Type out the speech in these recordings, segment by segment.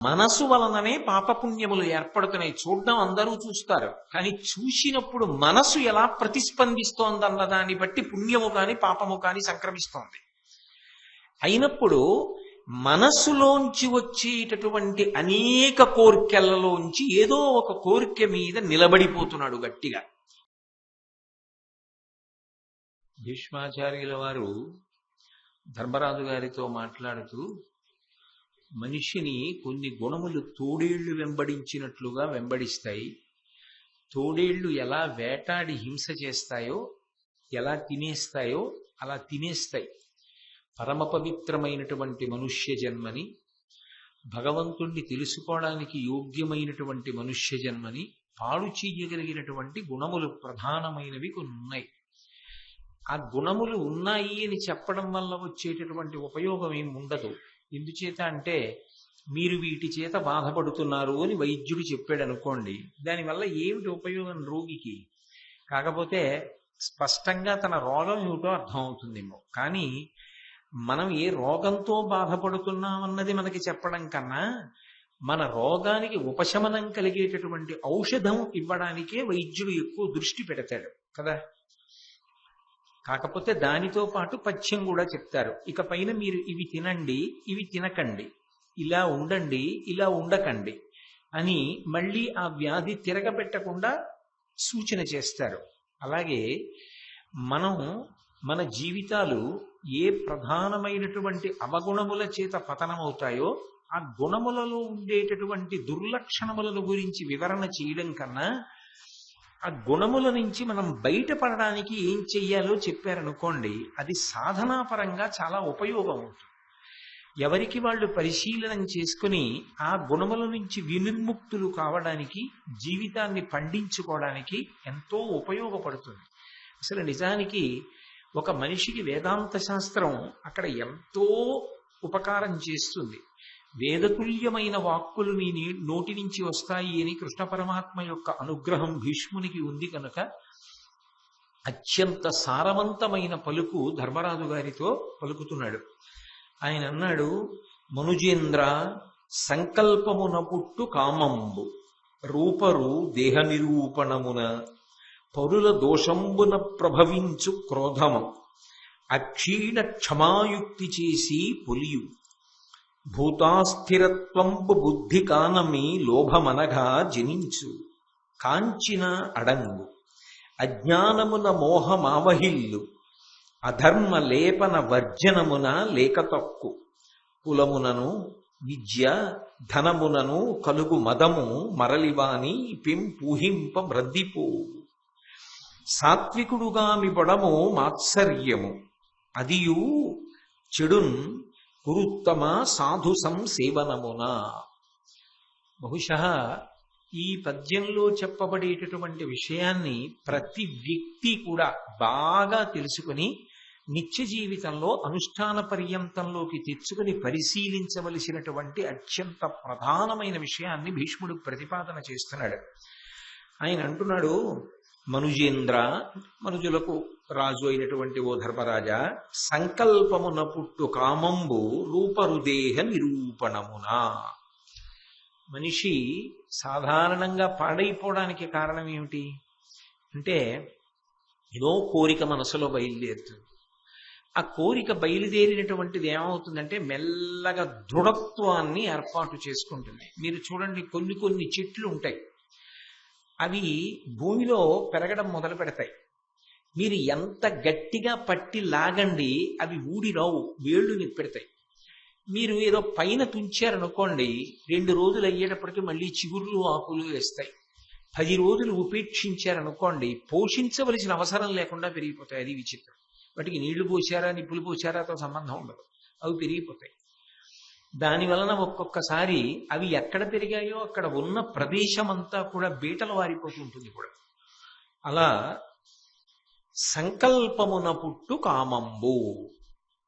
మనసు వలననే పాపపుణ్యములు ఏర్పడుతున్నాయి. చూడడం అందరూ చూస్తారు, కానీ చూసినప్పుడు మనసు ఎలా ప్రతిస్పందిస్తోందన్న దాన్ని బట్టి పుణ్యము కాని పాపము కాని సంక్రమిస్తోంది. అయినప్పుడు మనస్సులోంచి వచ్చేటటువంటి అనేక కోర్కెలలోంచి ఏదో ఒక కోరిక మీద నిలబడిపోతున్నాడు గట్టిగా. భీష్మాచార్యుల వారు ధర్మరాజు గారితో మాట్లాడుతూ, మనిషిని కొన్ని గుణములు తోడేళ్లు వెంబడించినట్లుగా వెంబడిస్తాయి. తోడేళ్లు ఎలా వేటాడి హింస చేస్తాయో, ఎలా తినేస్తాయో అలా తినేస్తాయి. పరమ పవిత్రమైనటువంటి మనుష్య జన్మని, భగవంతుణ్ణి తెలుసుకోవడానికి యోగ్యమైనటువంటి మనుష్య జన్మని పాడు చెయ్యగలిగినటువంటి గుణములు ప్రధానమైనవి కొన్ని ఉన్నాయి. ఆ గుణములు ఉన్నాయి అని చెప్పడం వల్ల వచ్చేటటువంటి ఉపయోగం ఏమి ఉండదు. ఎందుచేత అంటే, మీరు వీటి చేత బాధపడుతున్నారు అని వైద్యుడు చెప్పాడు అనుకోండి, దానివల్ల ఏమిటి ఉపయోగం రోగికి? కాకపోతే స్పష్టంగా తన రోగం ఏమిటో అర్థం అవుతుందేమో. కానీ మనం ఏ రోగంతో బాధపడుతున్నామన్నది మనకి చెప్పడం కన్నా, మన రోగానికి ఉపశమనం కలిగేటటువంటి ఔషధం ఇవ్వడానికే వైద్యుడు ఎక్కువ దృష్టి పెడతాడు కదా. కాకపోతే దానితో పాటు పథ్యం కూడా చెప్తారు. ఇక పైన మీరు ఇవి తినండి, ఇవి తినకండి, ఇలా ఉండండి, ఇలా ఉండకండి అని మళ్ళీ ఆ వ్యాధి తిరగబెట్టకుండా సూచన చేస్తారు. అలాగే మనం మన జీవితాలు ఏ ప్రధానమైనటువంటి అవగుణముల చేత పతనమవుతాయో, ఆ గుణములలో ఉండేటటువంటి దుర్లక్షణములను గురించి వివరణ చేయడం కన్నా, ఆ గుణముల నుంచి మనం బయటపడడానికి ఏం చెయ్యాలో చెప్పారనుకోండి, అది సాధనాపరంగా చాలా ఉపయోగం ఉంటుంది. ఎవరికి వాళ్ళు పరిశీలనం చేసుకుని ఆ గుణముల నుంచి వినిర్ముక్తులు కావడానికి, జీవితాన్ని పండించుకోవడానికి ఎంతో ఉపయోగపడుతుంది. అసలు నిజానికి ఒక మనిషికి వేదాంత శాస్త్రం అక్కడ ఎంతో ఉపకారం చేస్తుంది. వేదతుల్యమైన వాక్కులు నీ నోటి నుంచి వస్తాయి అని కృష్ణ పరమాత్మ యొక్క అనుగ్రహం భీష్మునికి ఉంది కనుక అత్యంత సారవంతమైన పలుకు ధర్మరాజు గారితో పలుకుతున్నాడు. ఆయన అన్నాడు, మనుజేంద్ర, సంకల్పమున పుట్టు కామంబు రూపరు దేహ నిరూపణమున పరుల దోషంబున ప్రభవించు క్రోధము అక్షీణ క్షమాయుక్తి చేసి పొలియు భూతాస్థిరత్వంబు బుద్ధి కానమి లోభమనగా జనించు కాంచిన అడంగు అజ్ఞానమున మోహమావహిల్లు అధర్మ లేపన వర్జనమున లేక తక్కు కులమునను విద్య ధనమునను కలుగు మదము మరలివాని పెంపూహింప మ్రద్దిపోవు సాత్వికుడుగామి బొడము మాత్సర్యము అదియు చెడున్ కురుత్తమ సాధు సంసేవనమున. బహుశః ఈ పద్యంలో చెప్పబడేటటువంటి విషయాన్ని ప్రతి వ్యక్తి కూడా బాగా తెలుసుకుని నిత్య జీవితంలో అనుష్ఠాన పర్యంతంలోకి తెచ్చుకుని పరిశీలించవలసినటువంటి అత్యంత ప్రధానమైన విషయాన్ని భీష్ముడు ప్రతిపాదన చేస్తున్నాడు. ఆయన అంటున్నాడు, మనుజేంద్ర, మనుజులకు రాజు అయినటువంటి ఓ ధర్మరాజా, సంకల్పమున పుట్టు కామంబు రూపరుదేహ నిరూపణమున. మనిషి సాధారణంగా పాడైపోవడానికి కారణం ఏమిటి అంటే, ఏదో కోరిక మనసులో బయలుదేరుతుంది. ఆ కోరిక బయలుదేరినటువంటిది ఏమవుతుందంటే మెల్లగా దృఢత్వాన్ని ఏర్పాటు చేసుకుంటుంది. మీరు చూడండి, కొన్ని కొన్ని చెట్లు ఉంటాయి, అవి భూమిలో పెరగడం మొదలు పెడతాయి. మీరు ఎంత గట్టిగా పట్టి లాగండి, అవి ఊడి రావు, వేళ్ళు నిప్పెడతాయి. మీరు ఏదో పైన తుంచారనుకోండి, 2 రోజులు అయ్యేటప్పటికి మళ్ళీ చిగుర్లు ఆకులు వేస్తాయి. 10 రోజులు ఉపేక్షించారనుకోండి, పోషించవలసిన అవసరం లేకుండా పెరిగిపోతాయి. అది విచిత్రం. వాటికి నీళ్లు పోసారా నిప్పులు పోసారాతో సంబంధం ఉండదు, అవి పెరిగిపోతాయి. దాని వలన ఒక్కొక్కసారి అవి ఎక్కడ పెరిగాయో అక్కడ ఉన్న ప్రదేశం అంతా కూడా బీటలు వారిపోతుంటుంది కూడా. అలా సంకల్పమున పుట్టు కామంబు,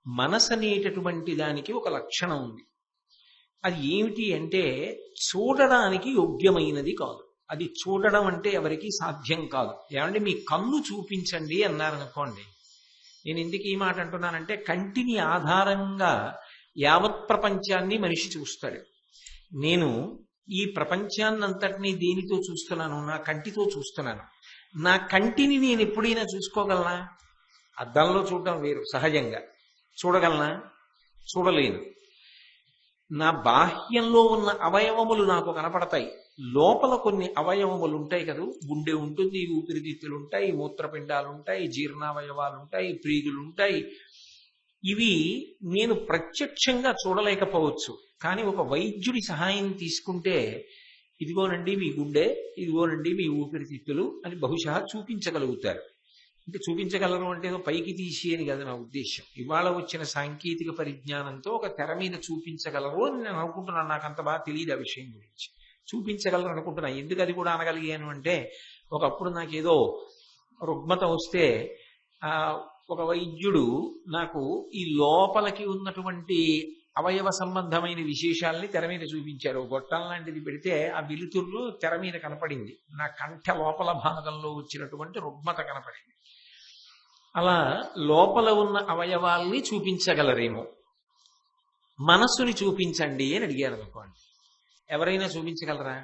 మనసు అనేటటువంటి దానికి ఒక లక్షణం ఉంది. అది ఏమిటి అంటే, చూడడానికి యోగ్యమైనది కాదు. అది చూడడం అంటే ఎవరికి సాధ్యం కాదు. ఏమంటే మీ కన్ను చూపించండి అన్నారనుకోండి, నేను ఎందుకు ఈ మాట అంటున్నానంటే, కంటిని ఆధారంగా యావత్ ప్రపంచాన్ని మనిషి చూస్తాడు. నేను ఈ ప్రపంచాన్నంతటినీ దేనితో చూస్తున్నాను? నా కంటితో చూస్తున్నాను. నా కంటిని నేను ఎప్పుడైనా చూసుకోగలనా? అద్దంలో చూడటం వేరు, సహజంగా చూడగలనా? చూడలేను. నా బాహ్యంలో ఉన్న అవయవములు నాకు కనపడతాయి. లోపల కొన్ని అవయవములు ఉంటాయి కదా, గుండె ఉంటుంది, ఊపిరితిత్తులు ఉంటాయి, మూత్రపిండాలు ఉంటాయి, జీర్ణావయవాలు ఉంటాయి, ప్రీగులు ఉంటాయి. ఇవి నేను ప్రత్యక్షంగా చూడలేకపోవచ్చు, కానీ ఒక వైద్యుడి సహాయం తీసుకుంటే ఇదిగోనండి మీ గుండె, ఇదిగోనండి మీ ఊపిరితిత్తులు అని బహుశా చూపించగలుగుతారు. అంటే చూపించగలరు అంటే ఏదో పైకి తీసి అని కదా నా ఉద్దేశం. ఇవాళ వచ్చిన సాంకేతిక పరిజ్ఞానంతో ఒక తెర మీద చూపించగలరు అని నేను అనుకుంటున్నాను. నాకు అంత బాగా తెలియదు ఆ విషయం గురించి. చూపించగలరు అనుకుంటున్నాను. ఎందుకు అది కూడా అనగలిగాను అంటే, ఒకప్పుడు నాకేదో రుగ్మత వస్తే ఒక వైద్యుడు నాకు ఈ లోపలికి ఉన్నటువంటి అవయవ సంబంధమైన విశేషాలని తెర మీద చూపించారు. గొట్టం లాంటిది పెడితే ఆ వెలుతురులో తెర మీద కనపడింది. నా కంఠ లోపల భాగంలో వచ్చినటువంటి రుగ్మత కనపడింది. అలా లోపల ఉన్న అవయవాల్ని చూపించగలరేమో. మనస్సుని చూపించండి అని అడిగారు అనుకోండి. ఎవరైనా చూపించగలరా?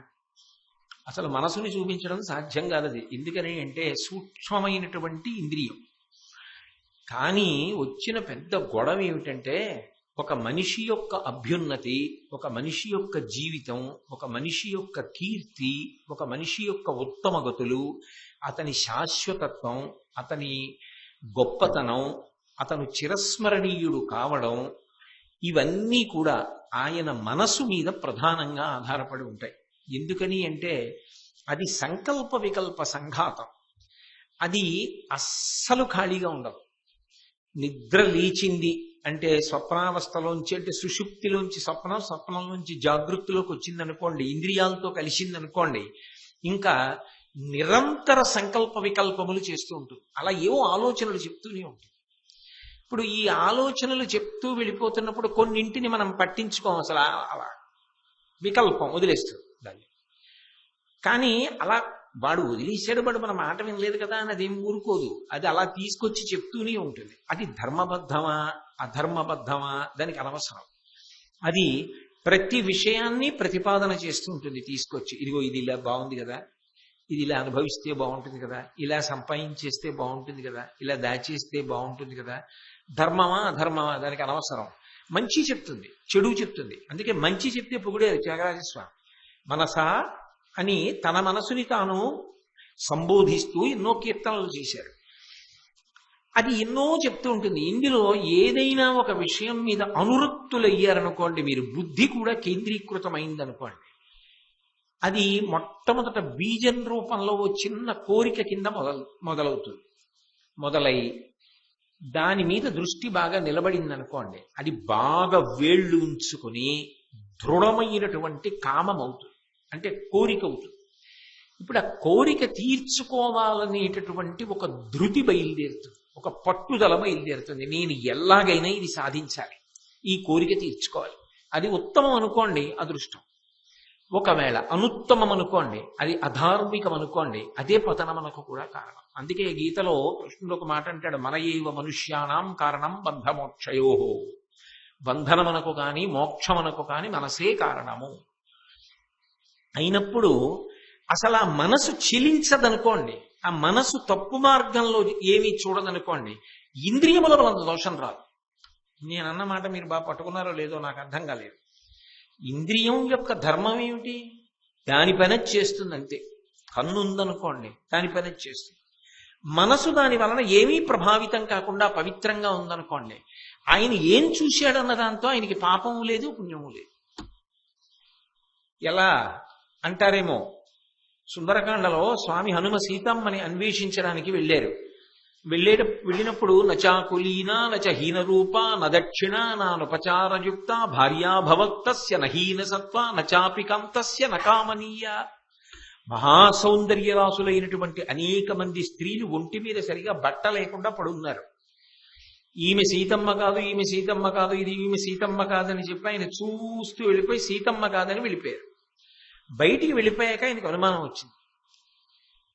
అసలు మనసుని చూపించడం సాధ్యం కాదది. ఎందుకని అంటే సూక్ష్మమైనటువంటి ఇంద్రియం. కానీ వచ్చిన పెద్ద గొడవ ఏమిటంటే, ఒక మనిషి యొక్క అభ్యున్నతి, ఒక మనిషి యొక్క జీవితం, ఒక మనిషి యొక్క కీర్తి, ఒక మనిషి యొక్క ఉత్తమ గతులు, అతని శాశ్వతత్వం, అతని గొప్పతనం, అతను చిరస్మరణీయుడు కావడం, ఇవన్నీ కూడా ఆయన మనసు మీద ప్రధానంగా ఆధారపడి ఉంటాయి. ఎందుకని అంటే అది సంకల్ప వికల్ప సంఘాతం. అది అస్సలు ఖాళీగా ఉండదు. నిద్ర లేచింది అంటే స్వప్నావస్థలోంచి, అంటే సుషుప్తిలోంచి స్వప్నం, స్వప్నంలోంచి జాగృతిలోకి వచ్చిందనుకోండి, ఇంద్రియాలతో కలిసిందనుకోండి, ఇంకా నిరంతర సంకల్ప వికల్పములు చేస్తూ ఉంటుంది. అలా ఏవో ఆలోచనలు చెప్తూనే ఉంటుంది. ఇప్పుడు ఈ ఆలోచనలు చెప్తూ వెళ్ళిపోతున్నప్పుడు కొన్నింటిని మనం పట్టించుకోం, అసలు అలా వికల్పం వదిలేస్తుంది దాన్ని. కానీ అలా వాడు వదిలేసాడు, వాడు మన మాట వినలేదు కదా అని అదేం ఊరుకోదు. అది అలా తీసుకొచ్చి చెప్తూనే ఉంటుంది. అది ధర్మబద్ధమా అధర్మబద్ధమా దానికి అనవసరం. అది ప్రతి విషయాన్ని ప్రతిపాదన చేస్తూ ఉంటుంది తీసుకొచ్చి. ఇదిగో ఇది ఇలా బాగుంది కదా, ఇది ఇలా అనుభవిస్తే బాగుంటుంది కదా, ఇలా సంపాదించేస్తే బాగుంటుంది కదా, ఇలా దాచేస్తే బాగుంటుంది కదా. ధర్మమా అధర్మమా దానికి అనవసరం. మంచి చెప్తుంది, చెడు చెప్తుంది. అందుకే మంచి చెప్తే పొగిడారు త్యాగరాజస్వామి. మనసా అని తన మనసుని తాను సంబోధిస్తూ ఎన్నో కీర్తనలు చేశారు. అది ఎన్నో చెప్తూ ఉంటుంది. ఇందులో ఏదైనా ఒక విషయం మీద అనురక్తులయ్యారనుకోండి, మీరు బుద్ధి కూడా కేంద్రీకృతమైందనుకోండి, అది మొట్టమొదట బీజం రూపంలో చిన్న కోరిక కింద మొదలవుతుంది. మొదలై దాని మీద దృష్టి బాగా నిలబడింది అనుకోండి, అది బాగా వేళ్ళు ఉంచుకుని దృఢమైనటువంటి కామం అవుతుంది, అంటే కోరిక అవుతుంది. ఇప్పుడు ఆ కోరిక తీర్చుకోవాలనేటటువంటి ఒక ధృతి బయలుదేరుతుంది, ఒక పట్టుదల బయలుదేరుతుంది. నేను ఎలాగైనా ఇది సాధించాలి, ఈ కోరిక తీర్చుకోవాలి. అది ఉత్తమం అనుకోండి, అదృష్టం. ఒకవేళ అనుత్తమం అనుకోండి, అది అధార్మికం అనుకోండి, అదే పతనమునకు కూడా కారణం. అందుకే గీతలో కృష్ణుడు ఒక మాట అంటాడు, మన ఏవ మనుష్యానాం కారణం బంధమోక్షయో. బంధనమునకు కాని మోక్షమునకు కాని మనసే కారణము అయినప్పుడు అసలు ఆ మనసు చెలించదనుకోండి, ఆ మనసు తప్పు మార్గంలో ఏమీ చూడదనుకోండి, ఇంద్రియముల వలన దోషం రాదు. నేనన్న మాట మీరు బాగా పట్టుకున్నారో లేదో నాకు అర్థం కాలేదు. ఇంద్రియం యొక్క ధర్మం ఏమిటి? దాని పని చేస్తుంది అంతే. కన్ను ఉందనుకోండి, దాని పని చేస్తుంది. మనసు దాని వలన ఏమీ ప్రభావితం కాకుండా పవిత్రంగా ఉందనుకోండి, ఆయన ఏం చూశాడన్న దాంతో ఆయనకి పాపము లేదు, పుణ్యము లేదు. ఎలా అంటారేమో, సుందరకాండలో స్వామి హనుమ సీతమ్మని అన్వేషించడానికి వెళ్ళినప్పుడు నచా కులీనా నచ హీనరూప నదక్షిణ నానుపచారయుక్త భార్యాభవక్తస్య నహీన సత్వ నచాపి కాంతస్య నకామనీయ. మహాసౌందర్యరాసులైనటువంటి అనేక మంది స్త్రీలు ఒంటి మీద సరిగా బట్ట లేకుండా పడున్నారు. ఈమె సీతమ్మ కాదు, ఈమె సీతమ్మ కాదు, ఇది ఈమె సీతమ్మ కాదని చెప్పి ఆయన చూస్తూ వెళ్ళిపోయి సీతమ్మ కాదని వెళ్ళిపోయారు. బయటికి వెళ్ళిపోయాక ఆయనకు అనుమానం వచ్చింది.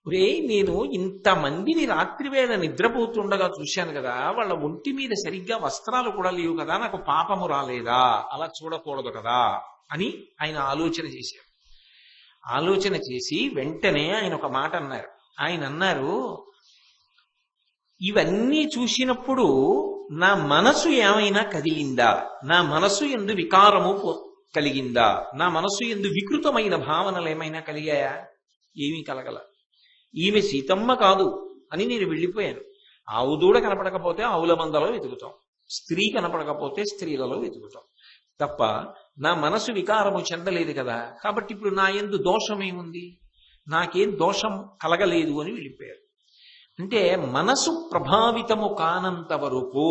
ఒరే, నేను ఇంతమందిని రాత్రివేళ నిద్రపోతుండగా చూశాను కదా, వాళ్ళ ఒంటి మీద సరిగ్గా వస్త్రాలు కూడా లేవు కదా, నాకు పాపము రాలేదా? అలా చూడకూడదు కదా అని ఆయన ఆలోచన చేశారు. ఆలోచన చేసి వెంటనే ఆయన ఒక మాట అన్నారు. ఆయన అన్నారు, ఇవన్నీ చూసినప్పుడు నా మనసు ఏమైనా కదిలిందా, నా మనసు యందు వికారము కలిగిందా, నా మనసు యందు వికృతమైన భావనలు ఏమైనా కలిగాయా? ఏమీ కలగల. ఈమె సీతమ్మ కాదు అని నేను వెళ్ళిపోయాను. ఆవు దూడ కనపడకపోతే ఆవుల మందలో వెతుకుతాం, స్త్రీ కనపడకపోతే స్త్రీలలో వెతుకుతాం తప్ప నా మనసు వికారము చెందలేదు కదా. కాబట్టి ఇప్పుడు నా యందు దోషమేముంది, నాకేం దోషం కలగలేదు అని వెళ్ళిపోయారు. అంటే మనసు ప్రభావితము కానంత వరకు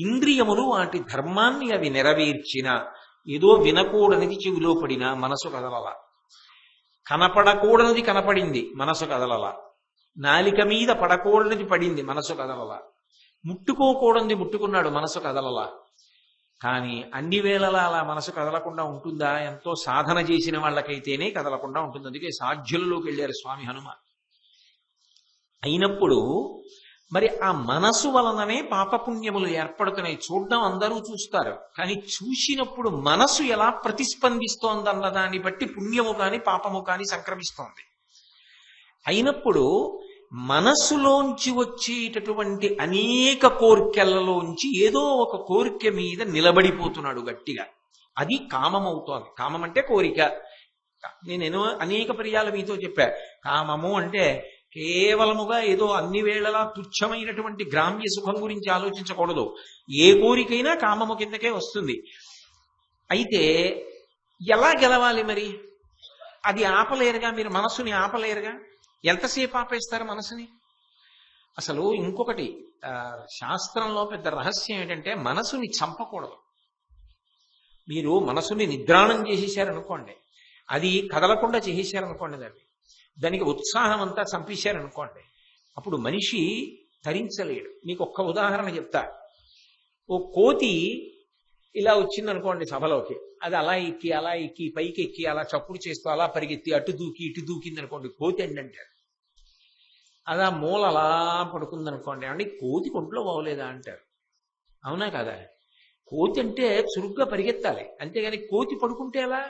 ఇంద్రియములు వాటి ధర్మాన్ని అవి నెరవేర్చిన, ఏదో వినకూడనిది చెవిలో పడినా మనసు కదలల, కనపడకూడనిది కనపడింది మనసు కదలల, నాలిక మీద పడకూడనిది పడింది మనసు కదలల, ముట్టుకోకూడనిది ముట్టుకున్నాడు మనసు కదలల. కానీ అన్ని వేళలా అలా మనసు కదలకుండా ఉంటుందా? ఎంతో సాధన చేసిన వాళ్ళకైతేనే కదలకుండా ఉంటుంది. అందుకే సాధ్యులలోకి వెళ్ళారు స్వామి హనుమ. అయినప్పుడు మరి ఆ మనసు వలననే పాపపుణ్యములు ఏర్పడుతున్నాయి. చూడడం అందరూ చూస్తారు, కానీ చూసినప్పుడు మనసు ఎలా ప్రతిస్పందిస్తోందన్న దాన్ని బట్టి పుణ్యము కాని పాపము కాని సంక్రమిస్తోంది. అయినప్పుడు మనస్సులోంచి వచ్చేటటువంటి అనేక కోర్కెలలోంచి ఏదో ఒక కోరిక మీద నిలబడిపోతున్నాడు గట్టిగా. అది కామం అవుతోంది. కామం అంటే కోరిక. నేను అనేక పర్యాలు మీతో చెప్పా, కామము అంటే కేవలముగా ఏదో అన్ని వేళలా తుచ్చమైనటువంటి గ్రామ్య సుఖం గురించి ఆలోచించకూడదు. ఏ కోరికైనా కామము కిందకే వస్తుంది. అయితే ఎలా గెలవాలి మరి? అది ఆపలేరుగా, మీరు మనస్సుని ఆపలేరుగా. ఎంతసేపు ఆపేస్తారు మనసుని? అసలు ఇంకొకటి శాస్త్రంలో పెద్ద రహస్యం ఏంటంటే మనసుని చంపకూడదు. మీరు మనసుని నిద్రాణం చేసేసారనుకోండి, అది కదలకుండా చేసేసారనుకోండి, దానికి ఉత్సాహం అంతా చంపేశారనుకోండి, అప్పుడు మనిషి తరించలేడు. మీకు ఒక్క ఉదాహరణ చెప్తా. ఓ కోతి ఇలా వచ్చిందనుకోండి సభలోకి, అది అలా ఎక్కి పైకి ఎక్కి అలా చప్పుడు చేస్తూ అలా పరిగెత్తి అటు దూకి ఇటు దూకింది అనుకోండి, కోతి అంటారు. అలా మూల అలా పడుకుందనుకోండి, అంటే కోతి ఒంట్లో బాగోలేదా అంటారు. అవునా కదా? కోతి అంటే చురుగ్గా పరిగెత్తాలి, అంతేగాని కోతి పడుకుంటే ఎలా?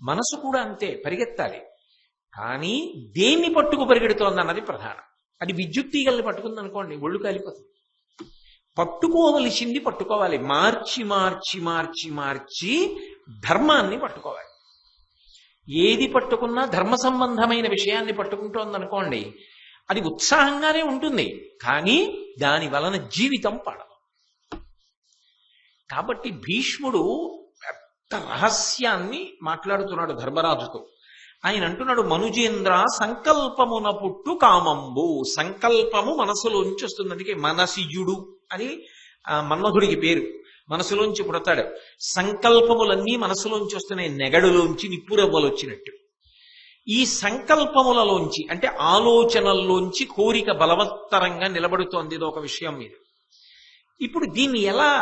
మనసు కూడా అంతే, పరిగెత్తాలి. కానీ దేన్ని పట్టుకు పరిగెడుతోంది అన్నది ప్రధానం. అది విద్యుత్ తీగల్ని పట్టుకుందనుకోండి, ఒళ్ళు కాలిపోతుంది. పట్టుకోవలసింది పట్టుకోవాలి, మార్చి మార్చి మార్చి మార్చి ధర్మాన్ని పట్టుకోవాలి. ఏది పట్టుకున్నా ధర్మ సంబంధమైన విషయాన్ని పట్టుకుంటోందనుకోండి, అది ఉత్సాహంగానే ఉంటుంది, కానీ దాని వలన జీవితం పడదు. కాబట్టి భీష్ముడు పెద్ద రహస్యాన్ని మాట్లాడుతున్నాడు ధర్మరాజుతో. ఆయన అంటున్నాడు, మనుజేంద్ర సంకల్పమున పుట్టు కామంబు. సంకల్పము మనసులోంచి వస్తుంది, అందుకే మనసిజుడు అని మన్మధుడికి పేరు. మనసులోంచి పుడతాడు. సంకల్పములన్నీ మనసులోంచి వస్తున్నాయి, నెగడులోంచి నిప్పురవ్వలు వచ్చినట్టు. ఈ సంకల్పములలోంచి అంటే ఆలోచనల్లోంచి కోరిక బలవత్తరంగా నిలబడుతోంది. ఇది ఒక విషయం మీద. ఇప్పుడు దీన్ని ఎలా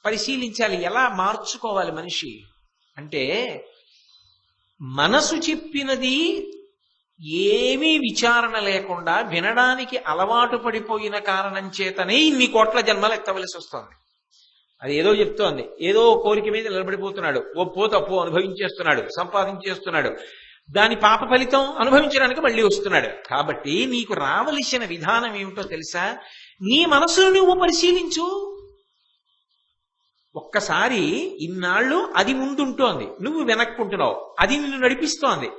పరిశీలించాలి, ఎలా మార్చుకోవాలి మనిషి అంటే, మనసు చెప్పినది ఏమీ విచారణ లేకుండా వినడానికి అలవాటు పడిపోయిన కారణం చేతనే ఇన్ని కోట్ల జన్మలు ఎత్తవలసి వస్తుంది. అది ఏదో చెప్తోంది, ఏదో కోరిక మీద నిలబడిపోతున్నాడు, ఓ తప్పు అనుభవించేస్తున్నాడు, సంపాదించేస్తున్నాడు, దాని పాప ఫలితం అనుభవించడానికి మళ్ళీ వస్తున్నాడు. కాబట్టి నీకు రావలసిన విధానం ఏమిటో తెలుసా? నీ మనసును నువ్వు పరిశీలించు. ఒక్కసారి ఇన్నాళ్ళు అది ముందుంటోంది, నువ్వు వెనక్కుంటున్నావు, అది నిన్ను నడిపిస్తోంది.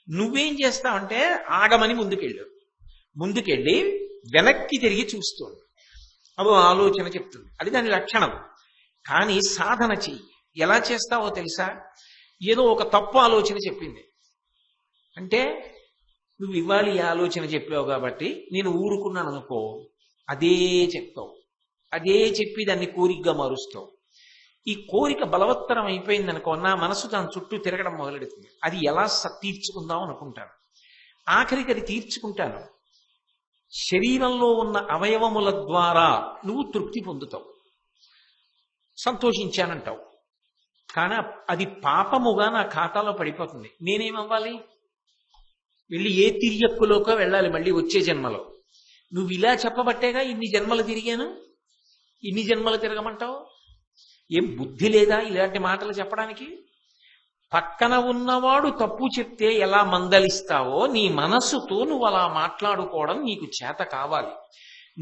నువ్వేం చేస్తావంటే ఆగమని ముందుకెళ్ళి వెనక్కి తిరిగి చూస్తోంది. అదో ఆలోచన చెప్తుంది, అది దాని లక్షణం. కానీ సాధన చెయ్యి. ఎలా చేస్తావో తెలుసా? ఏదో ఒక తప్పు ఆలోచన చెప్పింది అంటే, నువ్వు ఇవ్వాలి ఈ ఆలోచన చెప్పావు కాబట్టి నేను ఊరుకున్నాను అనుకో, అదే చెప్తావు, అదే చెప్పి దాన్ని కోరికగా మారుస్తావు. ఈ కోరిక బలవత్తరం అయిపోయిందనుకో, నా మనసు దాని చుట్టూ తిరగడం మొదలెడుతుంది. అది ఎలా తీర్చుకుందాం అనుకుంటాను. ఆఖరికి అది తీర్చుకుంటాను. శరీరంలో ఉన్న అవయవముల ద్వారా నువ్వు తృప్తి పొందుతావు, సంతోషించానంటావు. కానీ అది పాపముగా నా ఖాతాలో పడిపోతుంది. నేనేమవ్వాలి? వెళ్ళి ఏ తిరియక్కులోకో వెళ్ళాలి మళ్ళీ వచ్చే జన్మలో. నువ్వు ఇలా చెప్పబట్టేగా ఇన్ని జన్మలు తిరిగాను, ఇన్ని జన్మలు తిరగమంటావు. ఏం బుద్ధి లేదా ఇలాంటి మాటలు చెప్పడానికి? పక్కన ఉన్నవాడు తప్పు చెప్తే ఎలా మందలిస్తావో నీ మనస్సుతో నువ్వు అలా మాట్లాడుకోవడం నీకు చేత కావాలి.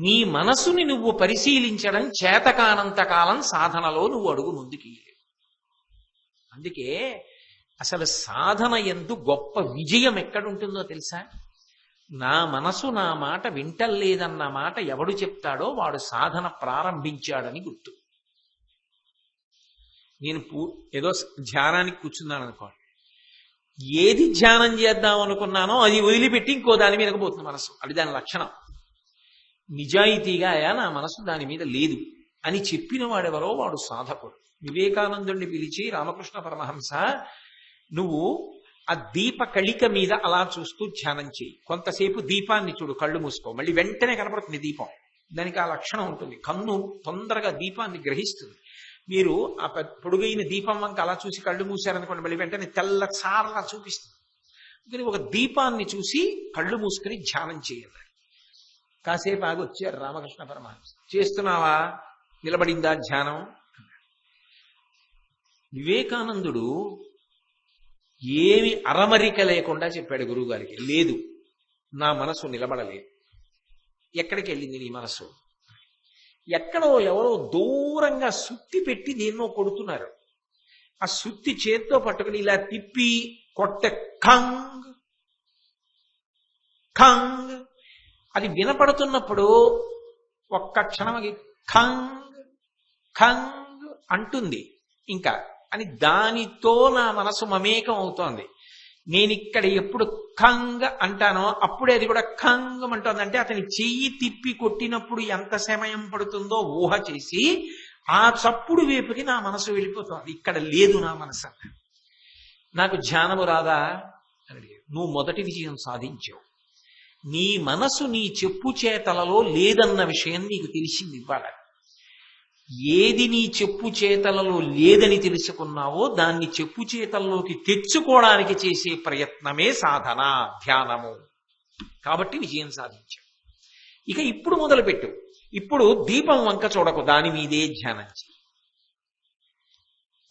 నీ మనసుని నువ్వు పరిశీలించడం చేత కానంత కాలం సాధనలో నువ్వు అడుగు ముందుకి. అందుకే అసలు సాధన యందు గొప్ప విజయం ఎక్కడుంటుందో తెలుసా? నా మనసు నా మాట వింటల్లేదన్న మాట ఎవడు చెప్తాడో వాడు సాధన ప్రారంభించాడని గుర్తు. నేను ఏదో ధ్యానానికి కూర్చున్నాను అనుకోండి, ఏది ధ్యానం చేద్దాం అనుకున్నానో అది వదిలిపెట్టి ఇంకో దాని మీదకి పోతుంది మనసు. అది దాని లక్షణం. నిజాయితీగా నా మనసు దాని మీద లేదు అని చెప్పిన వాడెవరో వాడు సాధకుడు. వివేకానందుడిని పిలిచి, రామకృష్ణ పరమహంస నువ్వు ఆ దీప కళిక మీద అలా చూస్తూ ధ్యానం చేయి, కొంతసేపు దీపాన్ని చూడు, కళ్ళు మూసుకో, మళ్ళీ వెంటనే కనపడుతుంది దీపం. దానికి ఆ లక్షణం ఉంటుంది, కన్ను తొందరగా దీపాన్ని గ్రహిస్తుంది. మీరు ఆ పొడుగైన దీపం వంక అలా చూసి కళ్ళు మూసారనుకోండి, మళ్ళీ వెంటనే తెల్ల సారలా చూపిస్తుంది. కానీ ఒక దీపాన్ని చూసి కళ్ళు మూసుకుని ధ్యానం చేయాలి. కాసేపు ఆగి వచ్చారు రామకృష్ణ పరమహంస. చేస్తున్నావా? నిలబడిందా ధ్యానం? వివేకానందుడు ఏమి అరమరిక లేకుండా చెప్పాడు గురువు గారికి. లేదు, నా మనసు నిలబడలేదు. ఎక్కడికి వెళ్ళింది నీ మనసు? ఎక్కడో ఎవరో దూరంగా సుత్తి పెట్టి దేన్నో కొడుతున్నారు. ఆ సుత్తి చేత్తో పట్టుకుని ఇలా తిప్పి కొట్టే ఖంగ్ ఖంగ్ అది వినపడుతున్నప్పుడు ఒక్క క్షణం ఖంగ్ ఖంగ్ అంటుంది. ఇంకా అని దానితో నా మనసు మమేకం అవుతోంది. నేను ఇక్కడ ఎప్పుడు ఖంగ్ అంటానో అప్పుడే అది కూడా ఖంగ్ అంటోంది. అంటే అతని చెయ్యి తిప్పి కొట్టినప్పుడు ఎంత సమయం పడుతుందో ఊహ చేసి ఆ చప్పుడు వైపుకి నా మనసు వెళ్ళిపోతోంది. ఇక్కడ లేదు నా మనసు. నాకు ధ్యానము రాదా అని అడిగాడు. నువ్వు మొదటి విజయం సాధించావు. నీ మనసు నీ చెప్పు చేతలలో లేదన్న విషయం నీకు తెలిసింది ఇవ్వాలి. ఏది నీ చెప్పు చేతలలో లేదని తెలుసుకున్నావో దాన్ని చెప్పు చేతల్లోకి తెచ్చుకోవడానికి చేసే ప్రయత్నమే సాధన, ధ్యానము. కాబట్టి విజయం సాధించావు. ఇక ఇప్పుడు మొదలుపెట్టు. ఇప్పుడు దీపం వంక చూడకు, దాని మీదే ధ్యానం చేయి.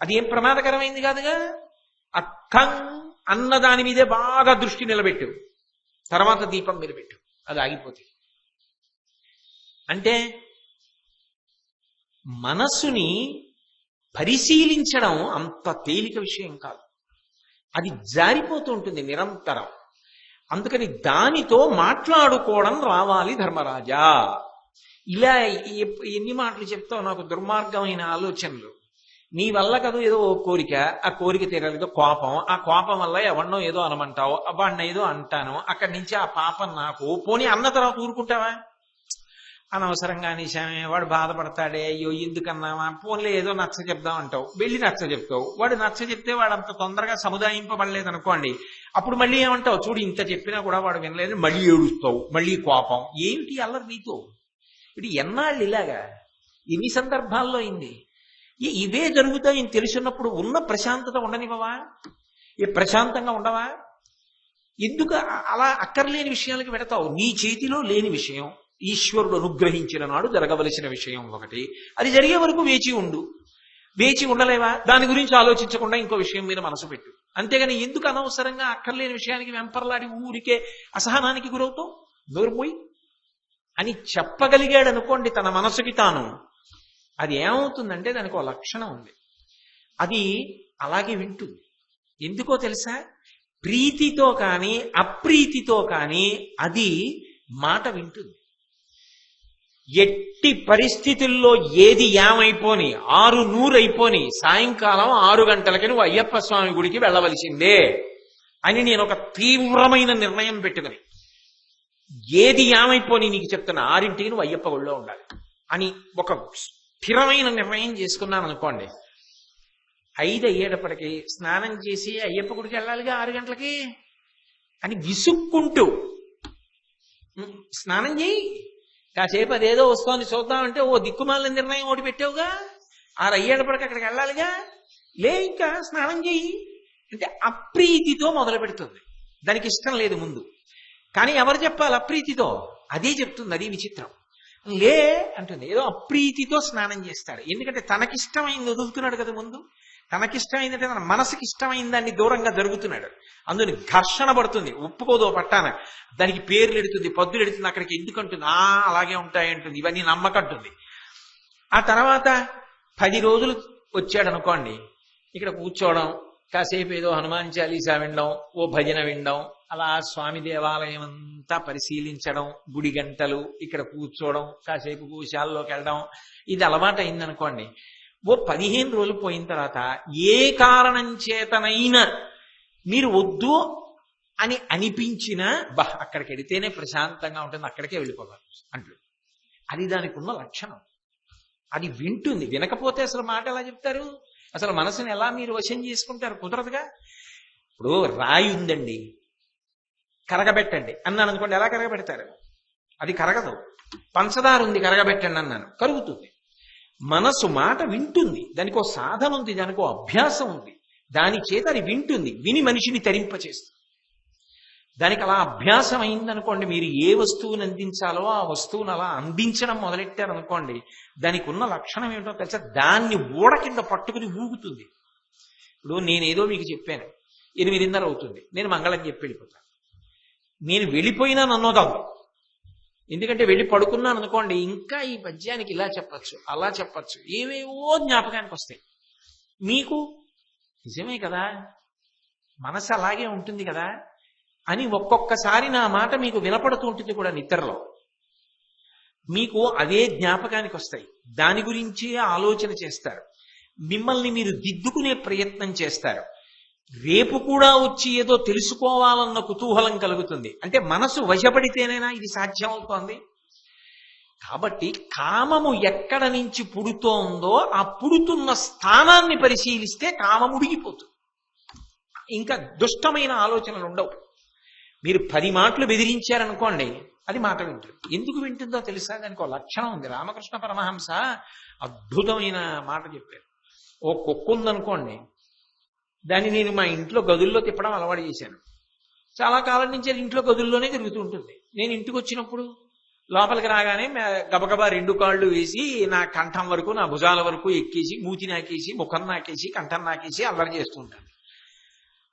అది ఏం ప్రమాదకరమైంది కాదుగా. అక్కం అన్న దాని మీదే బాగా దృష్టి నిలబెట్టు, తర్వాత దీపం మీద పెట్టు, అది ఆగిపోతుంది. అంటే మనస్సుని పరిశీలించడం అంత తేలిక విషయం కాదు. అది జారిపోతూ ఉంటుంది నిరంతరం. అందుకని దానితో మాట్లాడుకోవడం రావాలి ధర్మరాజా. ఇలా ఎన్ని మాటలు చెప్తావు, నాకు దుర్మార్గమైన ఆలోచనలు. నీ వల్ల కదా ఏదో కోరిక, ఆ కోరిక తీరలేదో కోపం, ఆ కోపం వల్ల ఎవరినో ఏదో అనమంటావు, వాడిని ఏదో అంటాను, అక్కడి నుంచి ఆ పాపం నాకు. పోనీ అన్న తర్వాత ఊరుకుంటావా? అనవసరంగా నిశామే, వాడు బాధపడతాడే, అయ్యో ఎందుకన్నావా, పోన్లే ఏదో నచ్చ చెప్దాం అంటావు, వెళ్ళి నచ్చ చెప్తావు. వాడు నచ్చ చెప్తే వాడు అంత తొందరగా సముదాయింపబడలేదు అనుకోండి, అప్పుడు మళ్ళీ ఏమంటావు, చూడు ఇంత చెప్పినా కూడా వాడు వినలేదు, మళ్ళీ ఏడుస్తావు, మళ్ళీ కోపం. ఏమిటి అల్లరి నీతో? ఇది ఎన్నాళ్ళు ఇలాగా? ఎన్ని సందర్భాల్లో అయింది? ఇవే జరుగుతాయని తెలుసున్నప్పుడు ఉన్న ప్రశాంతత ఉండనివ్వవా? ప్రశాంతంగా ఉండవా? ఎందుకు అలా అక్కర్లేని విషయాలకు పెడతావు? నీ చేతిలో లేని విషయం, ఈశ్వరుడు అనుగ్రహించిన నాడు జరగవలసిన విషయం ఒకటి, అది జరిగే వరకు వేచి ఉండు. వేచి ఉండలేవా? దాని గురించి ఆలోచించకుండా ఇంకో విషయం మీద మనసు పెట్టు. అంతేగాని ఎందుకు అనవసరంగా అక్కర్లేని విషయానికి వెంపర్లాడి ఊరికే అసహనానికి గురవుతావు? నోరుమోయి అని చెప్పగలిగాడు అనుకోండి తన మనసుకి తాను, అది ఏమవుతుందంటే దానికి ఒక లక్షణం ఉంది, అది అలాగే వింటుంది. ఎందుకో తెలుసా? ప్రీతితో కానీ అప్రీతితో కానీ అది మాట వింటుంది. ఎట్టి పరిస్థితుల్లో ఏది ఏమైపోని 600 అయిపోని సాయంకాలం 6 గంటలకి నువ్వు అయ్యప్ప స్వామి గుడికి వెళ్ళవలసిందే అని నేను ఒక తీవ్రమైన నిర్ణయం పెట్టుకుని, ఏది ఏమైపోని నీకు చెప్తున్నా 6ంటికి నువ్వు అయ్యప్ప గుడిలో ఉండాలి అని ఒక స్థిరమైన నిర్ణయం చేసుకున్నాను అనుకోండి. 5 అయ్యేటప్పటికి స్నానం చేసి అయ్యప్ప గుడికి వెళ్ళాలిగా 6 గంటలకి అని విసుక్కుంటూ స్నానం చేయి, కాసేపు అదేదో వస్తోంది చూద్దామంటే ఓ దిక్కుమాలిన నిర్ణయం ఒకటి పెట్టావుగా, 6 అయ్యేటప్పటికి అక్కడికి వెళ్ళాలిగా, లే ఇంకా స్నానం చేయి అంటే అప్రీతితో మొదలు పెడుతుంది. దానికి ఇష్టం లేదు ముందు, కానీ ఎవరు చెప్పాలి అప్రీతితో? అదే చెప్తుంది. అది విచిత్రం. లే అంటుంది, ఏదో అప్రీతితో స్నానం చేస్తాడు. ఎందుకంటే తనకిష్టమైంది వదులుతున్నాడు కదా ముందు. తనకిష్టమైందంటే తన మనసుకి ఇష్టమైన దాన్ని దూరంగా జరుగుతున్నాడు. అందుని ఘర్షణ పడుతుంది, ఒప్పుకోదో పట్టాన, దానికి పేర్లు ఎడుతుంది, పద్దులు ఎడుతుంది, అక్కడికి ఎందుకంటుంది, అలాగే ఉంటాయంటుంది, ఇవన్నీ నమ్మకంటుంది. ఆ తర్వాత 10 రోజులు వచ్చాడు అనుకోండి, ఇక్కడ కూర్చోవడం, కాసేపు ఏదో హనుమాన్ చాలీసా వినడం, ఓ భజన వినడం, అలా స్వామి దేవాలయం అంతా పరిశీలించడం, గుడి గంటలు, ఇక్కడ కూర్చోవడం, కాసేపు గోశాలలోకి వెళ్ళడం, ఇది అలవాటు అయిందనుకోండి. ఓ 15 రోజులు పోయిన తర్వాత ఏ కారణం చేతనైనా మీరు వద్దు అని అనిపించినా అక్కడికి వెడితేనే ప్రశాంతంగా ఉంటుంది, అక్కడికే వెళ్ళిపోవాలి అంటూ. అది దానికి ఉన్న లక్షణం. అది వింటుంది. వినకపోతే అసలు మాట ఎలా చెప్తారు? అసలు మనసుని ఎలా మీరు వశం చేసుకుంటారు? కుదరదుగా. ఇప్పుడు రాయి ఉందండి, కరగబెట్టండి అన్నాను అనుకోండి, ఎలా కరగబెడతారు? అది కరగదు. పంచదార ఉంది, కరగబెట్టండి అన్నాను, కరుగుతుంది. మనసు మాట వింటుంది, దానికి ఒక సాధన ఉంది, దానికి ఒక అభ్యాసం ఉంది, దాని చేత అది వింటుంది, విని మనిషిని తరింపచేస్తుంది. దానికి అలా అభ్యాసం అయిందనుకోండి, మీరు ఏ వస్తువుని అందించాలో ఆ వస్తువును అలా అందించడం మొదలెట్టారనుకోండి, దానికి ఉన్న లక్షణం ఏమిటో తెలుసా? దాన్ని ఊడ కింద పట్టుకుని ఊగుతుంది. ఇప్పుడు నేనేదో మీకు చెప్పాను, 8:30 అవుతుంది, నేను మంగళం చెప్పి వెళ్ళిపోతాను. నేను వెళ్ళిపోయినా నన్నోదాము, ఎందుకంటే వెళ్ళి పడుకున్నాను అనుకోండి, ఇంకా ఈ పద్యానికి ఇలా చెప్పచ్చు, అలా చెప్పచ్చు, ఏవేవో జ్ఞాపకానికి వస్తాయి. మీకు నిజమే కదా, మనసు అలాగే ఉంటుంది కదా అని ఒక్కొక్కసారి నా మాట మీకు వినపడుతూ ఉంటుంది కూడా నిద్రలో. మీకు అదే జ్ఞాపకానికి వస్తాయి, దాని గురించే ఆలోచన చేస్తారు, మిమ్మల్ని మీరు దిద్దుకునే ప్రయత్నం చేస్తారు. రేపు కూడా వచ్చి ఏదో తెలుసుకోవాలన్న కుతూహలం కలుగుతుంది. అంటే మనసు వశపడితేనైనా ఇది సాధ్యం అవుతోంది. కాబట్టి కామము ఎక్కడ నుంచి పుడుతోందో ఆ పుడుతున్న స్థానాన్ని పరిశీలిస్తే కామం ఉడిగిపోతుంది. ఇంకా దుష్టమైన ఆలోచనలు ఉండవు. మీరు 10 మాటలు బెదిరించారనుకోండి, అది మాట వింటుంది. ఎందుకు వింటుందో తెలుసా? దానికి ఒక లక్షణం ఉంది. రామకృష్ణ పరమహంస అద్భుతమైన మాట చెప్పారు. ఓ కుక్క ఉందనుకోండి, దాన్ని నేను మా ఇంట్లో గదుల్లో తిప్పడం అలవాటు చేశాను. చాలా కాలం నుంచి అది ఇంట్లో గదుల్లోనే తిరుగుతూ ఉంటుంది. నేను ఇంటికి వచ్చినప్పుడు లోపలికి రాగానే గబగబా 2 కాళ్ళు వేసి నా కంఠం వరకు, నా భుజాల వరకు ఎక్కేసి, మూతి నాకేసి, ముఖం నాకేసి, కంఠం నాకేసి అల్లరి చేస్తూ ఉంటాను.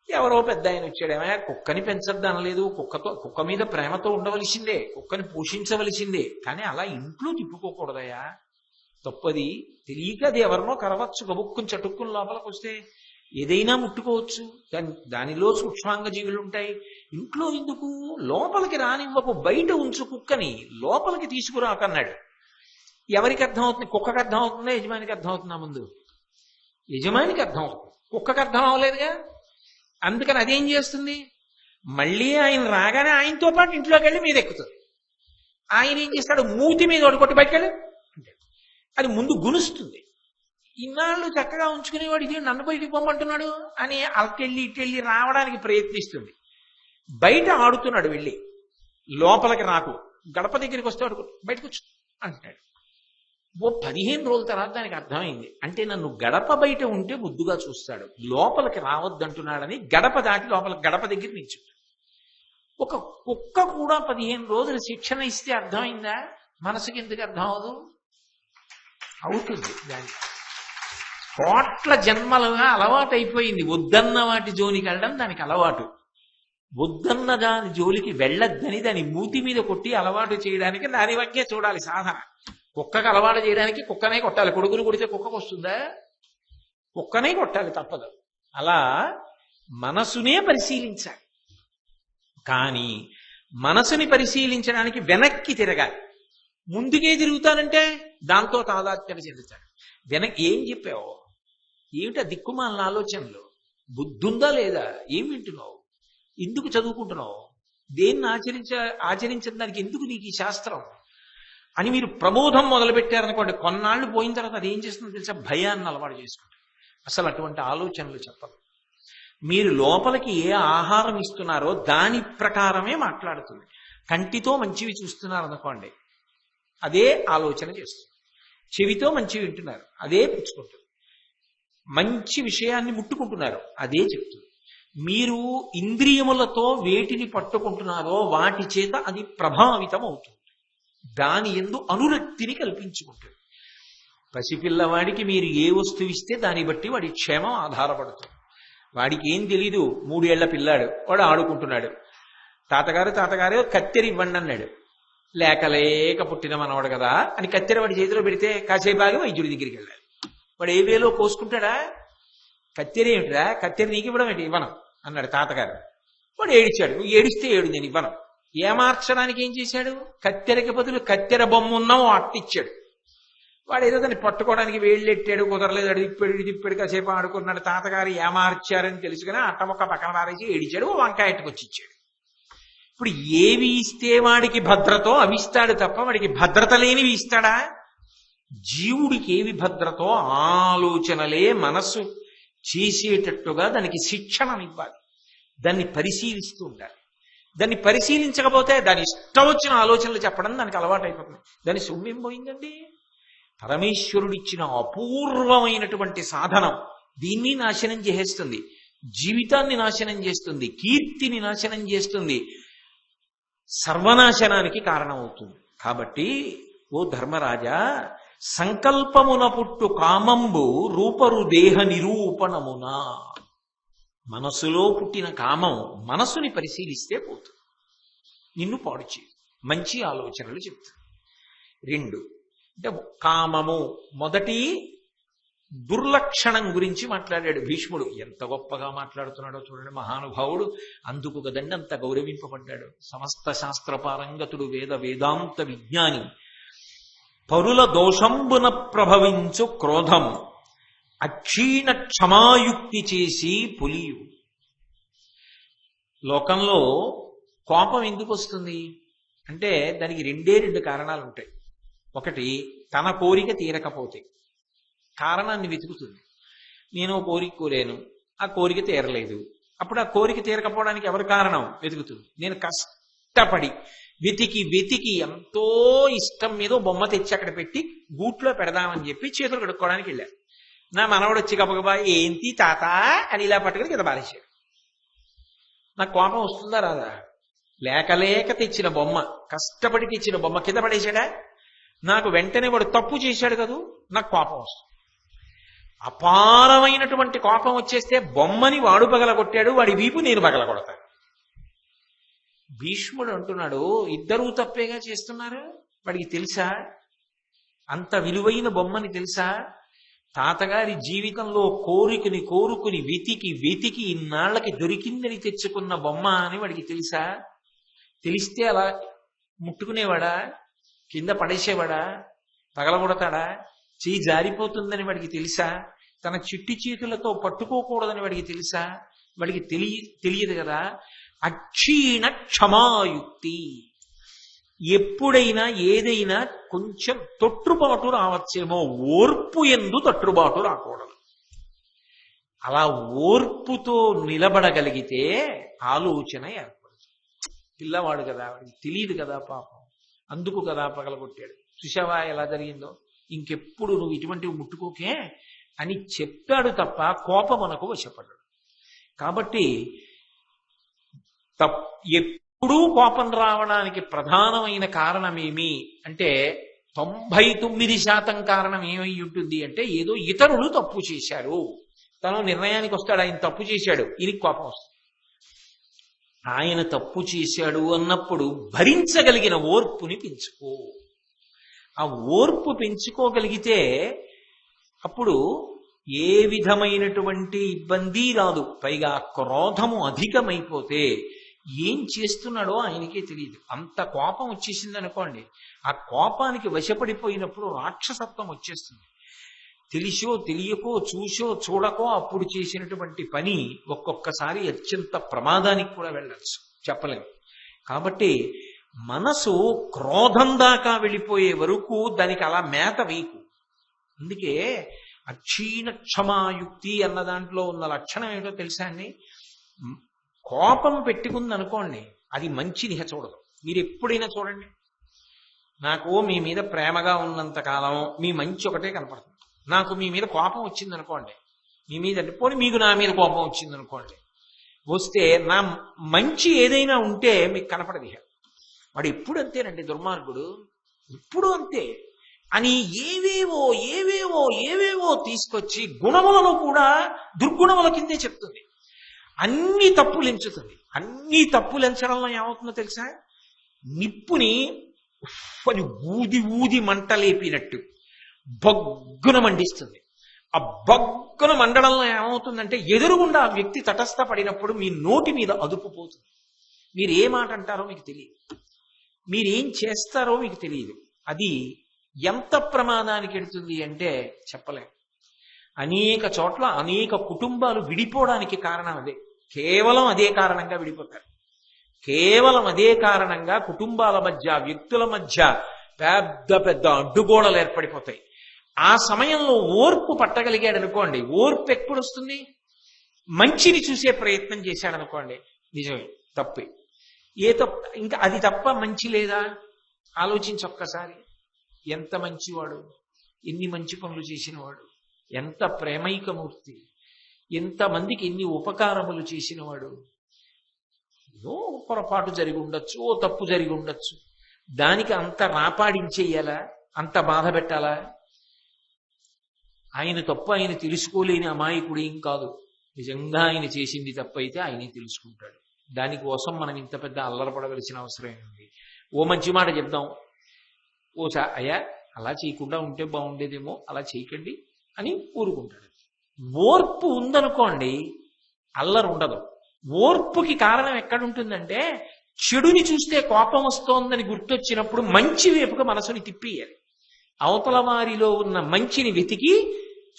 ఎవరో పెద్ద ఆయన వచ్చాడేమో, కుక్కని పెంచద్దు అనలేదు, కుక్క మీద ప్రేమతో ఉండవలసిందే, కుక్కని పోషించవలసిందే, కానీ అలా ఇంట్లో తిప్పుకోకూడదయా, తప్పది. తెలియక అది ఎవరినో కరవచ్చు, గబుక్కుని చటుక్కుని లోపలికి వస్తే ఏదైనా ముట్టుకోవచ్చు, దానిలో సూక్ష్మాంగ జీవులు ఉంటాయి. ఇంట్లో ఎందుకు, లోపలికి రానివ్వకు, బయట ఉంచు కుక్కని, లోపలికి తీసుకురాకన్నాడు. ఎవరికి అర్థం అవుతుంది? కుక్కకి అర్థం అవుతుందా, యజమానికి అర్థం అవుతుందా? ముందు యజమానికి అర్థం అవుతుంది, కుక్కకి అర్థం అవ్వలేదుగా. అందుకని అదేం చేస్తుంది, మళ్ళీ ఆయన రాగానే ఆయనతో పాటు ఇంట్లోకి వెళ్ళి మీద ఎక్కుతుంది. ఆయన ఏం చేస్తాడు, మూతి మీద ఒడికొట్టి బయటకెళ్ళి అంటే అది ముందు గునుస్తుంది. ఇన్నాళ్ళు చక్కగా ఉంచుకునేవాడు, ఇది నన్ను బయటికి పొమ్మంటున్నాడు అని అల్కెళ్ళి ఇటెళ్ళి రావడానికి ప్రయత్నిస్తుంది. బయట ఆడుతున్నాడు, వెళ్ళి లోపలికి రాకు, గడప దగ్గరికి వస్తాడు, బయటకు వచ్చు అంటాడు. ఓ 15 రోజుల తర్వాత దానికి అర్థమైంది, అంటే నన్ను గడప బయట ఉంటే ముద్దుగా చూస్తాడు, లోపలికి రావద్దంటున్నాడని గడప దాటి లోపలికి గడప దగ్గర నిల్చుంటాడు. ఒక కుక్క కూడా 15 రోజులు శిక్షణ ఇస్తే అర్థమైందా? మనసుకి ఎందుకు అర్థం అవదు? అవుతుంది. దానికి కోట్ల జన్మలుగా అలవాటు అయిపోయింది. వద్దన్న వాటి జోలికి వెళ్ళడం దానికి అలవాటు. వద్దన్న దాని జోలికి వెళ్ళొద్దని దాని మూతి మీద కొట్టి అలవాటు చేయడానికి దాని వగ్గే చూడాలి సాధన. కుక్కకు అలవాటు చేయడానికి కుక్కనే కొట్టాలి. కొడుకుని కొడితే కుక్కకు వస్తుందా? కుక్కనే కొట్టాలి, తప్పదు. అలా మనసునే పరిశీలించాలి. కానీ మనసుని పరిశీలించడానికి వెనక్కి తిరగాలి. ముందుకే తిరుగుతానంటే దాంతో తాదాత్మ్యం చెందుతాడు. వెనక్కి ఏం చెప్పావు, ఏమిటా దిక్కుమాలిన ఆలోచనలు, బుద్ధుందా లేదా, ఏం వింటున్నావు, ఎందుకు చదువుకుంటున్నావు, దేన్ని ఆచరించిన దానికి ఎందుకు నీకు ఈ శాస్త్రం అని మీరు ప్రబోధం మొదలుపెట్టారనుకోండి, కొన్నాళ్ళు పోయిన తర్వాత అది ఏం చేస్తుందో తెలుసా, భయాన్ని అలవాటు చేసుకుంటారు. అసలు అటువంటి ఆలోచనలు చెప్పరు. మీరు లోపలికి ఏ ఆహారం ఇస్తున్నారో దాని ప్రకారమే మాట్లాడుతుంది. కంటితో మంచివి చూస్తున్నారు అనుకోండి, అదే ఆలోచన చేస్తుంది. చెవితో మంచివి వింటున్నారు, అదే పుచ్చుకుంటుంది. మంచి విషయాన్ని ముట్టుకుంటున్నారు, అదే చెప్తుంది. మీరు ఇంద్రియములతో వేటిని పట్టుకుంటున్నారో వాటి చేత అది ప్రభావితం అవుతుంది, దాని యందు అనురక్తిని కల్పించుకుంటుంది. పసిపిల్లవాడికి మీరు ఏ వస్తువు ఇస్తే దాన్ని బట్టి వాడి క్షేమం ఆధారపడుతుంది. వాడికి ఏం తెలీదు, 3 ఏళ్ల పిల్లాడు, వాడు ఆడుకుంటున్నాడు. తాతగారు కత్తెర ఇవ్వండి అన్నాడు. లేక పుట్టిన మనవాడు కదా అని కత్తెర వాడి చేతిలో పెడితే కాసేపు ఆగి వైద్యుడి దగ్గరికి వెళ్ళాడు. వాడు ఏ వేలో కోసుకుంటాడా? కత్తెర ఏమిటిరా, కత్తెర నీకు ఇవ్వడం ఏంటి, ఇవ్వను అన్నాడు తాతగారు. వాడు ఏడిచాడు. నువ్వు ఏడిస్తే ఏడు, నేను ఇవ్వను. ఏమార్చడానికి ఏం చేశాడు? కత్తెరకి బదులు కత్తెర బొమ్మ ఉన్నావు అట్టిచ్చాడు. వాడు ఏదో దాన్ని పట్టుకోవడానికి వేళ్ళెట్టాడు, కుదరలేదు, అడిగిప్పాడు తిప్పాడు, కాసేపు ఆడుకున్నాడు. తాతగారు ఏమార్చారని తెలుసుకుని అట్టమొక్క పక్కన పారేసి ఏడిచాడు. వంకాయ ఎట్టుకొచ్చి ఇచ్చాడు. ఇప్పుడు ఏవి ఇస్తే వాడికి భద్రతో అవి ఇస్తాడు తప్ప వాడికి భద్రత లేనివి ఇస్తాడా? జీవుడికి ఏవి భద్రతో ఆలోచనలే మనస్సు చేసేటట్టుగా దానికి శిక్షణనివ్వాలి. దాన్ని పరిశీలిస్తూ ఉండాలి. దాన్ని పరిశీలించకపోతే దాని ఇష్టం వచ్చిన ఆలోచనలు చెప్పడం దానికి అలవాటు అయిపోతుంది. దాని సొమ్మేం పోయిందండి? పరమేశ్వరుడిచ్చిన అపూర్వమైనటువంటి సాధనం దీన్ని నాశనం చేసేస్తుంది. జీవితాన్ని నాశనం చేస్తుంది, కీర్తిని నాశనం చేస్తుంది, సర్వనాశనానికి కారణమవుతుంది. కాబట్టి ఓ ధర్మరాజా, సంకల్పమున పుట్టు కామంబు రూపరు దేహ నిరూపణమున. మనసులో పుట్టిన కామం మనసుని పరిశీలిస్తే పోతుంది, నిన్ను పాడు చేయదు, మంచి ఆలోచనలు చెప్తుంది. 2 అంటే కామము మొదటి దుర్లక్షణం గురించి మాట్లాడాడు భీష్ముడు. ఎంత గొప్పగా మాట్లాడుతున్నాడో చూడండి మహానుభావుడు. అందుకు కదండి అంత గౌరవింపబడ్డాడు. సమస్త శాస్త్రపారంగతుడు, వేదాంత విజ్ఞాని. పరుల దోషంబున ప్రభవించు క్రోధం అక్షీణ క్షమాయుక్తి చేసి పులియు. లోకంలో కోపం ఎందుకు వస్తుంది అంటే దానికి 2 కారణాలు ఉంటాయి. ఒకటి, తన కోరిక తీరకపోతే కారణాన్ని వెతుకుతుంది. నేను కోరిక కోరాను, ఆ కోరిక తీరలేదు. అప్పుడు ఆ కోరిక తీరకపోవడానికి ఎవరు కారణం వెతుకుతుంది. నేను కష్టపడి వెతికి ఎంతో ఇష్టం మీద బొమ్మ తెచ్చి అక్కడ పెట్టి గూట్లో పెడదామని చెప్పి చేతులు కడుక్కోవడానికి వెళ్ళాను. నా మనవడు వచ్చి గబగబా ఏంటి తాత అని ఇలా పట్టుకుని కింద బారేశాడు. నాకు కోపం వస్తుందా రాదా? లేక తెచ్చిన బొమ్మ, కష్టపడి తెచ్చిన బొమ్మ కింద పడేశాడా? నాకు వెంటనే వాడు తప్పు చేశాడు కదూ, నాకు కోపం వస్తుంది. అపారమైనటువంటి కోపం వచ్చేస్తే బొమ్మని వాడు పగలగొట్టాడు, వాడి వీపు నేను పగలగొడతాను. భీష్ముడు అంటున్నాడు, ఇద్దరూ తప్పేగా చేస్తున్నారు. వాడికి తెలుసా? అంత విలువైన బొమ్మని తెలుసా? తాతగారి జీవితంలో కోరుకుని వెతికి ఇన్నాళ్ళకి దొరికిందని తెచ్చుకున్న బొమ్మ అని వాడికి తెలుసా? తెలిస్తే అలా ముట్టుకునేవాడా? కింద పడేసేవాడా? పగలగొడతాడా? చెయ్యి జారిపోతుందని వాడికి తెలుసా? తన చిట్టి చేతులతో పట్టుకోకూడదని వాడికి తెలుసా? వాడికి తెలియదు కదా. అక్షీణ క్షమాయుక్తి. ఎప్పుడైనా ఏదైనా కొంచెం తొట్టుబాటు రావచ్చేమో, ఓర్పు ఎందు తొట్టుబాటు రాకూడదు. అలా ఓర్పుతో నిలబడగలిగితే ఆలోచన ఏర్పడుతుంది. పిల్లవాడు కదా, వాడికి తెలియదు కదా పాపం, అందుకు కదా పగలగొట్టాడు. చూసావా ఎలా జరిగిందో, ఇంకెప్పుడు నువ్వు ఇటువంటివి ముట్టుకోకే అని చెప్పాడు తప్ప కోపమునకు వశపడ్డాడు. కాబట్టి ఎప్పుడూ కోపం రావడానికి ప్రధానమైన కారణమేమి అంటే 99% కారణం ఏమై ఉంటుంది అంటే ఏదో ఇతరులు తప్పు చేశారు. తను నిర్ణయానికి వస్తాడు, ఆయన తప్పు చేశాడు, ఈయనకి కోపం వస్తుంది. ఆయన తప్పు చేశాడు అన్నప్పుడు భరించగలిగిన ఓర్పుని పెంచుకో. ఆ ఓర్పు పెంచుకోగలిగితే అప్పుడు ఏ విధమైనటువంటి ఇబ్బంది రాదు. పైగా క్రోధము అధికమైపోతే ఏం చేస్తున్నాడో ఆయనకే తెలియదు. అంత కోపం వచ్చేసింది అనుకోండి, ఆ కోపానికి వశపడిపోయినప్పుడు రాక్షసత్వం వచ్చేస్తుంది. తెలిసో తెలియకో, చూసో చూడకో అప్పుడు చేసినటువంటి పని ఒక్కొక్కసారి అత్యంత ప్రమాదానికి కూడా వెళ్ళచ్చు, చెప్పలేము. కాబట్టి మనసు క్రోధం దాకా వెళ్ళిపోయే వరకు దానికి అలా మేత వేయకు. అందుకే అక్షీణ క్షమాయుక్తి అన్న దాంట్లో ఉన్న లక్షణం ఏమిటో తెలుసా అండి? కోపం పెట్టుకుంది అనుకోండి, అది మంచిని చూడదు. మీరు ఎప్పుడైనా చూడండి, నాకు మీ మీద ప్రేమగా ఉన్నంత కాలం మీ మంచి ఒకటే కనపడుతుంది. నాకు మీ మీద కోపం వచ్చింది అనుకోండి, మీ మీద అంటే పోనీ మీకు నా మీద కోపం వచ్చింది అనుకోండి, వస్తే నా మంచి ఏదైనా ఉంటే మీకు కనపడదు. వాడు ఎప్పుడు అంతేనండి దుర్మార్గుడు, ఎప్పుడు అంతే. అని ఏవేవో ఏవేవో ఏవేవో తీసుకొచ్చి గుణములను కూడా దుర్గుణముల కిందే చెప్తుంది. అన్ని తప్పులు ఎంచుతుంది. అన్ని తప్పులు ఎంచడంలో ఏమవుతుందో తెలుసా? నిప్పుని ఉఫ్ఫని ఊది ఊది మంట లేపినట్టు బొగ్గున మండిస్తుంది. ఆ బొగ్గున మండడంలో ఏమవుతుందంటే ఎదురుగుండా ఆ వ్యక్తి తటస్థపడినప్పుడు మీ నోటి మీద అదుపు పోతుంది. మీరు ఏ మాట అంటారో మీకు తెలియదు, మీరేం చేస్తారో మీకు తెలియదు. అది ఎంత ప్రమాదానికి ఎడుతుంది అంటే చెప్పలేం. అనేక చోట్ల అనేక కుటుంబాలు విడిపోవడానికి కారణం అదే. కేవలం అదే కారణంగా విడిపోతారు. కేవలం అదే కారణంగా కుటుంబాల మధ్య, వ్యక్తుల మధ్య పెద్ద పెద్ద అడ్డుగోడలు ఏర్పడిపోతాయి. ఆ సమయంలో ఓర్పు పట్టగలిగాడు అనుకోండి, ఓర్పు ఎప్పుడు వస్తుంది? మంచిని చూసే ప్రయత్నం చేశాడు అనుకోండి, నిజమే, తప్పే. ఏ తప్పు? ఇంకా అది తప్ప మంచి లేదా? ఆలోచించి ఒక్కసారి. ఎంత మంచివాడు, ఎన్ని మంచి పనులు చేసినవాడు, ఎంత ప్రేమైకమూర్తి, ఎంతమందికి ఎన్ని ఉపకారములు చేసినవాడు. ఏదో పొరపాటు జరిగి ఉండొచ్చు, ఓ తప్పు జరిగి ఉండొచ్చు, దానికి అంత రాపాడించేయాలా, అంత బాధ పెట్టాలా? ఆయన తప్పు ఆయన తెలుసుకోలేని అమాయకుడు ఏం కాదు. నిజంగా ఆయన చేసింది తప్పైతే ఆయనే తెలుసుకుంటాడు. దానికోసం మనం ఇంత పెద్ద అల్లరపడవలసిన అవసరం ఏంటి? ఓ మంచి మాట చెప్దాం, అయ్యా అలా చేయకుండా ఉంటే బాగుండేదేమో, అలా చేయకండి అని ఊరుకుంటాడు. ఓర్పు ఉందనుకోండి, అల్లరి ఉండదు. ఓర్పుకి కారణం ఎక్కడుంటుందంటే, చెడుని చూస్తే కోపం వస్తోందని గుర్తొచ్చినప్పుడు మంచి వైపుగా మనసుని తిప్పియాలి. అవతల వారిలో ఉన్న మంచిని వెతికి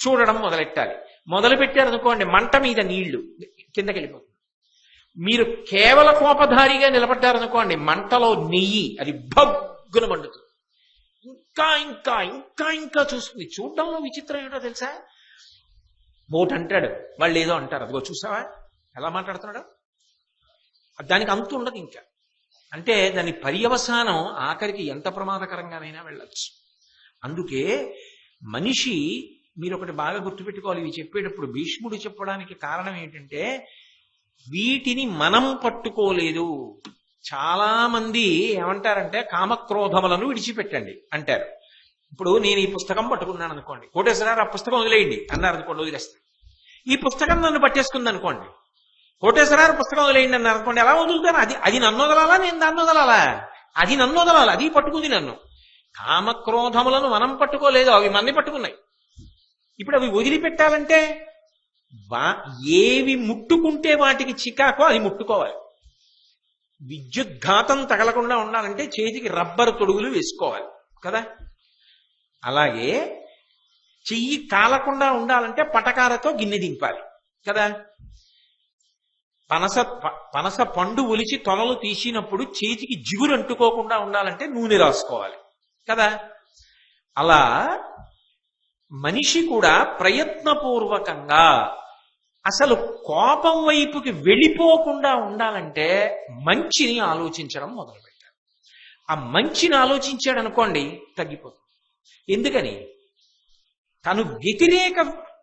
చూడడం మొదలెట్టాలి. మొదలు పెట్టారనుకోండి, మంట మీద నీళ్లు కిందకి వెళ్ళిపోతుంది. మీరు కేవల కోపధారిగా నిలబడ్డారనుకోండి, మంటలో నెయ్యి, అది భగ్గున మండుతుంది. ఇంకా ఇంకా ఇంకా ఇంకా చూస్తుంది. చూడడంలో విచిత్రం ఏంటో తెలుసా? మోటు అంటాడు, వాళ్ళు ఏదో అంటారు, అదిగో చూసావా ఎలా మాట్లాడుతున్నాడు, దానికి అంతు ఉండదు ఇంకా. అంటే దాని పర్యవసానం ఆఖరికి ఎంత ప్రమాదకరంగానైనా వెళ్ళచ్చు. అందుకే మనిషి, మీరు ఒకటి బాగా గుర్తుపెట్టుకోవాలి, ఇవి చెప్పేటప్పుడు భీష్ముడు చెప్పడానికి కారణం ఏంటంటే, వీటిని మనం పట్టుకోలేదు. చాలా మంది ఏమంటారంటే, కామక్రోధములను విడిచిపెట్టండి అంటారు. ఇప్పుడు నేను ఈ పుస్తకం పట్టుకున్నాను అనుకోండి, కోటేశ్వరరావు ఆ పుస్తకం వదిలేయండి అన్నారు అనుకోండి, వదిలేస్తాను. ఈ పుస్తకం నన్ను పట్టేసుకుంది అనుకోండి, కోటేశ్వరరావు పుస్తకం వదిలేయండి అన్నారు అనుకోండి, ఎలా వదులుతాను? అది నన్ను వదలాలా, నేను దాన్ని వదలాలా? అది నన్ను వదలాలి, అది పట్టుకుంది నన్ను. కామక్రోధములను మనం పట్టుకోలేదు, అవి మన్ని పట్టుకున్నాయి. ఇప్పుడు అవి వదిలిపెట్టాలంటే ఏవి ముట్టుకుంటే వాటికి చికాకో అది ముట్టుకోవాలి. విద్యుద్ఘాతం తగలకుండా ఉండాలంటే చేతికి రబ్బరు తొడుగులు వేసుకోవాలి కదా. అలాగే చెయ్యి కాలకుండా ఉండాలంటే పటకారతో గిన్నె దింపాలి కదా. పనస పండు ఒలిచి తొనలు తీసినప్పుడు చేతికి జిగురు అంటుకోకుండా ఉండాలంటే నూనె రాసుకోవాలి కదా. అలా మనిషి కూడా ప్రయత్నపూర్వకంగా అసలు కోపం వైపుకి వెళ్ళిపోకుండా ఉండాలంటే మంచిని ఆలోచించడం మొదలుపెట్టాలి. ఆ మంచిని ఆలోచించాడు అనుకోండి, తగ్గిపోతుంది. ఎందుకని? తను వ్యతిరేక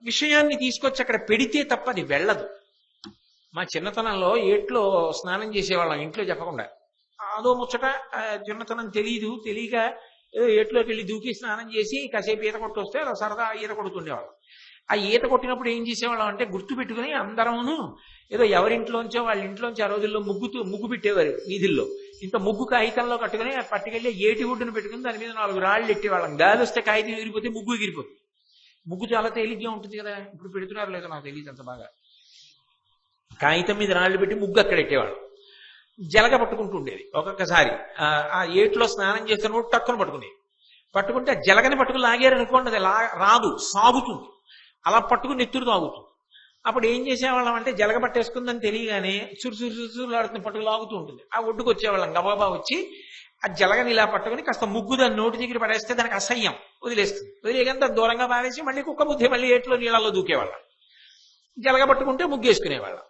విషయాన్ని తీసుకొచ్చి అక్కడ పెడితే తప్ప అది వెళ్ళదు. మా చిన్నతనంలో ఏట్లో స్నానం చేసేవాళ్ళం, ఇంట్లో చెప్పకుండా. అదో ముచ్చట, చిన్నతనం తెలియక ఏదో ఏట్లోకి వెళ్ళి దూకి స్నానం చేసి కాసేపు ఈత కొట్టి వస్తే అలా సరదా ఈత కొడుతుండేవాళ్ళం. ఆ ఈత కొట్టినప్పుడు ఏం చేసేవాళ్ళం అంటే, గుర్తు పెట్టుకుని అందరమును ఏదో ఎవరింట్లోంచో వాళ్ళ ఇంట్లోంచి ఆ రోజుల్లో ముగ్గు పెట్టేవారు వీధుల్లో. ఇంత ముగ్గు కాగితంలో కట్టుకుని పట్టుకెళ్ళి ఏటి గుడ్డును పెట్టుకుని దాని మీద 4 రాళ్ళు ఎట్టేవాళ్ళం. గాలి వస్తే కాగితం ఎగిరిపోతే ముగ్గు ఎగిరిపోతుంది. ముగ్గు చాలా తేలిగ్గా ఉంటుంది కదా. ఇప్పుడు పెడుతున్నారు లేదో నాకు తెలియదు అంత బాగా. కాగితం మీద రాళ్ళు పెట్టి ముగ్గు అక్కడ ఎట్టేవాళ్ళం. జలగ పట్టుకుంటూ ఉండేది. ఒక్కొక్కసారి ఆ ఏట్లో స్నానం చేస్తున్నప్పుడు టక్కును పట్టుకుంటే ఆ జలగని పట్టుకుని లాగారనుకోండి, అది రాదు, సాగుతుంది. అలా పట్టుకుని నెత్తురు తాగుతుంది. అప్పుడు ఏం చేసేవాళ్ళం అంటే, జలగ పట్టేసుకుందని తెలియగానే చురుచురులాడుతున్న పట్టుకు లాగుతూ ఉంటుంది. ఆ ఒడ్డుకు వచ్చేవాళ్ళం, గబాబా వచ్చి ఆ జలగని ఇలా పట్టుకుని కాస్త ముగ్గు దాని నోటి దగ్గర పడేస్తే దానికి అసహ్యం, వదిలేస్తుంది. వదిలేగానే దాన్ని దూరంగా పారేసి మళ్ళీ కుక్క బుద్ధి మళ్ళీ ఏట్లో నీళ్ళల్లో దూకేవాళ్ళం. జలగ పట్టుకుంటే ముగ్గేసుకునేవాళ్ళం.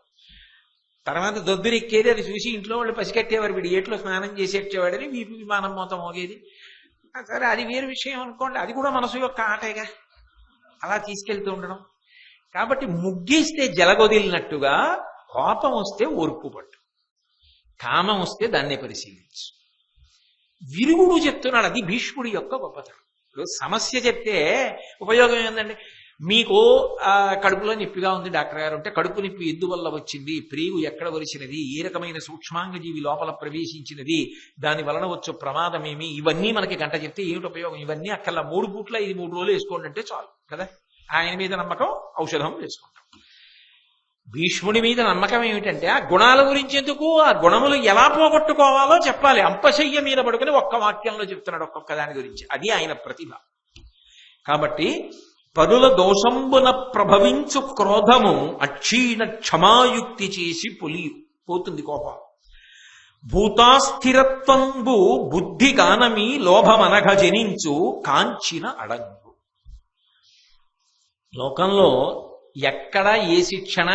తర్వాత దొద్దురెక్కేది, అది చూసి ఇంట్లో వాళ్ళు పసికట్టేవారు, వీడు ఏట్లో స్నానం చేసేటవాడని విమానం మొత్తం మోగేది. సరే, అది వేరు విషయం అనుకోండి, అది కూడా మనసు యొక్క ఆటేగా. అలా తీసుకెళ్తూ ఉండడం. కాబట్టి ముగ్గేస్తే జలగొదిలినట్టుగా కోపం వస్తే ఓర్పు పట్టు, కామం వస్తే దాన్నే పరిశీలించు. విరుగుడు చెప్తున్నాడు, అది భీష్ముడి యొక్క గొప్పతనం. ఇప్పుడు సమస్య చెప్తే ఉపయోగం ఏంటండి? మీకు కడుపులో నొప్పిగా ఉంది డాక్టర్ గారు అంటే, కడుపు నొప్పి ఎందువల్ల వచ్చింది, ప్రీగు ఎక్కడ వరిచినది, ఏ రకమైన సూక్ష్మాంగజీవి లోపల ప్రవేశించినది, దాని వలన వచ్చే ప్రమాదమేమి, ఇవన్నీ మనకి గంట చెప్తే ఏమిటి ఉపయోగం? ఇవన్నీ అక్కల 3 పూట్ల ఇది 3 రోజులు వేసుకోండి అంటే చాలు కదా. ఆయన మీద నమ్మకం, ఔషధం వేసుకుంటాం. భీష్ముడి మీద నమ్మకం ఏమిటంటే, ఆ గుణాల గురించి ఎందుకు, ఆ గుణములు ఎలా పోగొట్టుకోవాలో చెప్పాలి. అంపశయ్య మీద పడుకుని ఒక్క వాక్యంలో చెప్తున్నాడు ఒక్కొక్క దాని గురించి. అది ఆయన ప్రతిభ. కాబట్టి పరుల దోషంబున ప్రభవించు క్రోధము అక్షీణ క్షమాయుక్తి చేసి పోతుంది కోపం. భూతాస్థిరత్వంబు బుద్ధి గానమి లోభమనఘ జనించు కాంచిన అడంగు. లోకంలో ఎక్కడ ఏ శిక్షణ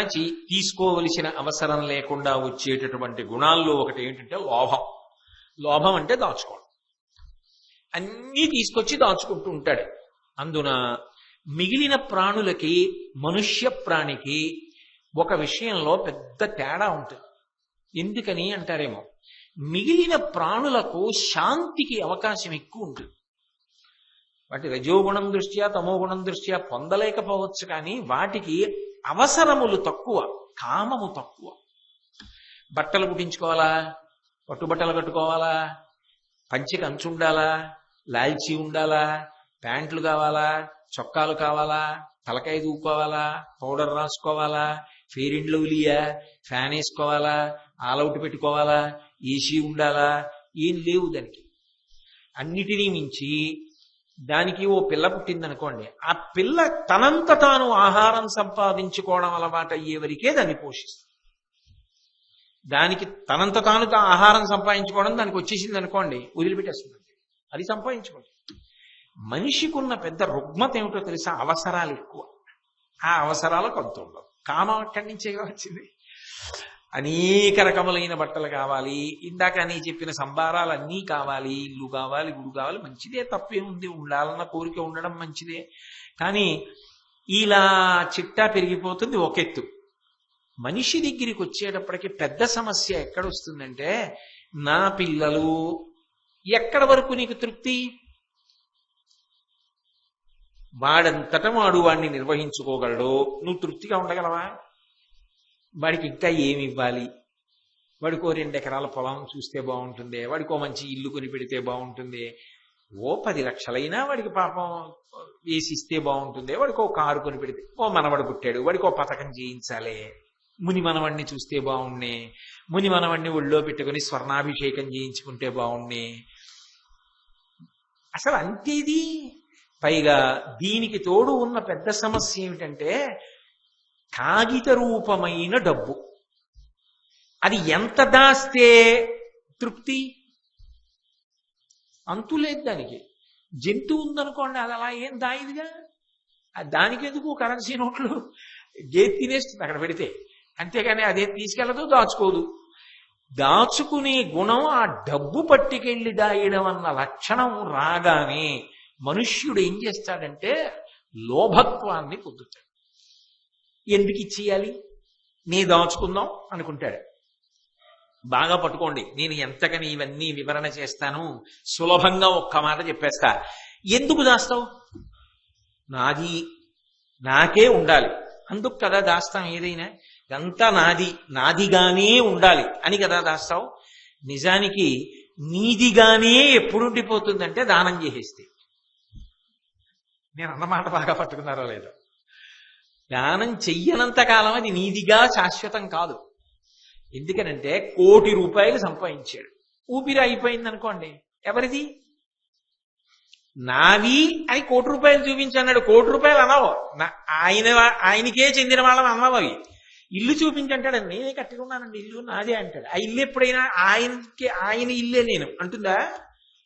తీసుకోవలసిన అవసరం లేకుండా వచ్చేటటువంటి గుణాల్లో ఒకటి ఏంటంటే లోభం. లోభం అంటే దాచుకోవడం. అన్నీ తీసుకొచ్చి దాచుకుంటూ ఉంటాడు. అందున మిగిలిన ప్రాణులకి, మనుష్య ప్రాణికి ఒక విషయంలో పెద్ద తేడా ఉంటుంది. ఎందుకని అంటారేమో, మిగిలిన ప్రాణులకు శాంతికి అవకాశం ఎక్కువ ఉంటుంది. వాటి రజోగుణం దృష్ట్యా, తమోగుణం దృష్ట్యా పొందలేకపోవచ్చు, కానీ వాటికి అవసరములు తక్కువ, కామము తక్కువ. బట్టలు కుట్టించుకోవాలా, పట్టుబట్టలు కట్టుకోవాలా, పంచెకి అంచు ఉండాలా, లాల్చీ ఉండాలా, ప్యాంట్లు కావాలా, చొక్కాలు కావాలా, తలకాయ దూకోవాలా, పౌడర్ రాసుకోవాలా, ఫెయిర్ అండ్ లవ్లీయా, ఫ్యాన్ వేసుకోవాలా, ఆల్అవుట్ పెట్టుకోవాలా, ఏసీ ఉండాలా, ఏం లేవు దానికి. అన్నిటినీ మించి దానికి ఓ పిల్ల పుట్టిందనుకోండి, ఆ పిల్ల తనంత తాను ఆహారం సంపాదించుకోవడం అలవాటు అయ్యేవరికే దాన్ని పోషిస్తుంది. దానికి తనంత తాను ఆహారం సంపాదించుకోవడం దానికి వచ్చేసింది అనుకోండి, వదిలిపెట్టేస్తుంది. అది సంపాదించుకోండి. మనిషికి ఉన్న పెద్ద రుగ్మత ఏమిటో తెలుసా? అవసరాలు ఎక్కువ. ఆ అవసరాలకు అంత ఉండదు. కామం అక్కడి నుంచేగా వచ్చింది. అనేక రకములైన బట్టలు కావాలి, ఇందాక నీ చెప్పిన సంబారాలు అన్నీ కావాలి, ఇల్లు కావాలి, గుడి కావాలి, మంచిదే, తప్పేముంది, ఉండాలన్న కోరిక ఉండడం మంచిదే. కానీ ఇలా చిట్టా పెరిగిపోతుంది ఒక ఎత్తు. మనిషి దగ్గరికి వచ్చేటప్పటికి పెద్ద సమస్య ఎక్కడొస్తుందంటే, నా పిల్లలు ఎక్కడ వరకు నీకు తృప్తి? వాడంతటా వాడు వాడిని నిర్వహించుకోగలడు, నువ్వు తృప్తిగా ఉండగలవా? వాడికి ఇంకా ఏమి ఇవ్వాలి? వాడికో 2 ఎకరాల పొలం చూస్తే బాగుంటుంది, వాడికో మంచి ఇల్లు కొని పెడితే బాగుంటుంది, ఓ 10 లక్షలైనా వాడికి పాపం వేసిస్తే బాగుంటుంది, వాడికో కారు కొని పెడితే, ఓ మనవడు పుట్టాడు వాడికో పథకం చేయించాలి, ముని మనవడిని చూస్తే బాగుండే, ముని మనవడిని ఒళ్ళో పెట్టుకుని స్వర్ణాభిషేకం చేయించుకుంటే బాగుండే. అసలు అంతేది. పైగా దీనికి తోడు ఉన్న పెద్ద సమస్య ఏమిటంటే, కాగిత రూపమైన డబ్బు. అది ఎంత దాస్తే తృప్తి? అంతులేదు దానికి. జంతువు ఉందనుకోండి, అది అలా ఏం దాయిదిగా. దానికి ఎందుకు కరెన్సీ నోట్లు? గేదె తినేస్తుంది అక్కడ పెడితే, అంతేగాని అదే తీసుకెళ్ళదు, దాచుకోదు. దాచుకునే గుణం ఆ డబ్బు పట్టుకెళ్ళి దాయడం అన్న లక్షణం రాగానే మనుష్యుడు ఏం చేస్తాడంటే లోభత్వాన్ని పొందుతాడు. ఎందుకు ఇచ్చేయాలి, నీ దాచుకుందాం అనుకుంటాడు. బాగా పట్టుకోండి, నేను ఎంతకని ఇవన్నీ వివరణ చేస్తాను, సులభంగా ఒక్క మాట చెప్పేస్తా. ఎందుకు దాస్తావు? నాది, నాకే ఉండాలి, అందుకు కదా దాస్తాం. ఏదైనా అంతా నాది, నాదిగానే ఉండాలి అని కదా దాస్తావు. నిజానికి నీదిగానే ఎప్పుడు ఉండిపోతుందంటే దానం చేసేస్తే. నేను అన్నమాట బాగా పట్టుకున్నారో లేదో. దానం చెయ్యనంత కాలం అది నీదిగా శాశ్వతం కాదు. ఎందుకనంటే 1 కోటి రూపాయలు సంపాదించాడు, ఊపిరి అయిపోయింది అనుకోండి, ఎవరిది? నావి అని 1 కోటి రూపాయలు చూపించన్నాడు. 1 కోటి రూపాయలు అనవు, ఆయనకే చెందిన వాళ్ళని అనవు. అవి ఇల్లు చూపించంటాడు, నేనే కట్టుకున్నానండి ఇల్లు, నాదే అంటాడు. ఆ ఇల్లు ఎప్పుడైనా ఆయన ఇల్లే నేను అంటుందా?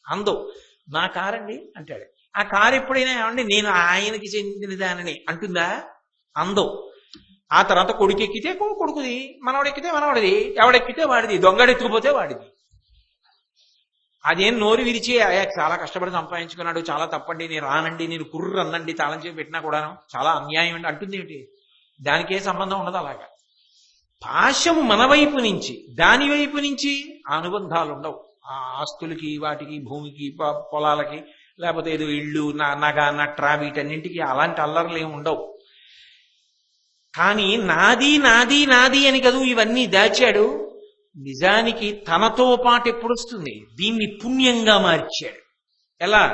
అందో. నా కారండి అంటాడు. ఆ కారు ఎప్పుడైనా ఏమండి నేను ఆయనకి చెందిన దానిని అంటుందా? అందో. ఆ తర్వాత కొడుకు ఎక్కితే కొడుకుది, మనవడెక్కితే మనవడిది, ఎవడెక్కితే వాడిది, దొంగడెత్తుకుపోతే వాడిది. అదేం నోరు విరిచి చాలా కష్టపడి సంపాదించుకున్నాడు, చాలా తప్పండి, నేను రానండి, నేను కుర్రు అన్నండి, తాళం చేసి పెట్టినా కూడాను చాలా అన్యాయం అండి అంటుంది ఏమిటి? దానికే సంబంధం ఉండదు. అలాగా పాశము మన వైపు నుంచి, దాని వైపు నుంచి అనుబంధాలు ఉండవు. ఆ ఆస్తులకి, వాటికి, భూమికి, పొలాలకి లేకపోతే ఏదో ఇళ్ళు నగ నట్రా వీటన్నింటికి అలాంటి అల్లర్లు ఏమి ఉండవు. కానీ నాది నాది నాది అని కదూ ఇవన్నీ దాచాడు. నిజానికి తనతో పాటు ఎప్పుడు వస్తుంది? దీన్ని పుణ్యంగా మార్చాడు. ఎలా?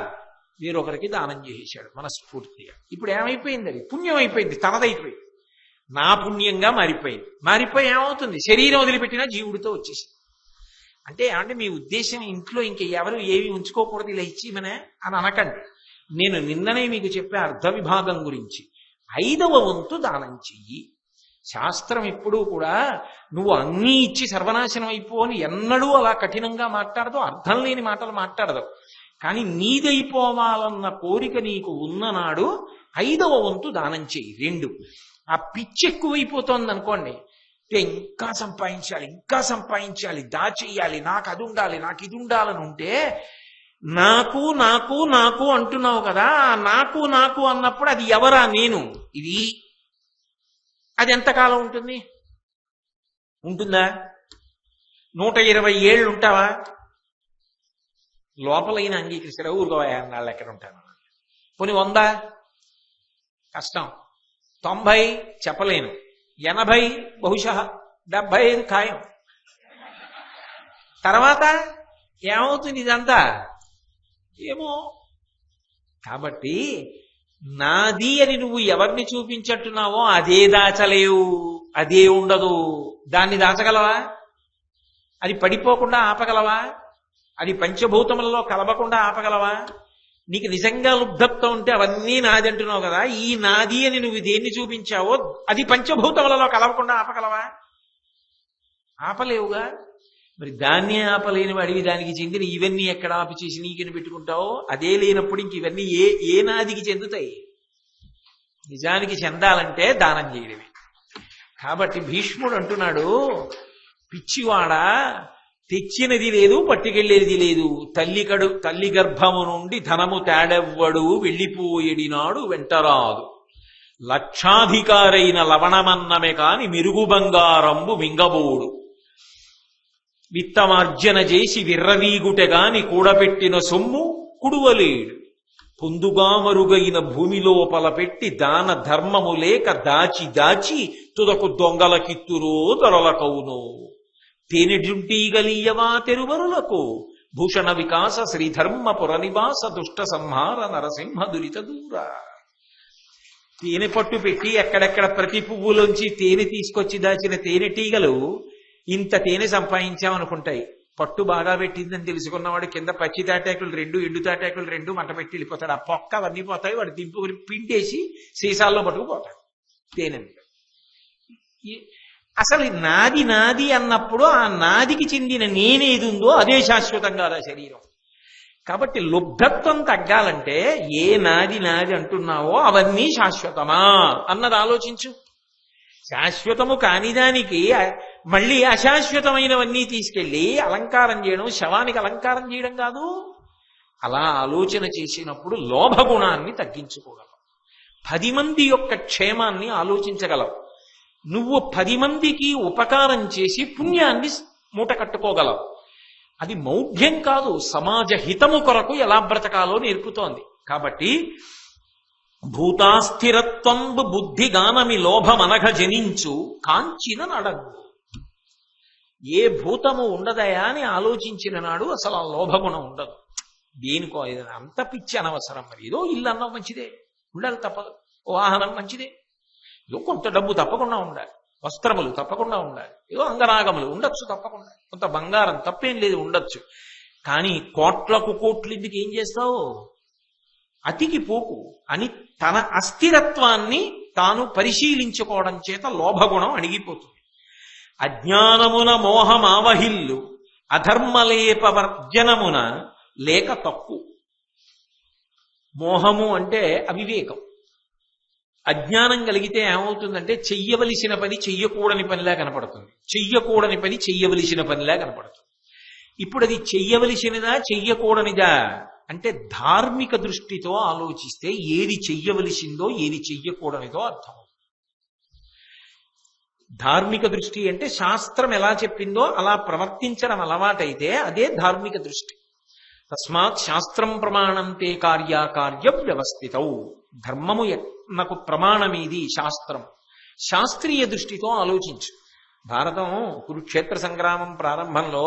వేరొకరికి దానం చేసేశాడు మనస్ఫూర్తిగా. ఇప్పుడు ఏమైపోయింది? అది పుణ్యం అయిపోయింది, తనదైపోయింది, నా పుణ్యంగా మారిపోయింది. మారిపోయి ఏమవుతుంది? శరీరం వదిలిపెట్టినా జీవుడితో వచ్చేసి. అంటే మీ ఉద్దేశం ఇంట్లో ఇంక ఎవరు ఏమి ఉంచుకోకూడదు ఇలా ఇచ్చి అని అనకండి. నేను నిన్ననే మీకు చెప్పే అర్ధ విభాగం గురించి. 5వ వంతు దానం చెయ్యి. శాస్త్రం ఎప్పుడూ కూడా నువ్వు అన్నీ ఇచ్చి సర్వనాశనం అయిపో అని ఎన్నడూ అలా కఠినంగా మాట్లాడదు, అర్థం లేని మాటలు మాట్లాడదు. కానీ నీదైపోవాలన్న కోరిక నీకు ఉన్ననాడు 5వ వంతు దానం చెయ్యి. 2, ఆ పిచ్చి ఎక్కువైపోతోంది అనుకోండి, ఇంకా సంపాదించాలి, ఇంకా సంపాదించాలి, దాచేయాలి, నాకు అది ఉండాలి, నాకు ఇది ఉండాలని ఉంటే నాకు నాకు నాకు అంటున్నావు కదా. నాకు నాకు అన్నప్పుడు అది ఎవరా? నేను. ఇది అది ఎంతకాలం ఉంటుంది? ఉంటుందా? 120 ఏళ్ళు ఉంటావా? లోపలైన అంగీకరిస్తారా? ఊరుకోవా నాళ్ళు ఎక్కడ ఉంటాను. పోనీ 100 కష్టం, 90 చెప్పలేను, 80 బహుశా, 75 ఖాయం. తర్వాత ఏమవుతుంది ఇదంతా? ఏమో. కాబట్టి నాది అని నువ్వు ఎవరిని చూపించట్టున్నావో అదే దాచలేవు, అదే ఉండదు. దాన్ని దాచగలవా? అది పడిపోకుండా ఆపగలవా? అది పంచభూతములలో కలవకుండా ఆపగలవా? నీకు నిజంగా లుబ్ధత్వం ఉంటే అవన్నీ నాది అంటున్నావు కదా, ఈ నాది అని నువ్వు దేన్ని చూపించావో అది పంచభూతములలో కలవకుండా ఆపగలవా? ఆపలేవుగా. మరి దాన్ని ఆపలేని వాడివి దానికి చెందిన ఇవన్నీ ఎక్కడ ఆపి చేసి నీకెని పెట్టుకుంటావో? అదే లేనప్పుడు ఇంక ఇవన్నీ ఏ నాదికి చెందుతాయి? నిజానికి చెందాలంటే దానం చేయడమే. కాబట్టి భీష్ముడు అంటున్నాడు, పిచ్చివాడా, తెచ్చినది లేదు, పట్టుకెళ్ళేది లేదు. తల్లి గర్భము నుండి ధనము తేడెవ్వడు, వెళ్ళిపోయేడినాడు వెంటరాదు. లక్షాధికారైన లవణమన్నమే కాని మెరుగు బంగారంబు మింగబోడు. విత్తమార్జన చేసి విర్రవీగుటెగాని కూడబెట్టిన సొమ్ము కుడువలేడు. పొందుగా మరుగైన భూమి లోపల పెట్టి దాన ధర్మము లేక దాచి దాచి తుదకు దొంగలకిత్తురో దొరలకవును. తేనెజుంటీగలీయవా తెరువరులకు భూషణ వికాస శ్రీధర్మ పురనివాస దుష్ట సంహార నరసింహ దురిత దూర. తేనె పట్టు పెట్టి ఎక్కడెక్కడ ప్రతి పువ్వులోంచి తేనె తీసుకొచ్చి దాచిన తేనెటీగలు ఇంత తేనె సంపాదించామనుకుంటాయి. పట్టు బాగా పెట్టిందని తెలుసుకున్నవాడు కింద పచ్చి తాటాకులు 2, ఎండు తాటాకులు 2 మంట పెట్టి వెళ్ళిపోతాడు. ఆ పొక్క అవన్నీ పోతాయి, వాడు దింపుకుని పిండేసి సీసాల్లో పట్టుకుపోతాడు తేనె. అసలు నాది నాది అన్నప్పుడు ఆ నాదికి చెందిన నేనేది ఉందో అదే శాశ్వతం కాదా శరీరం. కాబట్టి లుబ్ధత్వం తగ్గాలంటే ఏ నాది నాది అంటున్నావో అవన్నీ శాశ్వతమా అన్నది ఆలోచించు. శాశ్వతము కాని దానికి మళ్ళీ అశాశ్వతమైనవన్నీ తీసుకెళ్ళి అలంకారం చేయడం, శవానికి అలంకారం చేయడం కాదు. అలా ఆలోచన చేసినప్పుడు లోభగుణాన్ని తగ్గించుకోగలవు, 10 మంది యొక్క క్షేమాన్ని ఆలోచించగలవు, నువ్వు 10 మందికి ఉపకారం చేసి పుణ్యాన్ని మూట కట్టుకోగలవు. అది మౌఢ్యం కాదు, సమాజ హితము కొరకు ఎలా బ్రతకాలో నేర్పుతోంది. కాబట్టి భూతాస్థిరత్వంబు బుద్ధిగానమి లోభమనఘ జనించు కాంచిన నడగు. ఏ భూతము ఉండదయా అని ఆలోచించిన నాడు అసలు ఆ లోభగుణం ఉండదు. దేనికో ఏదైనా అంత పిచ్చి అనవసరం. మరి ఏదో ఇల్లు అన్నం మంచిదే, ఉండాలి తప్పదు. ఓ వాహనం మంచిదే, ఏదో కొంత డబ్బు తప్పకుండా ఉండాలి, వస్త్రములు తప్పకుండా ఉండాలి, ఏదో అంగరాగములు ఉండొచ్చు తప్పకుండా, కొంత బంగారం తప్పేం లేదు ఉండొచ్చు. కానీ కోట్లకు కోట్లు ఇందుకు ఏం చేస్తావు? అతికి పోకు అని తన అస్థిరత్వాన్ని తాను పరిశీలించుకోవడం చేత లోభగుణం అణిగిపోతుంది. అజ్ఞానమున మోహమావహిల్లు అధర్మలేపవర్జనమున లేక తక్కు. మోహము అంటే అవివేకం. అజ్ఞానం కలిగితే ఏమవుతుందంటే చెయ్యవలసిన పని చెయ్యకూడని పనిలా కనపడుతుంది, చెయ్యకూడని పని చెయ్యవలసిన పనిలా కనపడుతుంది. ఇప్పుడు అది చెయ్యవలసినదా చెయ్యకూడనిదా అంటే ధార్మిక దృష్టితో ఆలోచిస్తే ఏది చెయ్యవలసిందో ఏది చెయ్యకూడనిదో అర్థం. ధార్మిక దృష్టి అంటే శాస్త్రం ఎలా చెప్పిందో అలా ప్రవర్తించడం అలవాటైతే అదే ధార్మిక దృష్టి. తస్మాత్ శాస్త్రం ప్రమాణంతే కార్యాకార్య వ్యవస్థితౌ. ధర్మము నాకు ప్రమాణమేది శాస్త్రం. శాస్త్రీయ దృష్టితో ఆలోచించు. భారతం కురుక్షేత్ర సంగ్రామం ప్రారంభంలో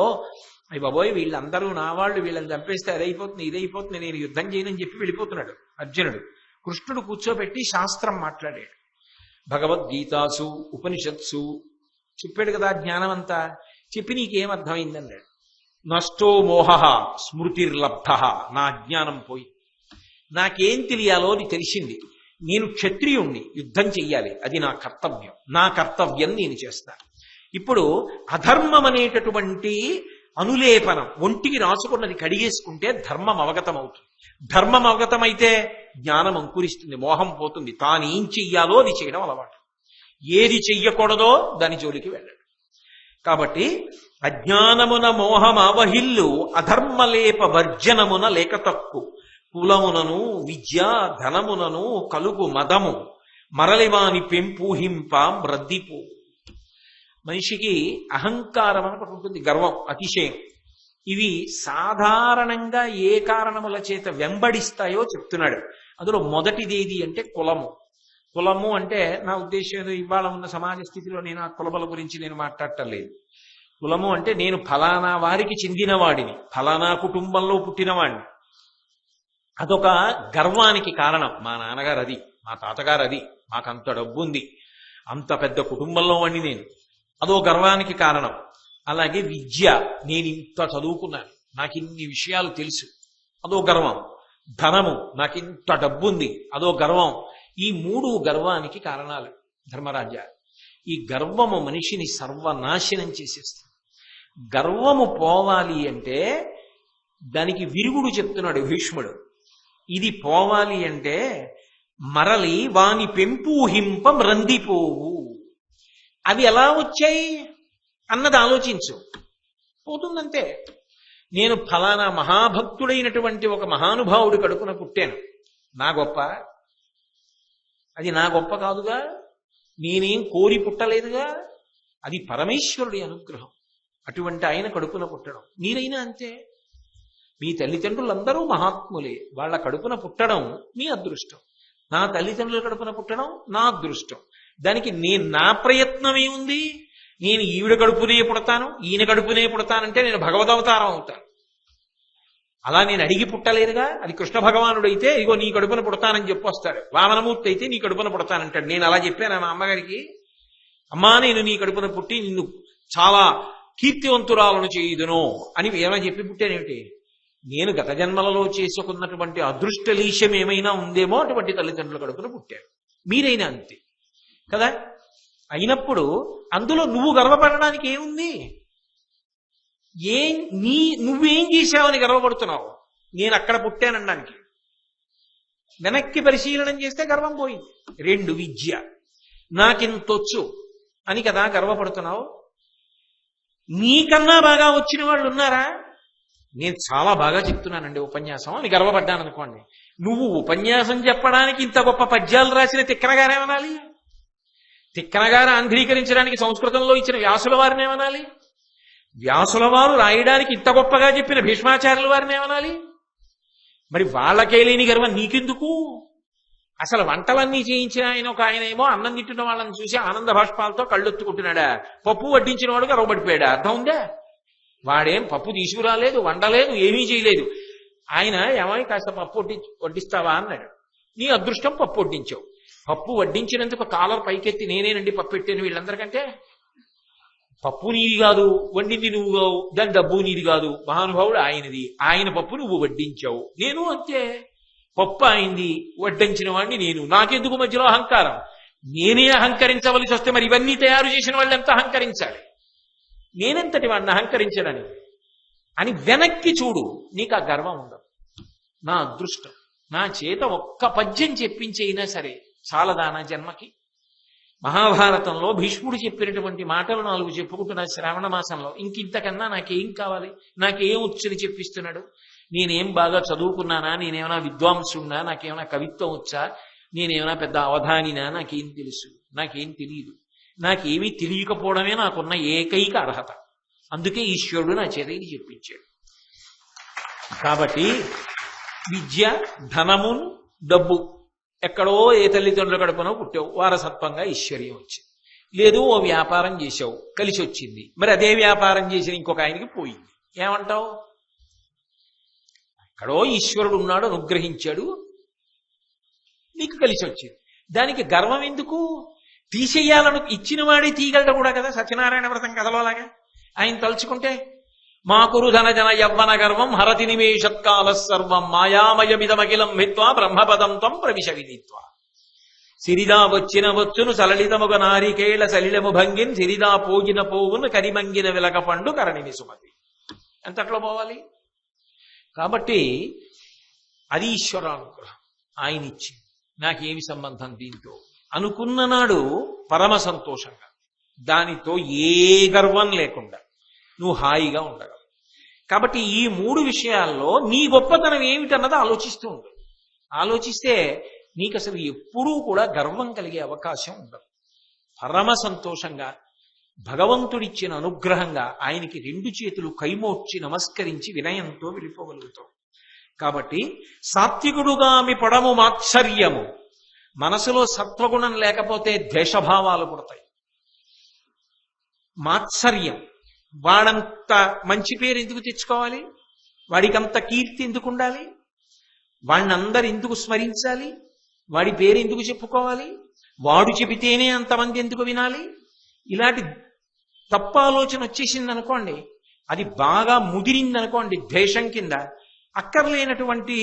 అయ్య బాబోయ్ వీళ్ళందరూ నా వాళ్ళు, వీళ్ళని చంపేస్తే అదైపోతుంది ఇదైపోతుంది, నేను యుద్ధం చేయనని చెప్పి వెళ్ళిపోతున్నాడు అర్జునుడు. కృష్ణుడు కూర్చోబెట్టి శాస్త్రం మాట్లాడాడు. భగవద్గీతాసు ఉపనిషత్సు చెప్పాడు కదా జ్ఞానం అంతా. చెప్పి నీకేమర్థమైందన్నాడు. నష్టో మోహ స్మృతిర్లబ్ధ. నా అజ్ఞానం పోయి నాకేం తెలియాలో అది తెలిసింది. నేను క్షత్రియుణ్ణి, యుద్ధం చెయ్యాలి, అది నా కర్తవ్యం. నా కర్తవ్యం నేను చేస్తాను. ఇప్పుడు అధర్మం అనేటటువంటి అనులేపనం ఒంటికి రాసుకున్నది కడిగేసుకుంటే ధర్మం అవగతం అవుతుంది. ధర్మం అవగతమైతే జ్ఞానం అంకురిస్తుంది, మోహం పోతుంది. తానేం చెయ్యాలో అది చేయడం అలవాటు. ఏది చెయ్యకూడదో దాని జోలికి వెళ్ళాడు. కాబట్టి అజ్ఞానమున మోహమావహిల్లు అధర్మలేప వర్జనమున లేక తక్కు. కులమునను విద్య ధనమునను కలుగు మదము మరలివాని పెంపూహింప మ్రద్దిపో. మనిషికి అహంకారం అని ఒకటి ఉంటుంది, గర్వం, అతిశయం. ఇవి సాధారణంగా ఏ కారణముల చేత వెంబడిస్తాయో చెప్తున్నాడు. అందులో మొదటిదేది అంటే కులము. కులము అంటే నా ఉద్దేశం ఇవాళ ఉన్న సమాజ స్థితిలో నేను ఆ కులముల గురించి నేను మాట్లాడటం లేదు. కులము అంటే నేను ఫలానా వారికి చెందినవాడిని, ఫలానా కుటుంబంలో పుట్టినవాడిని. అదొక గర్వానికి కారణం. మా నాన్నగారు అది, మా తాతగారు అది, మాకంత డబ్బు ఉంది, అంత పెద్ద కుటుంబంలో వాడిని నేను, అదో గర్వానికి కారణం. అలాగే విద్య, నేను ఇంత చదువుకున్నాను, నాకు ఇన్ని విషయాలు తెలుసు, అదో గర్వం. ధనము, నాకు ఇంత డబ్బు ఉంది, అదో గర్వం. ఈ మూడు గర్వానికి కారణాలు ధర్మరాజా. ఈ గర్వము మనిషిని సర్వనాశనం చేసేస్తుంది. గర్వము పోవాలి అంటే దానికి విరుగుడు చెప్తున్నాడు భీష్ముడు. ఇది పోవాలి అంటే మరలి వాని పెంపూహింప మ్రందిపోవు. అవి ఎలా వచ్చాయి అన్నది ఆలోచించు, పోతుందంతే. నేను ఫలానా మహాభక్తుడైనటువంటి ఒక మహానుభావుడి కడుపున పుట్టాను, నా గొప్ప? అది నా గొప్ప కాదుగా, నేనేం కోరి పుట్టలేదుగా, అది పరమేశ్వరుడి అనుగ్రహం. అటువంటి ఆయన కడుపున పుట్టడం. మీరైనా అంతే. మీ తల్లిదండ్రులందరూ మహాత్ములే, వాళ్ళ కడుపున పుట్టడం మీ అదృష్టం. నా తల్లిదండ్రుల కడుపున పుట్టడం నా అదృష్టం. దానికి నా ప్రయత్నం ఏముంది? నేను ఈవిడ కడుపునే పుడతాను, ఈయన కడుపునే పుడతానంటే నేను భగవదవతారం అవుతాను. అలా నేను అడిగి పుట్టలేదుగా. అది కృష్ణ భగవానుడు అయితే ఇగో నీ కడుపున పుడతానని చెప్పొస్తాడు. వామనమూర్తి అయితే నీ కడుపున పుడతానంటాడు. నేను అలా చెప్పాను మా అమ్మగారికి, అమ్మా నేను నీ కడుపున పుట్టి నిన్ను చాలా కీర్తివంతురాలను చేయుదును అని ఏమైనా చెప్పి పుట్టానేమిటి? నేను గత జన్మలలో చేసుకున్నటువంటి అదృష్టలీశం ఏమైనా ఉందేమో అటువంటి తల్లిదండ్రుల కడుపున పుట్టాడు. మీరైనా అంతే కదా. అయినప్పుడు అందులో నువ్వు గర్వపడడానికి ఏముంది? నువ్వేం చేశావని గర్వపడుతున్నావు? నేను అక్కడ పుట్టానడానికి. వెనక్కి పరిశీలనం చేస్తే గర్వం పోయింది. 2 విద్య, నాకింతొచ్చు అని కదా గర్వపడుతున్నావు. నీకన్నా బాగా వచ్చిన వాళ్ళు ఉన్నారా? నేను చాలా బాగా చెప్తున్నానండి ఉపన్యాసం అని గర్వపడ్డాను అనుకోండి. నువ్వు ఉపన్యాసం చెప్పడానికి ఇంత గొప్ప పద్యాలు రాసిన తిక్కనగారేమనాలి? తిక్కనగారు ఆంధ్రీకరించడానికి సంస్కృతంలో ఇచ్చిన వ్యాసుల వారిని ఏమనాలి? వ్యాసుల వారు రాయడానికి ఇంత గొప్పగా చెప్పిన భీష్మాచార్యుల వారిని ఏమనాలి? మరి వాళ్ళకే లేని గర్వం నీకెందుకు? అసలు వంటలన్నీ చేయించిన ఆయన ఏమో అన్నం తింటున్న వాళ్ళని చూసి ఆనంద భాష్పాలతో కళ్ళొత్తుకుంటున్నాడా? పప్పు వడ్డించిన వాడు గర్వపడిపోయాడా? అర్థం ఉందా? వాడేం పప్పు తీసుకురాలేదు, వండలేదు, ఏమీ చేయలేదు. ఆయన ఏమై కాస్త పప్పు వడ్డిస్తావా అన్నాడు. నీ అదృష్టం పప్పు వడ్డించావు. పప్పు వడ్డించినందుకు కాలర్ పైకెత్తి నేనేనండి పప్పు పెట్టాను వీళ్ళందరికంటే. పప్పు నీది కాదు, వండింది నువ్వు కావు, దాని డబ్బు నీది కాదు, మహానుభావుడు ఆయనది, ఆయన పప్పు నువ్వు వడ్డించావు. నేను అంతే, పప్పు ఆయనది, వడ్డించిన వాడిని నేను. నాకెందుకు మధ్యలో అహంకారం? నేనే అహంకరించవలసి వస్తే మరి ఇవన్నీ తయారు చేసిన వాళ్ళు ఎంత అహంకరించాలి? నేనెంతటి వాడిని అహంకరించడని అని వెనక్కి చూడు, నీకు ఆ గర్వం ఉండదు. నా అదృష్టం, నా చేత ఒక్క పద్యం చెప్పించైనా సరే చాలదా నా జన్మకి? మహాభారతంలో భీష్ముడు చెప్పినటువంటి మాటలు 4 చెప్పుకుంటున్నా శ్రావణ మాసంలో. ఇంకింతకన్నా నాకేం కావాలి? నాకేం వచ్చని చెప్పిస్తున్నాడు? నేనేం బాగా చదువుకున్నానా? నేనేమైనా విద్వాంసున్నా? నాకేమైనా కవిత్వం వచ్చా? నేనేమైనా పెద్ద అవధానినా? నాకేం తెలుసు? నాకేం తెలియదు. నాకేమీ తెలియకపోవడమే నాకున్న ఏకైక అర్హత. అందుకే ఈశ్వరుడు నా చేత ఇది చెప్పించాడు. కాబట్టి విద్య, ధనము, డబ్బు ఎక్కడో ఏ తల్లిదండ్రుల కడుపునో పుట్టావు, వారసత్వంగా ఐశ్వర్యం వచ్చింది. లేదు ఓ వ్యాపారం చేసావు, కలిసి వచ్చింది. మరి అదే వ్యాపారం చేసిన ఇంకొక ఆయనకి పోయింది, ఏమంటావు? ఎక్కడో ఈశ్వరుడు ఉన్నాడు, అనుగ్రహించాడు, నీకు కలిసి వచ్చింది. దానికి గర్వం ఎందుకు? తీసేయాలను ఇచ్చిన వాడే తీయగలడు కూడా కదా, సత్యనారాయణ వ్రతం కథలోలాగా. ఆయన తలుచుకుంటే మాకురు ధన జన యవ్వన గర్వం హరతి నిమేషత్కాల సర్వం మాయామయమిదమఖిలం హిత్వా బ్రహ్మపదం త్వం ప్రవిశ విదిత్వా. సిరిదా వచ్చిన వచ్చును సలలితముగ నారికేళ సలిలము భంగిన్ సిరిదా పోగిన పోవును కరిమంగిన వెలక పండు కరణిని సుమతి. ఎంతట్లో పోవాలి? కాబట్టి అది ఈశ్వరానుగ్రహం. ఆయన ఇచ్చింది, నాకేమి సంబంధం దీంతో అనుకున్న నాడు పరమ సంతోషంగా, దానితో ఏ గర్వం లేకుండా నువ్వు హాయిగా ఉండగలవు. కాబట్టి ఈ 3 విషయాల్లో నీ గొప్పతనం ఏమిటన్నది ఆలోచిస్తూ ఉండు. ఆలోచిస్తే నీకు అసలు ఎప్పుడూ కూడా గర్వం కలిగే అవకాశం ఉండదు. పరమ సంతోషంగా భగవంతుడిచ్చిన అనుగ్రహంగా ఆయనకి 2 చేతులు కైమోడ్చి నమస్కరించి వినయంతో వెళ్ళిపోగలుగుతావు. కాబట్టి సాత్వికుడుగామి పొడము మాత్సర్యము, మనసులో సత్వగుణం లేకపోతే ద్వేషభావాలు పుడతాయి. మాత్సర్యం, వాడంత మంచి పేరు ఎందుకు తెచ్చుకోవాలి, వాడికంత కీర్తి ఎందుకు ఉండాలి, వాడిని అందరు ఎందుకు స్మరించాలి, వాడి పేరు ఎందుకు చెప్పుకోవాలి, వాడు చెబితేనే అంతమంది ఎందుకు వినాలి? ఇలాంటి తప్పు ఆలోచన వచ్చేసింది అనుకోండి, అది బాగా ముదిరిందనుకోండి, ద్వేషం కింద అక్కర్లేనటువంటి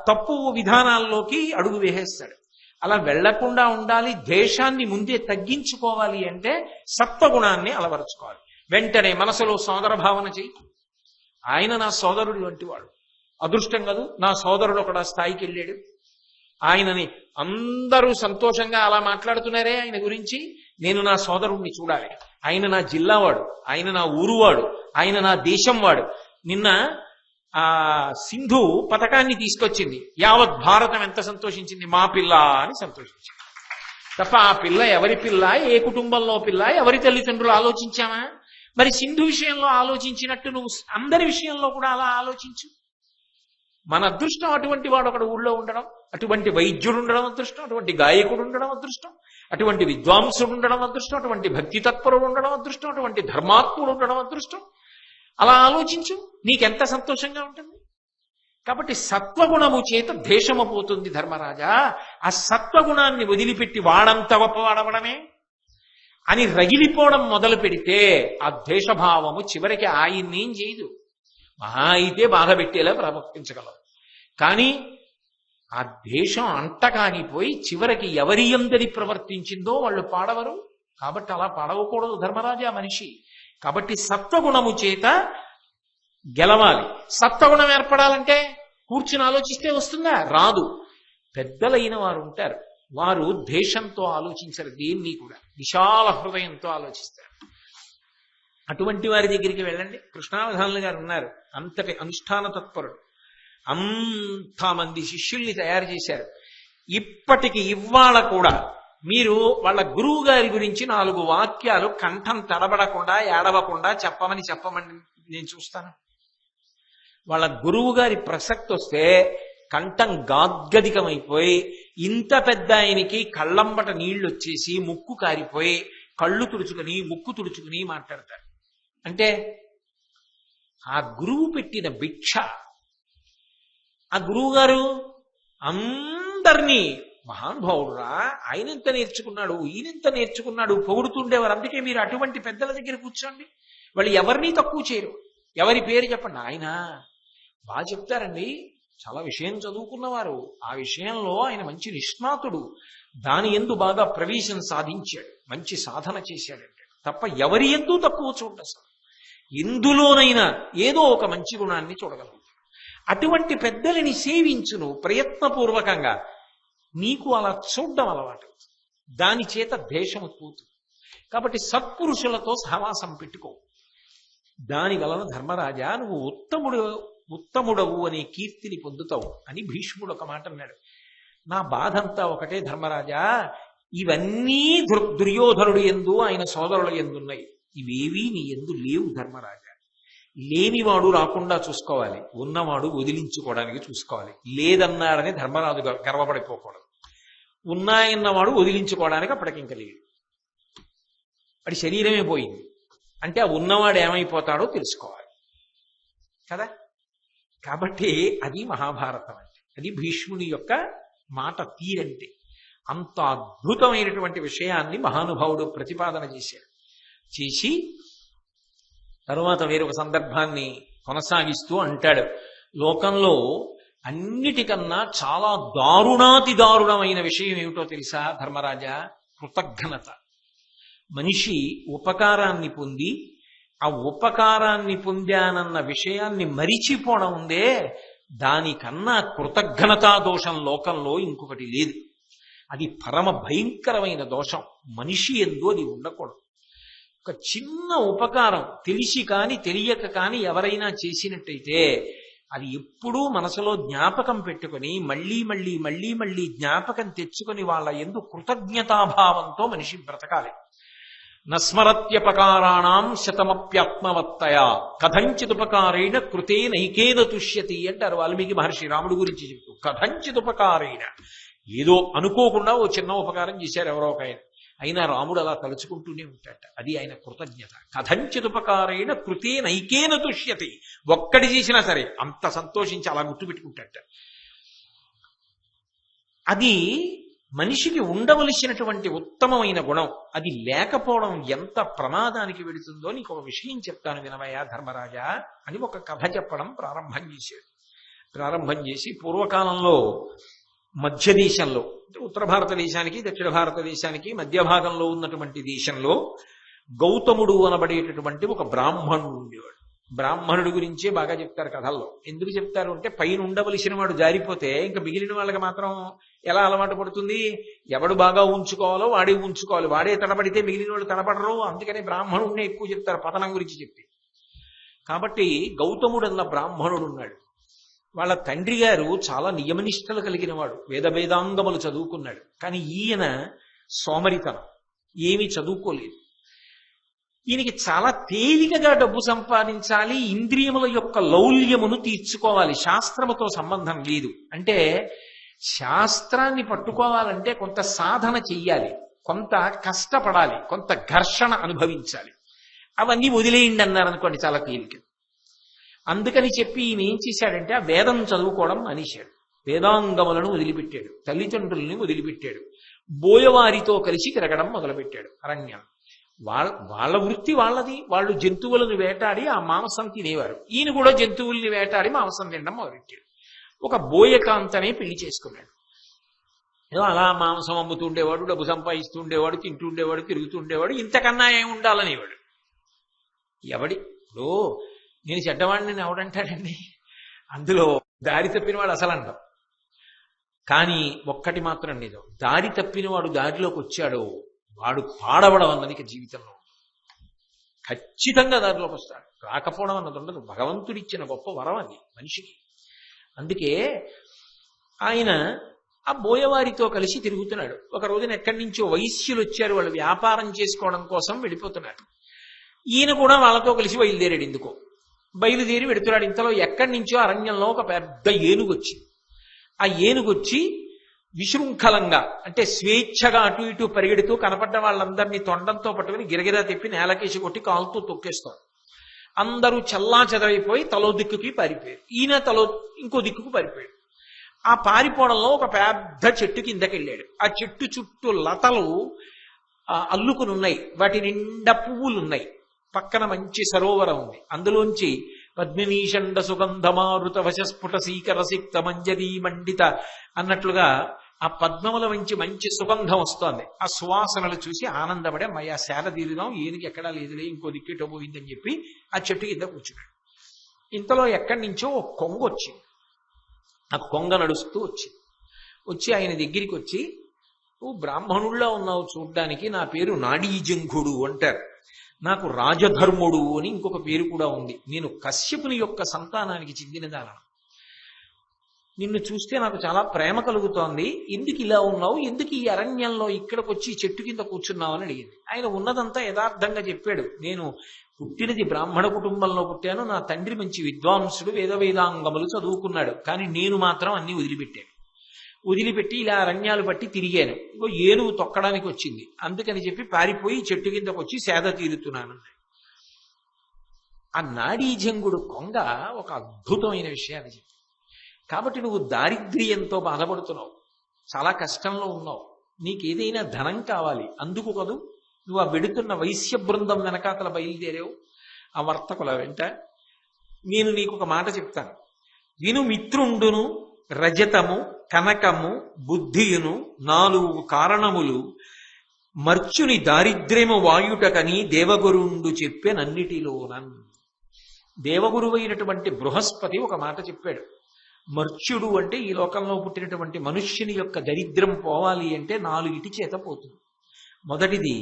తప్పు విధానాల్లోకి అడుగు వేసేస్తాడు. అలా వెళ్లకుండా ఉండాలి. ద్వేషాన్ని ముందే తగ్గించుకోవాలి అంటే సత్వగుణాన్ని అలవరుచుకోవాలి. వెంటనే మనసులో సోదర భావన చెయ్యి. ఆయన నా సోదరుడు వంటి వాడు, అదృష్టం కాదు నా సోదరుడు ఒకడు ఆ స్థాయికి వెళ్ళాడు, ఆయనని అందరూ సంతోషంగా అలా మాట్లాడుతున్నారే ఆయన గురించి, నేను నా సోదరుణ్ణి చూడాలి. ఆయన నా జిల్లావాడు, ఆయన నా ఊరువాడు, ఆయన నా దేశం వాడు. నిన్న ఆ సింధు పథకాన్ని తీసుకొచ్చింది, యావత్ భారతం ఎంత సంతోషించింది, మా పిల్ల అని సంతోషించింది. తప్ప ఆ పిల్ల ఎవరి పిల్ల, ఏ కుటుంబంలో పిల్ల, ఎవరి తల్లిదండ్రులు ఆలోచించామా? మరి సింధు విషయంలో ఆలోచించినట్టు నువ్వు అందరి విషయంలో కూడా అలా ఆలోచించు. మన అదృష్టం అటువంటి వాడు ఒకడు ఊళ్ళో ఉండడం, అటువంటి వైద్యుడు ఉండడం అదృష్టం, అటువంటి గాయకుడు ఉండడం అదృష్టం, అటువంటి విద్వాంసుడు ఉండడం అదృష్టం, అటువంటి భక్తి తత్పరుడు ఉండడం అదృష్టం, అటువంటి ధర్మాత్ముడు ఉండడం అదృష్టం. అలా ఆలోచించు, నీకెంత సంతోషంగా ఉంటుంది. కాబట్టి సత్వగుణము చేత ద్వేషము పోతుంది ధర్మరాజా. ఆ సత్వగుణాన్ని వదిలిపెట్టి వాడంత గొప్పవాడవడమే అని రగిలిపోవడం మొదలు పెడితే ఆ ద్వేషభావము చివరికి ఆయన్నేం చేయదు, మహా అయితే బాధ పెట్టేలా ప్రవర్తించగలవు. కానీ ఆ ద్వేషం అంటకానిపోయి చివరికి ఎవరి అందరి ప్రవర్తించిందో వాళ్ళు పాడవరు. కాబట్టి అలా పాడవకూడదు ధర్మరాజా మనిషి. కాబట్టి సత్వగుణము చేత గెలవాలి. సత్వగుణం ఏర్పడాలంటే కూర్చుని ఆలోచిస్తే వస్తుందా? రాదు. పెద్దలైన వారు ఉంటారు, వారు ద్వేషంతో ఆలోచించరు, దేన్ని కూడా విశాల హృదయంతో ఆలోచిస్తారు. అటువంటి వారి దగ్గరికి వెళ్ళండి. కృష్ణావధానులు గారు ఉన్నారు, అంతటి అనుష్ఠాన తత్పరుడు, అంతమంది శిష్యుల్ని తయారు చేశారు. ఇప్పటికి ఇవాళ కూడా మీరు వాళ్ళ గురువు గారి గురించి 4 వాక్యాలు కంఠం తడబడకుండా ఏడవకుండా చెప్పమని నేను చూస్తాను. వాళ్ళ గురువు గారి ప్రసక్తి వస్తే కంఠం గాద్గదికమైపోయి, ఇంత పెద్ద ఆయనకి కళ్ళంబట నీళ్లు వచ్చేసి ముక్కు కారిపోయి కళ్ళు తుడుచుకుని ముక్కు తుడుచుకుని మాట్లాడతారు. అంటే ఆ గురువు పెట్టిన భిక్ష. ఆ గురువు గారు అందరినీ మహానుభావుడురా, ఆయన ఎంత నేర్చుకున్నాడు, ఈయనెంత నేర్చుకున్నాడు పొగుడుతుండేవారు. అందుకే మీరు అటువంటి పెద్దల దగ్గర కూర్చోండి, వాళ్ళు ఎవరిని తక్కువ చేయరు. ఎవరి పేరు చెప్పండి, ఆయన బాగా చెప్తారండి, చాలా విషయం చదువుకున్నవారు, ఆ విషయంలో ఆయన మంచి నిష్ణాతుడు, దాని యందు బాగా ప్రవేశం సాధించాడు, మంచి సాధన చేశాడంటే తప్ప ఎవరి యందు తక్కువ చూడ. అసలు ఎందులోనైనా ఏదో ఒక మంచి గుణాన్ని చూడగలవు. అటువంటి పెద్దలని సేవించును ప్రయత్నపూర్వకంగా. నీకు అలా చూడడం అలవాటు, దాని చేత దేశము పోతుంది. కాబట్టి సత్పురుషులతో సహవాసం పెట్టుకో. దాని వలన ధర్మరాజా నువ్వు ఉత్తముడవు అనే కీర్తిని పొందుతావు అని భీష్ముడు ఒక మాట అన్నాడు. నా బాధంతా ఒకటే ధర్మరాజా, ఇవన్నీ దుర్యోధనుడు యందు ఆయన సోదరుల యందున్నాయి, ఇవేవీ నీ యందు లేవు ధర్మరాజా. లేనివాడు రాకుండా చూసుకోవాలి, ఉన్నవాడు వదిలించుకోవడానికి చూసుకోవాలి. లేదన్నాడని ధర్మరాజు గర్వపడిపోకూడదు. ఉన్నాయన్నవాడు వదిలించుకోవడానికి అప్పటికింక లేడు, వాడి శరీరమే పోయింది అంటే ఆ ఉన్నవాడు ఏమైపోతాడో తెలుసుకోవాలి కదా. కాబట్టి అది మహాభారతం అంటే, అది భీష్ముని యొక్క మాట తీరంటే. అంత అద్భుతమైనటువంటి విషయాన్ని మహానుభావుడు ప్రతిపాదన చేసి తరువాత వేరొక సందర్భాన్ని కొనసాగిస్తూ అంటాడు, లోకంలో అన్నిటికన్నా చాలా దారుణాతి దారుణమైన విషయం ఏమిటో తెలుసా ధర్మరాజా? కృతజ్ఞత. మనిషి ఉపకారాన్ని పొంది ఆ ఉపకారాన్ని పొందానన్న విషయాన్ని మరిచిపోవడం ఉందే, దానికన్నా కృతజ్ఞతా దోషం లోకంలో ఇంకొకటి లేదు. అది పరమ భయంకరమైన దోషం. మనిషి యందు అది ఉండకూడదు. ఒక చిన్న ఉపకారం తెలిసి కాని తెలియక కాని ఎవరైనా చేసినట్టయితే అది ఎప్పుడూ మనసులో జ్ఞాపకం పెట్టుకుని మళ్ళీ మళ్ళీ మళ్ళీ మళ్ళీ జ్ఞాపకం తెచ్చుకొని వాళ్ళ యందు కృతజ్ఞతాభావంతో మనిషి బ్రతకాలి. నస్మరత్యపకారాణం శతమప్యాత్మవత్తయా కథంచిదుపకారేణ కృతే నైకేన తుష్యతి అంటారు వాల్మీకి మహర్షి రాముడి గురించి చెప్తూ. కథంచిదుపకారేణ, ఏదో అనుకోకుండా ఓ చిన్న ఉపకారం చేశారు ఎవరో ఒక ఆయన, అయినా రాముడు అలా తలుచుకుంటూనే ఉంటాట. అది ఆయన కృతజ్ఞత. కథంచిదుపకారేణ కృతే నైకేన తుష్యతి, ఒక్కడి చేసినా సరే అంత సంతోషించి అలా గుర్తుపెట్టుకుంటాట. అది మనిషికి ఉండవలసినటువంటి ఉత్తమమైన గుణం. అది లేకపోవడం ఎంత ప్రమాదానికి వెళుతుందో నీకు ఒక విషయం చెప్తాను వినవయ్యా ధర్మరాజా అని ఒక కథ చెప్పడం ప్రారంభం చేసి పూర్వకాలంలో మధ్య దేశంలో, ఉత్తర భారతదేశానికి దక్షిణ భారతదేశానికి మధ్య భాగంలో ఉన్నటువంటి దేశంలో గౌతముడు అనబడేటటువంటి ఒక బ్రాహ్మణుడు ఉండేవాడు. బ్రాహ్మణుడి గురించే బాగా చెప్తారు కథల్లో. ఎందుకు చెప్తారు అంటే, పైన ఉండవలసిన వాడు జారిపోతే ఇంకా మిగిలిన వాళ్ళకి మాత్రం ఎలా అలవాటు పడుతుంది? ఎవడు బాగా ఉంచుకోవాలో వాడే ఉంచుకోవాలి, వాడే తడబడితే మిగిలిన వాళ్ళు తడబడరు. అందుకని బ్రాహ్మణుడినే ఎక్కువ చెప్తారు పతనం గురించి చెప్పి. కాబట్టి గౌతముడు అన్న బ్రాహ్మణుడు ఉన్నాడు. వాళ్ళ తండ్రి గారు చాలా నియమనిష్టలు కలిగిన వాడు, వేదాంగములు చదువుకున్నాడు. కానీ ఈయన సోమరితనం, ఏమీ చదువుకోలేదు. ఈయనకి చాలా తేలికగా డబ్బు సంపాదించాలి, ఇంద్రియముల యొక్క లౌల్యమును తీర్చుకోవాలి, శాస్త్రముతో సంబంధం లేదు. అంటే శాస్త్రాన్ని పట్టుకోవాలంటే కొంత సాధన చెయ్యాలి, కొంత కష్టపడాలి, కొంత ఘర్షణ అనుభవించాలి. అవన్నీ వదిలేయండి అన్నారనుకోండి, చాలా తేలిక. అందుకని చెప్పి ఈయన ఏం చేశాడంటే ఆ వేదం చదువుకోవడం మానేశాడు, వేదాంగములను వదిలిపెట్టాడు, తల్లిదండ్రుల్ని వదిలిపెట్టాడు, బోయవారితో కలిసి తిరగడం మొదలుపెట్టాడు అరణ్యం. వాళ్ళ వృత్తి వాళ్ళది, వాళ్ళు జంతువులను వేటాడి ఆ మాంసం తినేవారు. ఈయన కూడా జంతువుల్ని వేటాడి మాంసం తినడం మొదలెట్టాడు. ఒక బోయకాంతనే పెళ్లి చేసుకున్నాడు. ఏదో అలా మాంసం అమ్ముతుండేవాడు, డబ్బు సంపాదిస్తుండేవాడు, తింటుండేవాడు, తిరుగుతుండేవాడు. ఇంతకన్నా ఏమి ఉండాలనేవాడు. ఇప్పుడు నేను చెడ్డవాడిని ఎవడంటాడండి? అందులో దారి తప్పిన వాడు అసలు అంటాం. కానీ ఒక్కటి మాత్రం నిజం, దారి తప్పిన వాడు దారిలోకి వచ్చాడో వాడు పాడవడం అన్నది జీవితంలో ఖచ్చితంగా దారిలోకి వస్తాడు. రాకపోవడం అన్నది ఉండదు. భగవంతుడిచ్చిన గొప్ప వరం అది మనిషికి. అందుకే ఆయన ఆ బోయవారితో కలిసి తిరుగుతున్నాడు. ఒక రోజున ఎక్కడి నుంచో వైశ్యులు వచ్చారు, వాళ్ళు వ్యాపారం చేసుకోవడం కోసం వెళ్ళిపోతున్నారు. ఈయన కూడా వాళ్ళతో కలిసి బయలుదేరాడు. ఎందుకో బయలుదేరి వెడుతున్నాడు. ఇంతలో ఎక్కడి నుంచో అరణ్యంలో ఒక పెద్ద ఏనుగు వచ్చింది. ఆ ఏనుగొచ్చి విశృంఖలంగా అంటే స్వేచ్ఛగా అటు ఇటు పరిగెడుతూ కనపడ్డ వాళ్ళందరినీ తొండంతో పట్టుకుని గిరగిరా తిప్పి నేలకేసి కొట్టి కాలుతో తొక్కేస్తారు. అందరూ చల్లా చెదరైపోయి తలో దిక్కుకి పారిపోయారు. ఈయన తలో ఇంకో దిక్కుకు పారిపోయాడు. ఆ పారిపోవడంలో ఒక పెద్ద చెట్టు కిందకి వెళ్ళాడు. ఆ చెట్టు చుట్టూ లతలు అల్లుకుని ఉన్నాయి, వాటి నిండా పువ్వులు ఉన్నాయి. పక్కన మంచి సరోవరం ఉంది. అందులోంచి పద్మినీషండ సుగంధమారుత వశస్ఫుట సీకర సిక్త మంజరీ మండిత అన్నట్లుగా ఆ పద్మముల నుంచి మంచి సుగంధం వస్తోంది. ఆ సువాసనలు చూసి ఆనందపడే మయా శాల తీరుదాం, ఏనికి ఎక్కడా లేదులే, ఇంకో దిక్కేటో పోయిందని చెప్పి ఆ చెట్టు కింద కూర్చున్నాడు. ఇంతలో ఎక్కడి నుంచో ఒక కొంగ వచ్చింది. ఆ కొంగ నడుస్తూ వచ్చి ఆయన దగ్గరికి వచ్చి, నువ్వు బ్రాహ్మణుల్లో ఉన్నావు చూడ్డానికి, నా పేరు నాడీజంఘుడు అంటారు, నాకు రాజధర్ముడు అని ఇంకొక పేరు కూడా ఉంది, నేను కశ్యపుని యొక్క సంతానానికి చెందినదానను, నిన్ను చూస్తే నాకు చాలా ప్రేమ కలుగుతోంది, ఎందుకు ఇలా ఉన్నావు, ఎందుకు ఈ అరణ్యంలో ఇక్కడికి వచ్చి చెట్టు కింద కూర్చున్నావు అని అడిగింది. ఆయన ఉన్నదంతా యథార్థంగా చెప్పాడు. నేను పుట్టినది బ్రాహ్మణ కుటుంబంలో పుట్టాను, నా తండ్రి మంచి విద్వాంసుడు, వేదాంగములు చదువుకున్నాడు, కానీ నేను మాత్రం అన్ని వదిలిపెట్టి ఇలా అరణ్యాలు బట్టి తిరిగాను. ఇంకో ఏనుగు తొక్కడానికి వచ్చింది, అందుకని చెప్పి పారిపోయి చెట్టు కిందకు వచ్చి సేద తీరుతున్నాను. ఆ నాడీజంగుడు కొంగ ఒక అద్భుతమైన విషయాన్ని చెప్పి, కాబట్టి నువ్వు దారిద్ర్యంతో బాధపడుతున్నావు, చాలా కష్టంలో ఉన్నావు, నీకేదైనా ధనం కావాలి, అందుకు కదూ నువ్వు ఆ వెడుతున్న వైశ్య బృందం వెనకాతల బయలుదేరావు ఆ వర్తకుల వెంట. నేను నీకు ఒక మాట చెప్తాను విను. మిత్రుండును రజతము కనకము బుద్ధియును 4 కారణములు మర్చుని దారిద్ర్యము వాయుటకని దేవగురుండు చెప్పెనన్నిటిలోనన్. దేవగురువైనటువంటి బృహస్పతి ఒక మాట చెప్పాడు. మర్చుడు అంటే ఈ లోకంలో పుట్టినటువంటి మనుష్యుని యొక్క దరిద్రం పోవాలి అంటే 4 చేత పోతుంది. మొదటిది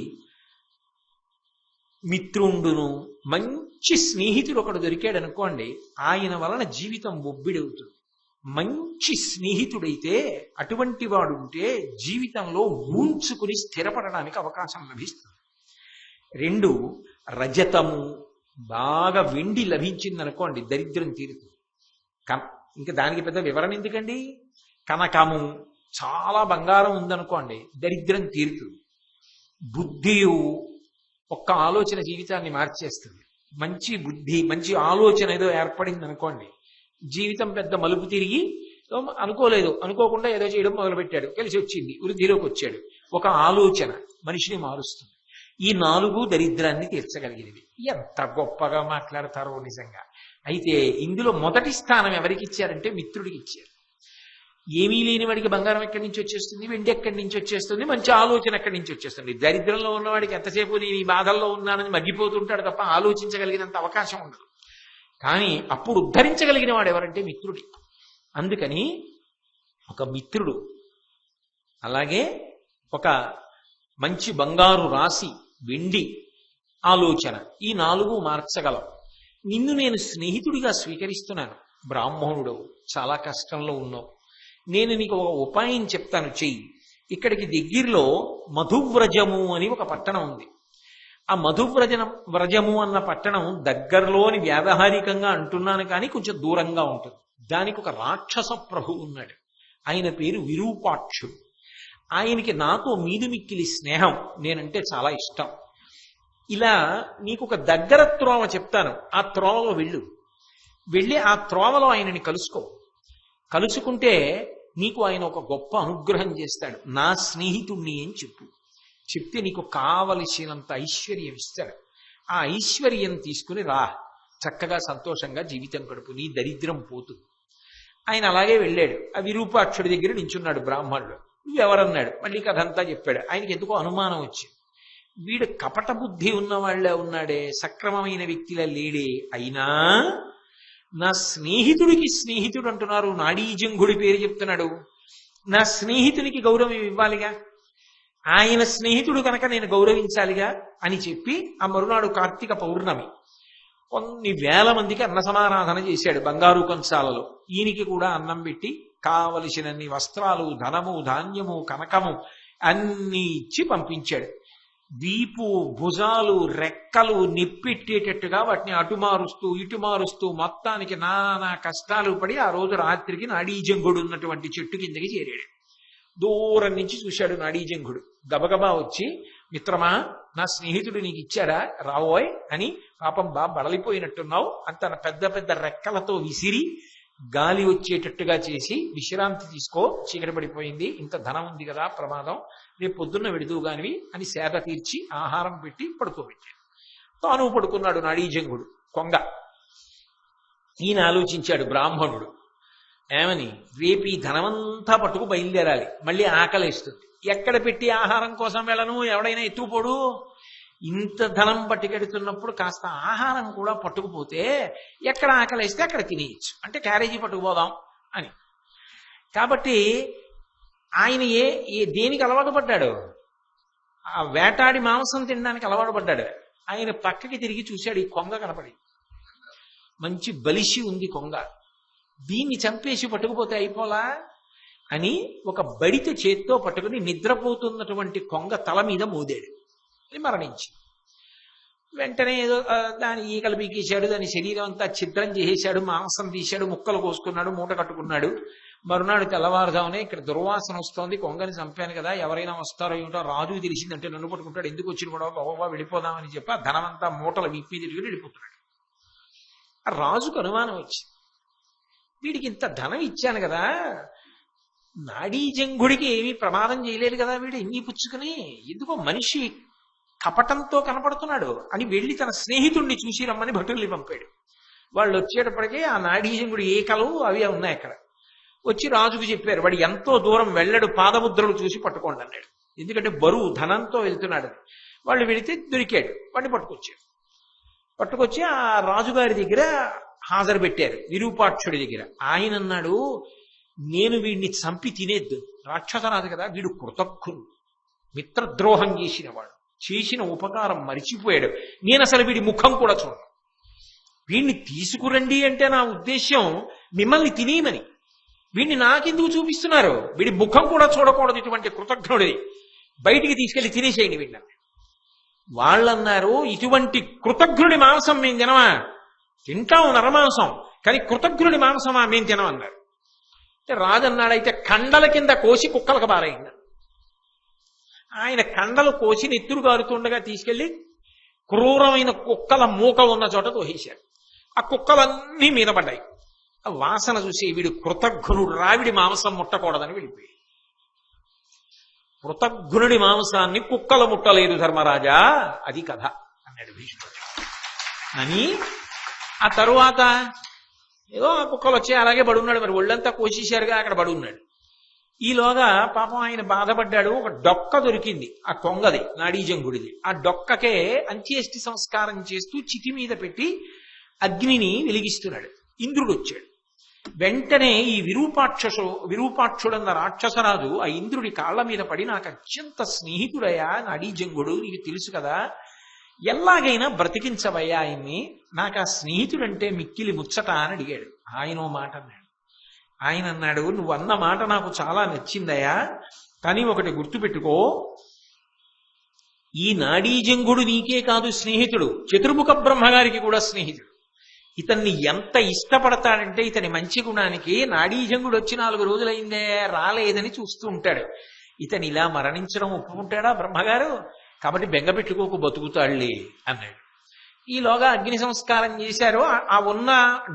మిత్రుండును, మంచి స్నేహితుడు ఒకడు దొరికాడు అనుకోండి, ఆయన వలన జీవితం ఒబ్బిడవుతుంది. మంచి స్నేహితుడైతే అటువంటి వాడు ఉంటే జీవితంలో ఊంచుకుని స్థిరపడడానికి అవకాశం లభిస్తుంది. 2 రజతము, బాగా వెండి లభించిందనుకోండి దరిద్రం తీరుతుంది. ఇంకా దానికి పెద్ద వివరణ ఎందుకండి. కనకము, చాలా బంగారం ఉందనుకోండి దరిద్రం తీరుతుంది. బుద్ధియు, ఒక్క ఆలోచన జీవితాన్ని మార్చేస్తుంది. మంచి బుద్ధి, మంచి ఆలోచన ఏదో ఏర్పడింది అనుకోండి, జీవితం పెద్ద మలుపు తిరిగి అనుకోకుండా ఏదో చేయడం మొదలుపెట్టాడు, కలిసి వచ్చింది, వృద్ధిలోకి వచ్చాడు. ఒక ఆలోచన మనిషిని మారుస్తుంది. ఈ 4 దరిద్రాన్ని తీర్చగలిగినవి. ఎంత గొప్పగా మాట్లాడతారో నిజంగా. అయితే ఇందులో మొదటి స్థానం ఎవరికి ఇచ్చారంటే మిత్రుడికి ఇచ్చారు. ఏమీ లేని వాడికి బంగారం ఎక్కడి నుంచి వచ్చేస్తుంది, వెండి ఎక్కడి నుంచి వచ్చేస్తుంది, మంచి ఆలోచన ఎక్కడి నుంచి వచ్చేస్తుంది. దరిద్రంలో ఉన్నవాడికి ఎంతసేపు నేను ఈ బాధల్లో ఉన్నానని మగ్గిపోతుంటాడు తప్ప ఆలోచించగలిగినంత అవకాశం ఉండదు. కానీ అప్పుడు ఉద్ధరించగలిగిన వాడు ఎవరంటే మిత్రుడి. అందుకని ఒక మిత్రుడు, అలాగే ఒక మంచి బంగారు రాశి, వెండి ఆలోచన, ఈ 4 మార్చగలం. నిన్ను నేను స్నేహితుడిగా స్వీకరిస్తున్నాను. బ్రాహ్మణుడు, చాలా కష్టంలో ఉన్నావు, నేను నీకు ఒక ఉపాయం చెప్తాను, చెయ్యి. ఇక్కడికి దగ్గరలో మధువ్రజము అని ఒక పట్టణం ఉంది. ఆ వ్రజము అన్న పట్టణం దగ్గరలోని వ్యావహారికంగా అంటున్నాను కానీ కొంచెం దూరంగా ఉంటుంది. దానికి ఒక రాక్షస ప్రభు ఉన్నాడు, ఆయన పేరు విరూపాక్షుడు. ఆయనకి నాతో మీదు మిక్కిలి స్నేహం, నేనంటే చాలా ఇష్టం. ఇలా నీకు ఒక దగ్గర త్రోవ చెప్తాను, ఆ త్రోవలో వెళ్ళి ఆ త్రోవలో ఆయనని కలుసుకుంటే నీకు ఆయన ఒక గొప్ప అనుగ్రహం చేస్తాడు. నా స్నేహితుణ్ణి అని చెప్తే నీకు కావలసినంత ఐశ్వర్యం ఇస్తాడు. ఆ ఐశ్వర్యం తీసుకుని రా, చక్కగా సంతోషంగా జీవితం గడుపు, నీ దరిద్రం పోతుంది. ఆయన అలాగే వెళ్ళాడు. ఆ విరూపాక్షుడి దగ్గర నించున్నాడు బ్రాహ్మణుడు. నువ్వెవరన్నాడు, మళ్ళీ కథ అంతా చెప్పాడు. ఆయనకి ఎందుకో అనుమానం వచ్చింది, వీడు కపట బుద్ధి ఉన్నవాళ్లే ఉన్నాడే, సక్రమమైన వ్యక్తిలా లేడే, అయినా నా స్నేహితుడికి స్నేహితుడు అంటున్నారు, నాడీజంగుడి పేరు చెప్తున్నాడు, నా స్నేహితునికి గౌరవం ఇవ్వాలిగా, ఆయన స్నేహితుడు కనుక నేను గౌరవించాలిగా అని చెప్పి ఆ మరునాడు కార్తీక పౌర్ణమి కొన్ని వేల మందికి అన్న సమారాధన చేశాడు బంగారు కంచాలలో. ఈయనకి కూడా అన్నం పెట్టి కావలసినన్ని వస్త్రాలు, ధనము, ధాన్యము, కనకము అన్ని ఇచ్చి పంపించాడు. వీపు, భుజాలు, రెక్కలు నిప్పెట్టేటట్టుగా వాటిని అటుమారుస్తూ ఇటుమారుస్తూ మొత్తానికి నానా కష్టాలు పడి ఆ రోజు రాత్రికి నాడీజంగుడు ఉన్నటువంటి చెట్టు కిందకి చేరాడు. దూరం నుంచి చూశాడు నాడీజంగుడు. గబగబా వచ్చి, మిత్రమా, నా స్నేహితుడు నీకు ఇచ్చాడా, రావోయ్ అని, పాపం బడలిపోయినట్టున్నావు అని తన పెద్ద పెద్ద రెక్కలతో విసిరి గాలి వచ్చేటట్టుగా చేసి, విశ్రాంతి తీసుకో, చీకటి పడిపోయింది, ఇంత ధనం ఉంది కదా, ప్రమాదం, రేపు పొద్దున్న విడుదువు గానివి అని సేద తీర్చి ఆహారం పెట్టి పడుకోబెట్టాడు. తాను పడుకున్నాడు నాడీజంగుడు కొంగ. ఈయన ఆలోచించాడు బ్రాహ్మణుడు, ఏమని, రేపు ఈ ధనమంతా పట్టుకు బయలుదేరాలి, మళ్ళీ ఆకలేస్తుంది, ఎక్కడ పెట్టి ఆహారం కోసం వెళ్ళను, ఎవడైనా ఎత్తుకుపోడు, ఇంత ధనం పట్టుకెడుతున్నప్పుడు కాస్త ఆహారం కూడా పట్టుకుపోతే ఎక్కడ ఆకలిస్తే అక్కడ తినేయచ్చు, అంటే క్యారేజీ పట్టుకుపోదాం అని. కాబట్టి ఆయన దేనికి అలవాటు పడ్డాడు, ఆ వేటాడి మాంసం తినడానికి అలవాటు పడ్డాడు. ఆయన పక్కకి తిరిగి చూశాడు, ఈ కొంగ కనపడి, మంచి బలిసి ఉంది కొంగ, దీన్ని చంపేసి పట్టుకుపోతే అయిపోలా అని ఒక బడిత చేత్తో పట్టుకుని నిద్రపోతున్నటువంటి కొంగ తల మీద మోదాడు, మరణించి. వెంటనే ఏదో దాని ఈకలు పీకేశాడు, దాని శరీరం అంతా ఛిద్రం చేసేశాడు, మాంసం తీశాడు, ముక్కలు కోసుకున్నాడు, మూట కట్టుకున్నాడు. మరునాడు తెల్లవారుదామనే ఇక్కడ దుర్వాసన వస్తోంది, కొంగని చంపాను కదా, ఎవరైనా వస్తారో ఏమిటో, రాజు తెలిసిందంటే నన్ను పట్టుకుంటాడు, ఎందుకు వచ్చిన కూడా బాబా వెళ్ళిపోదామని చెప్పి ఆ ధనమంతా మూటలు విప్పి తిరిగి వెళ్ళిపోతున్నాడు. ఆ రాజుకు అనుమానం వచ్చింది, వీడికి ఇంత ధనం ఇచ్చాను కదా, నాడీజంగుడికి ఏమీ ప్రమాదం చేయలేదు కదా, వీడు ఎన్ని పుచ్చుకుని ఎందుకో మనిషి కపటంతో కనపడుతున్నాడు అని వెళ్ళి తన స్నేహితుడిని చూసి రమ్మని భటుల్ని పంపాడు. వాళ్ళు వచ్చేటప్పటికే ఆ నాడీజంగుడు ఏకలు అవి ఉన్నాయి అక్కడ. వచ్చి రాజుకు చెప్పారు, వాడు ఎంతో దూరం వెళ్ళడు, పాదముద్రలు చూసి పట్టుకోండి అన్నాడు. ఎందుకంటే బరువు ధనంతో వెళ్తున్నాడు. వాళ్ళు వెళితే దొరికాడు, వాడిని పట్టుకొచ్చి ఆ రాజుగారి దగ్గర హాజరు పెట్టారు, విరూపాక్షుడి దగ్గర. ఆయన అన్నాడు, నేను వీడిని చంపి తినేద్దు, రాక్షసరాజు కదా, వీడు కృతజ్ఞుడు, మిత్రద్రోహం చేసినవాడు, చేసిన ఉపకారం మరిచిపోయాడు, నేను అసలు వీడి ముఖం కూడా చూడను, వీడిని తీసుకురండి అంటే నా ఉద్దేశ్యం మిమ్మల్ని తినేయమని, వీడిని నాకెందుకు చూపిస్తున్నారు, వీడి ముఖం కూడా చూడకూడదు ఇటువంటి కృతజ్ఞుడిది, బయటికి తీసుకెళ్లి తినేసేయండి వీడిని. వాళ్ళన్నారు, ఇటువంటి కృతజ్ఞుడి మాంసం మేము తినమా, తింటాం నరమాంసం, కానీ కృతజ్ఞుడి మాంసమా మేము తినమన్నారు. రాజన్నాడు, అయితే కండల కింద కోసి కుక్కలకు బారేయండి. ఆయన కండలు కోసి నెత్తురు గారుతుండగా తీసుకెళ్లి క్రూరమైన కుక్కల మూక ఉన్న చోట తోసేశారు. ఆ కుక్కలన్నీ మీద పడ్డాయి. ఆ వాసన చూసి వీడు కృతజ్ఞుడు, రావిడి మాంసం ముట్టకూడదని వెళ్ళిపోయి, కృతజ్ఞుడి మాంసాన్ని కుక్కలు ముట్టలేదు ధర్మరాజా, అది కథ అన్నాడు భీష్ముడు. అని ఆ తరువాత ఏదో ఆ కుక్కలు వచ్చి అలాగే పడున్నాడు, మరి ఒళ్ళంతా కోసేశారుగా అక్కడ పడున్నాడు. ఈలోగా పాపం ఆయన బాధపడ్డాడు, ఒక డొక్క దొరికింది ఆ కొంగది, నాడీజంగుడిది. ఆ డొక్కకే అంత్యేష్టి సంస్కారం చేస్తూ చితి మీద పెట్టి అగ్నిని వెలిగిస్తున్నాడు. ఇంద్రుడు వచ్చాడు. వెంటనే ఈ విరూపాక్షుడన్న రాక్షసరాజు ఆ ఇంద్రుడి కాళ్ల మీద పడి, నాకు అత్యంత స్నేహితుడయ్యా నాడీజంగుడు, నీకు తెలుసు కదా, ఎలాగైనా బ్రతికించవయ్యా ఆయన్ని, నాకు ఆ స్నేహితుడంటే మిక్కిలి ముచ్చట అని అడిగాడు. ఆయన ఓ మాట అన్నాడు. ఆయన అన్నాడు, నువ్వు అన్న మాట నాకు చాలా నచ్చిందయ్యా, కానీ ఒకటి గుర్తుపెట్టుకో, ఈ నాడీజంగుడు నీకే కాదు స్నేహితుడు, చతుర్ముఖ బ్రహ్మగారికి కూడా స్నేహితుడు. ఇతన్ని ఎంత ఇష్టపడతాడంటే ఇతని మంచి గుణానికి నాడీజంగుడు వచ్చి 4 రోజులైందే రాలేదని చూస్తూ ఉంటాడు. ఇతని ఇలా మరణించడం ఒప్పుకుంటాడా బ్రహ్మగారు, కాబట్టి బెంగ పెట్టుకోకు, బతుకుతాడులే అన్నాడు. ఈలోగా అగ్ని సంస్కారం చేశారు. ఆ ఉన్న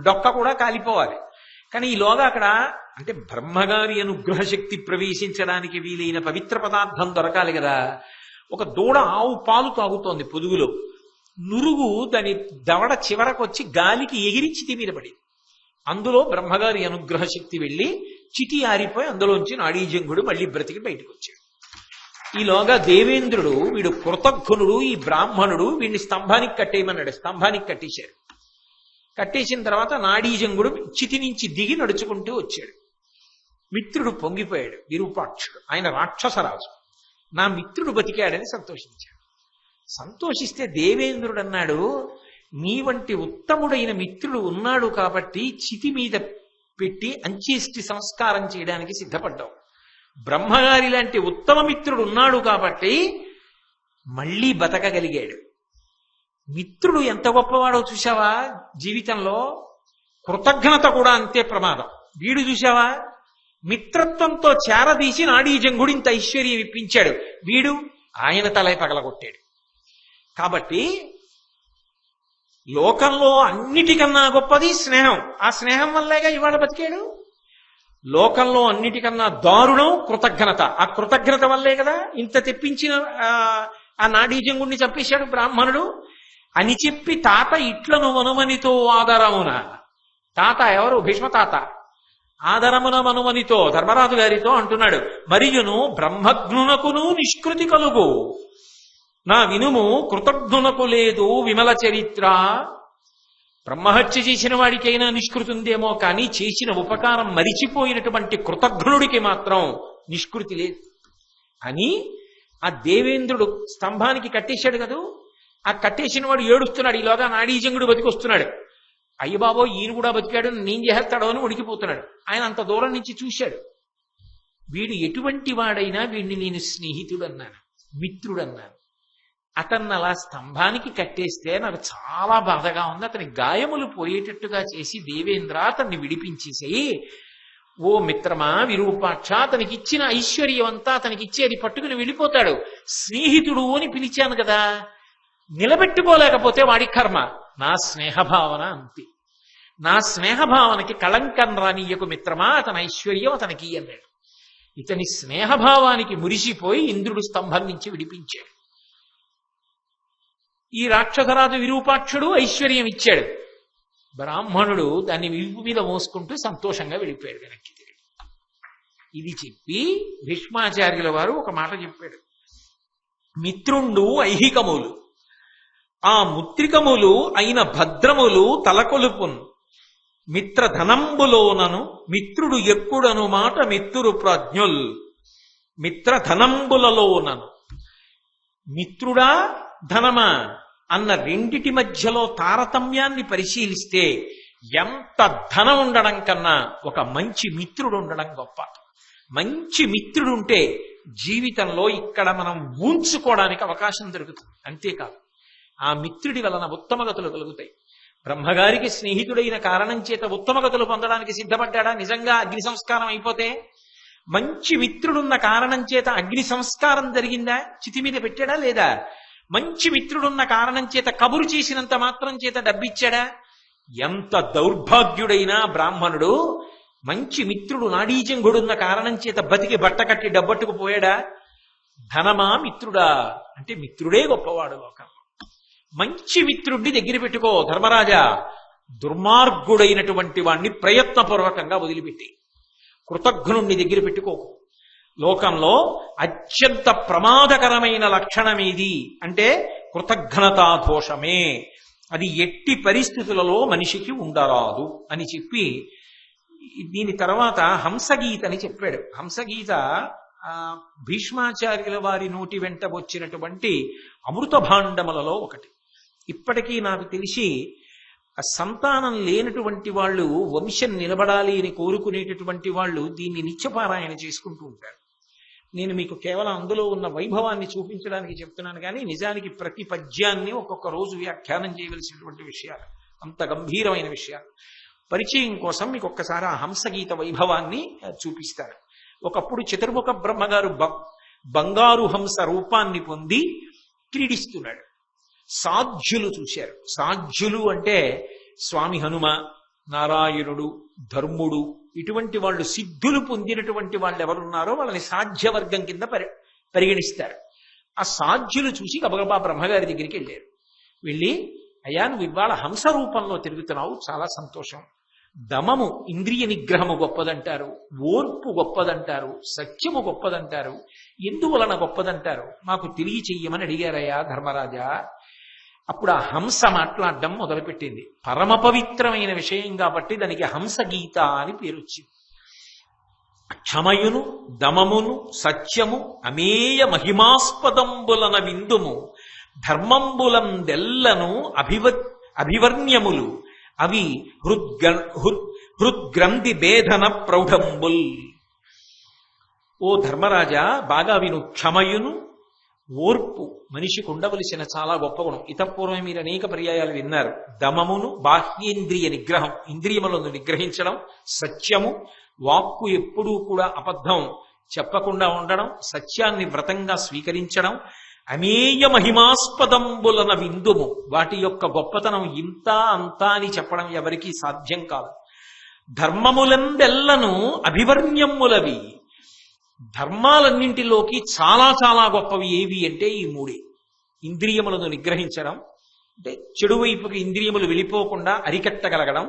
డొక్క కూడా కాలిపోవాలి. కానీ ఈలోగా అక్కడ అంటే బ్రహ్మగారి అనుగ్రహ శక్తి ప్రవేశించడానికి వీలైన పవిత్ర పదార్థం దొరకాలి కదా. ఒక దూడ ఆవు పాలు తాగుతోంది పొదుగులో, నురుగు దాని దవడ చివరకొచ్చి గాలికి ఎగిరి చితి మీద పడింది. అందులో బ్రహ్మగారి అనుగ్రహ శక్తి వెళ్ళి చితి ఆరిపోయి అందులోంచి నాడీజంగుడు మళ్ళీ బ్రతికి బయటకు వచ్చాడు. ఈలోగా దేవేంద్రుడు, వీడు కృతజ్ఞుడు, ఈ బ్రాహ్మణుడు, వీడిని స్తంభానికి కట్టేయమన్నాడు. స్తంభానికి కట్టేశాడు. కట్టేసిన తర్వాత నాడీజంగుడు చితి నుంచి దిగి నడుచుకుంటూ వచ్చాడు. మిత్రుడు పొంగిపోయాడు, విరూపాక్షుడు, ఆయన రాక్షసరాజు. నా మిత్రుడు బతికాడని సంతోషించాడు. సంతోషిస్తే దేవేంద్రుడు అన్నాడు, నీ వంటి ఉత్తముడైన మిత్రుడు ఉన్నాడు కాబట్టి చితి మీద పెట్టి అంత్యేష్టి సంస్కారం చేయడానికి సిద్ధపడ్డావు. బ్రహ్మగారి లాంటి ఉత్తమ మిత్రుడు ఉన్నాడు కాబట్టి మళ్ళీ బతకగలిగాడు. మిత్రుడు ఎంత గొప్పవాడో చూసావా జీవితంలో, కృతజ్ఞత కూడా అంతే ప్రమాదం. వీడు చూసావా, మిత్రత్వంతో చేరదీసి నాడీజంగుడు ఇంత ఐశ్వర్యం ఇప్పించాడు, వీడు ఆయన తలై పగలగొట్టాడు. కాబట్టి లోకంలో అన్నిటికన్నా గొప్పది స్నేహం. ఆ స్నేహం వల్లేగా ఇవాళ బతికాడు. లోకంలో అన్నిటికన్నా దారుణం కృతజ్ఞత. ఆ కృతజ్ఞత వల్లే కదా ఇంత తెప్పించిన ఆ నాడీజంగుడిని చంపేశాడు బ్రాహ్మణుడు అని చెప్పి, తాత ఇట్లను మనుమనితో ఆదరమున, తాత ఎవరు, భీష్మ తాత, ఆదరమున మనుమనితో ధర్మరాజు గారితో అంటున్నాడు, మరియును బ్రహ్మజ్ఞునకును నిష్కృతి కలుగు, నా వినుము కృతజ్ఞునకు లేదు విమల చరిత్ర. బ్రహ్మహత్య చేసిన వాడికైనా నిష్కృతి ఉందేమో, కానీ చేసిన ఉపకారం మరిచిపోయినటువంటి కృతజ్ఞుడికి మాత్రం నిష్కృతి లేదు అని ఆ దేవేంద్రుడు స్తంభానికి కట్టేశాడు కదూ. ఆ కట్టేసిన వాడు ఏడుస్తున్నాడు. ఈలోగా నాడీజంగుడు బతికొస్తున్నాడు. అయ్య బాబో ఈయన కూడా బతికాడు, నేను చేస్తాడో అని ఉడికిపోతున్నాడు. ఆయన అంత దూరం నుంచి చూశాడు. వీడు ఎటువంటి వాడైనా వీడిని నేను స్నేహితుడు అన్నాను, మిత్రుడు అన్నాను. అతన్ని అలా స్తంభానికి కట్టేస్తే నాకు చాలా బాధగా ఉంది, అతని గాయములు పోయేటట్టుగా చేసి దేవేంద్ర అతన్ని విడిపించేసేయి. ఓ మిత్రమా విరూపాక్ష, అతనికి ఇచ్చిన ఐశ్వర్యం అంతా అతనికి ఇచ్చేది పట్టుకుని వెళ్ళిపోతాడు. స్నేహితుడు అని పిలిచాను కదా, నిలబెట్టుకోలేకపోతే వాడి కర్మ. నా స్నేహభావన అంతే. నా స్నేహభావనకి కళంకం రానియ్యకు మిత్రమా, అతని ఐశ్వర్యం అతనికి అన్నాడు. ఇతని స్నేహభావానికి మురిసిపోయి ఇంద్రుడు స్తంభం నుంచి విడిపించాడు. ఈ రాక్షసరాజు విరూపాక్షుడు ఐశ్వర్యం ఇచ్చాడు. బ్రాహ్మణుడు దాన్ని వీపు మీద మోసుకుంటూ సంతోషంగా వెళ్ళిపోయాడు వెనక్కి తిరిగి. ఇది చెప్పి భీష్మాచార్యుల వారు ఒక మాట చెప్పాడు. మిత్రుండు ఐహికములు, ఆ ముత్రికములు అయిన భద్రములు తలకొలుపున్. మిత్రధనంబులోనను మిత్రుడు ఎక్కుడను మాట మిత్రుడు ప్రజ్ఞుల్. మిత్రధనంబులలోనను, మిత్రుడా ధనమా అన్న రెండిటి మధ్యలో తారతమ్యాన్ని పరిశీలిస్తే ఎంత ధనం ఉండడం కన్నా ఒక మంచి మిత్రుడు ఉండడం గొప్ప. మంచి మిత్రుడుంటే జీవితంలో ఇక్కడ మనం ఊంచుకోవడానికి అవకాశం దొరుకుతుంది. అంతేకాదు ఆ మిత్రుడి వలన ఉత్తమగతులు కలుగుతాయి. బ్రహ్మగారికి స్నేహితుడైన కారణం చేత ఉత్తమగతులు పొందడానికి సిద్ధపడ్డా. నిజంగా అగ్ని సంస్కారం అయిపోతే మంచి మిత్రుడున్న కారణం చేత అగ్ని సంస్కారం జరిగిందా, చితి మీద పెట్టాడా లేదా? మంచి మిత్రుడున్న కారణం చేత కబురు చేసినంత మాత్రం చేత డబ్బిచ్చాడా? ఎంత దౌర్భాగ్యుడైనా బ్రాహ్మణుడు మంచి మిత్రుడు నాడీజంగుడున్న కారణం చేత బతికి బట్ట కట్టి డబ్బట్టుకు పోయాడా? ధనమా మిత్రుడా అంటే మిత్రుడే గొప్పవాడు లోకంలో. మంచి మిత్రుడిని దగ్గర పెట్టుకో ధర్మరాజా. దుర్మార్గుడైనటువంటి వాణ్ణి ప్రయత్నపూర్వకంగా వదిలిపెట్టి కృతజ్ఞుణ్ణి దగ్గర పెట్టుకో. లోకంలో అత్యంత ప్రమాదకరమైన లక్షణమేది అంటే కృతజ్ఞతా దోషమే. అది ఎట్టి పరిస్థితులలో మనిషికి ఉండరాదు అని చెప్పి దీని తర్వాత హంసగీత అని చెప్పాడు. హంసగీత భీష్మాచార్యుల వారి నోటి వెంట వచ్చినటువంటి అమృత భాండములలో ఒకటి. ఇప్పటికీ నాకు తెలిసి సంతానం లేనటువంటి వాళ్ళు, వంశం నిలబడాలి అని కోరుకునేటటువంటి వాళ్ళు దీన్ని నిత్యపారాయణ చేసుకుంటూ ఉంటారు. నేను మీకు కేవలం అందులో ఉన్న వైభవాన్ని చూపించడానికి చెప్తున్నాను, కానీ నిజానికి ప్రతి పద్యాన్ని ఒక్కొక్క రోజు వ్యాఖ్యానం చేయవలసినటువంటి విషయాలు, అంత గంభీరమైన విషయాలు. పరిచయం కోసం మీకు ఒక్కసారి ఆ హంసగీత వైభవాన్ని చూపిస్తారు. ఒకప్పుడు చతుర్ముఖ బ్రహ్మగారు బంగారు హంస రూపాన్ని పొంది క్రీడిస్తున్నాడు. సాధ్యులు చూశారు. సాధ్యులు అంటే స్వామి హనుమ, నారాయణుడు, ధర్ముడు, ఇటువంటి వాళ్ళు సిద్ధులు పొందినటువంటి వాళ్ళు ఎవరున్నారో వాళ్ళని సాధ్యవర్గం కింద పరిగణిస్తారు. ఆ సాధ్యులు చూసి గబగబా బ్రహ్మగారి దగ్గరికి వెళ్ళారు. వెళ్ళి, అయ్యా నువ్వు ఇవాళ హంస రూపంలో తిరుగుతున్నావు, చాలా సంతోషం. దమము ఇంద్రియ నిగ్రహము గొప్పదంటారు, ఓర్పు గొప్పదంటారు, సత్యము గొప్పదంటారు, ఎందువలన గొప్పదంటారు మాకు తెలియచెయ్యమని అడిగారయ్యా ధర్మరాజా. అప్పుడు ఆ హంస మాట్లాడడం మొదలుపెట్టింది. పరమ పవిత్రమైన విషయం కాబట్టి దానికి హంసగీత అని పేరు వచ్చింది. క్షమయును దమమును సత్యము అమేయ మహిమాస్పదంబులన విందుము ధర్మంబులందెల్లను అభివర్ణ్యములు అవి హృద్గ్రంథి భేదన ప్రౌఢంబుల్. ఓ ధర్మరాజా బాగా విను. క్షమయును, ఓర్పు మనిషికి ఉండవలసిన చాలా గొప్ప గుణం. ఇతపూర్వం మీరు అనేక పర్యాయాలు విన్నారు. దమమును బాహ్యేంద్రియ నిగ్రహం, ఇంద్రియములను నిగ్రహించడం. సత్యము, వాక్కు ఎప్పుడూ కూడా అబద్ధం చెప్పకుండా ఉండడం, సత్యాన్ని వ్రతంగా స్వీకరించడం. అమేయ మహిమాస్పదంబులన విందుము, వాటి యొక్క గొప్పతనం ఇంత అంతా అని చెప్పడం ఎవరికీ సాధ్యం కాదు. ధర్మములందెల్లను అభివర్ణ్యములవి, ధర్మాలన్నింటిలోకి చాలా చాలా గొప్పవి ఏవి అంటే ఈ మూడే. ఇంద్రియములను నిగ్రహించడం అంటే చెడు వైపుకి ఇంద్రియములు వెళ్ళిపోకుండా అరికట్టగలగడం,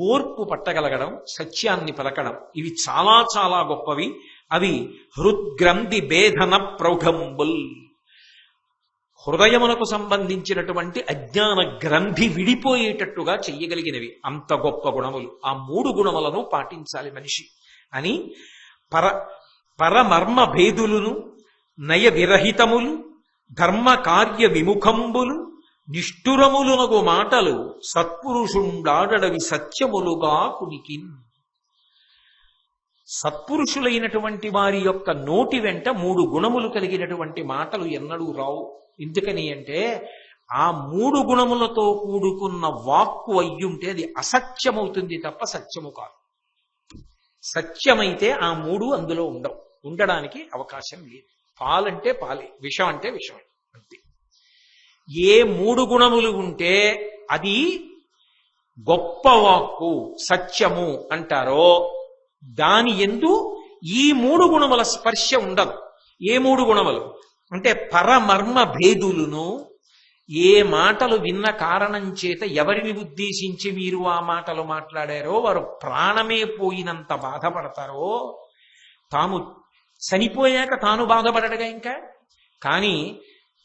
ఓర్పు పట్టగలగడం, సత్యాన్ని పలకడం, ఇవి చాలా చాలా గొప్పవి. అవి హృద్గ్రంథి భేదన ప్రౌఢంబుల్, హృదయమునకు సంబంధించినటువంటి అజ్ఞాన గ్రంథి విడిపోయేటట్టుగా చెయ్యగలిగినవి. అంత గొప్ప గుణములు. ఆ మూడు గుణములను పాటించాలి మనిషి అని పరమర్మ భేదులును నయ విరహితములు ధర్మ కార్య విముఖంబులు నిష్ఠురములునగు మాటలు సత్పురుషుండాడవి సత్యములుగా కునికిన్. సత్పురుషులైనటువంటి వారి యొక్క నోటి వెంట మూడు గుణములు కలిగినటువంటి మాటలు ఎన్నడూ రావు. ఎందుకని అంటే ఆ 3 గుణములతో కూడుకున్న వాక్కు అయ్యుంటే అది అసత్యమవుతుంది తప్ప సత్యము కాదు. సత్యమైతే ఆ 3 అందులో ఉండడానికి అవకాశం లేదు. పాలంటే పాలే, విషం అంటే విషమే, అంతే. ఏ 3 గుణములు ఉంటే అది గొప్ప వాక్కు సత్యము అంటారో దాని యందు ఈ 3 గుణముల స్పర్శ ఉండదు. ఏ 3 గుణములు అంటే పరమర్మ భేదులను, ఏ మాటలు విన్న కారణం చేత ఎవరిని ఉద్దేశించి మీరు ఆ మాటలు మాట్లాడారో వారు ప్రాణమే పోయినంత బాధపడతారో, తాము చనిపోయాక తాను బాధపడడుగా ఇంకా, కానీ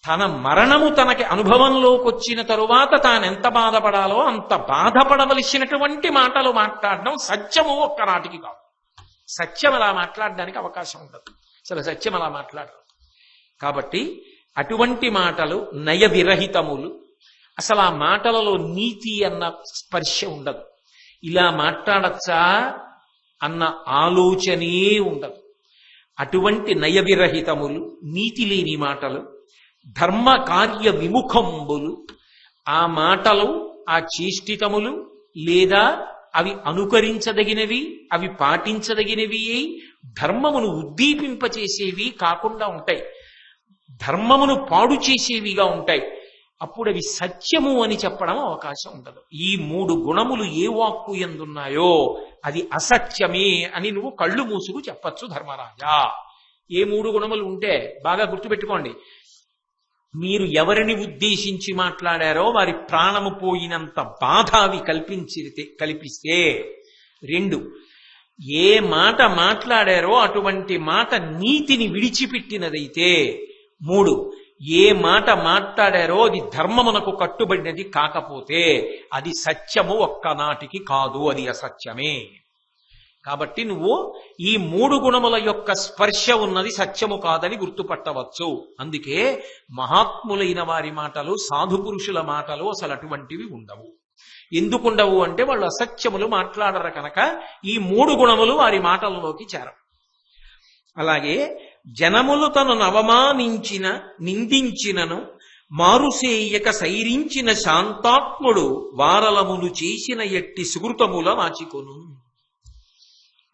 తన మరణము తనకి అనుభవంలోకి వచ్చిన తరువాత తానెంత బాధపడాలో అంత బాధపడవలసినటువంటి మాటలు మాట్లాడడం సత్యము ఒక్కనాటికి కాదు. సత్యం అలా మాట్లాడడానికి అవకాశం ఉండదు, అసలు సత్యం అలా మాట్లాడరు. కాబట్టి అటువంటి మాటలు నయ విరహితములు. అసలు ఆ మాటలలో నీతి అన్న స్పర్శ ఉండదు. ఇలా మాట్లాడచ్చా అన్న ఆలోచనే ఉండదు. అటువంటి నయ విరహితములు, నీతి లేని మాటలు, ధర్మ కార్య విముఖంబులు. ఆ మాటలు, ఆ చేష్టితములు లేదా అవి అనుకరించదగినవి, అవి పాటించదగినవి, ధర్మమును ఉద్దీపింపచేసేవి కాకుండా ఉంటాయి, ధర్మమును పాడు చేసేవిగా ఉంటాయి. అప్పుడు అవి సత్యము అని చెప్పడం అవకాశం ఉండదు. ఈ 3 గుణములు ఏ వాక్కు ఎందున్నాయో అది అసత్యమే అని నువ్వు కళ్ళు మూసుకు చెప్పచ్చు ధర్మరాజా. ఏ 3 గుణములు ఉంటే బాగా గుర్తుపెట్టుకోండి. మీరు ఎవరిని ఉద్దేశించి మాట్లాడారో వారి ప్రాణము పోయినంత బాధ అవి కల్పిస్తే. 2, ఏ మాట మాట్లాడారో అటువంటి మాట నీతిని విడిచిపెట్టినదైతే. 3, ఏ మాట మాట్లాడారో అది ధర్మమునకు కట్టుబడినది కాకపోతే అది సత్యము ఒక్కనాటికి కాదు, అది అసత్యమే. కాబట్టి నువ్వు ఈ 3 గుణముల యొక్క స్పర్శ ఉన్నది సత్యము కాదని గుర్తుపట్టవచ్చు. అందుకే మహాత్ములైన వారి మాటలు, సాధు పురుషుల మాటలు అసలు అటువంటివి ఉండవు. ఎందుకుండవు అంటే వాళ్ళు అసత్యములు మాట్లాడరు కనుక ఈ 3 గుణములు వారి మాటలలోకి చేరవు. అలాగే జనములు తనను అవమానించిన నిందించినను మారుసేయక సైరించిన శాంతాత్ముడు వారలములు చేసిన ఎట్టి సుకృతముల నాచికొను.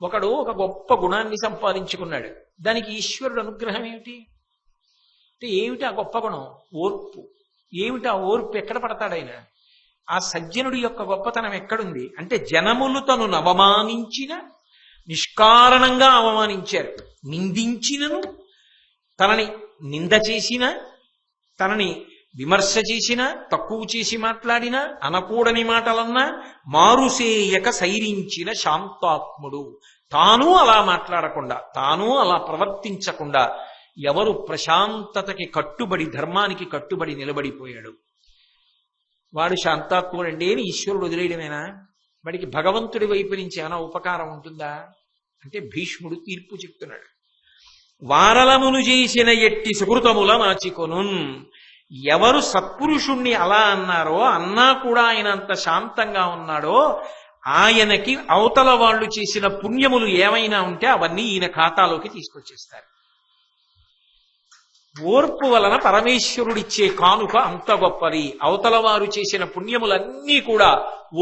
ఒకడు ఒక గొప్ప గుణాన్ని సంపాదించుకున్నాడు, దానికి ఈశ్వరుడు అనుగ్రహం ఏమిటి అంటే ఏమిటి ఆ గొప్ప గుణం? ఓర్పు. ఏమిటి ఆ ఓర్పు? ఎక్కడ పడతాడైనా? ఆ సజ్జనుడి యొక్క గొప్పతనం ఎక్కడుంది అంటే జనములు తను అవమానించిన, నిష్కారణంగా అవమానించారు, నిందించినను, తనని నింద చేసిన, తనని విమర్శ చేసిన, తక్కువ చేసి మాట్లాడిన, అనకూడని మాటలన్నా మారుసేయక సైరించిన శాంతాత్ముడు. తాను అలా మాట్లాడకుండా, తాను అలా ప్రవర్తించకుండా ఎవరు ప్రశాంతతకి కట్టుబడి, ధర్మానికి కట్టుబడి నిలబడిపోయాడు వాడు శాంతాత్ముడండి అని ఈశ్వరుడు వదిలేయడమేనా? వాడికి భగవంతుడి వైపు నుంచి ఏమైనా ఉపకారం ఉంటుందా అంటే భీష్ముడు తీర్పు చెప్తున్నాడు. వారలమును చేసిన ఎట్టి సుకృతముల నాచికొను. ఎవరు సత్పురుషుణ్ణి అలా అన్నారో, అన్నా కూడా ఆయన అంత శాంతంగా ఉన్నాడో, ఆయనకి అవతల వాళ్ళు చేసిన పుణ్యములు ఏమైనా ఉంటే అవన్నీ ఈయన ఖాతాలోకి తీసుకొచ్చేస్తారు. ఓర్పు వలన పరమేశ్వరుడిచ్చే కానుక అంత గొప్పది. అవతల వారు చేసిన పుణ్యములన్నీ కూడా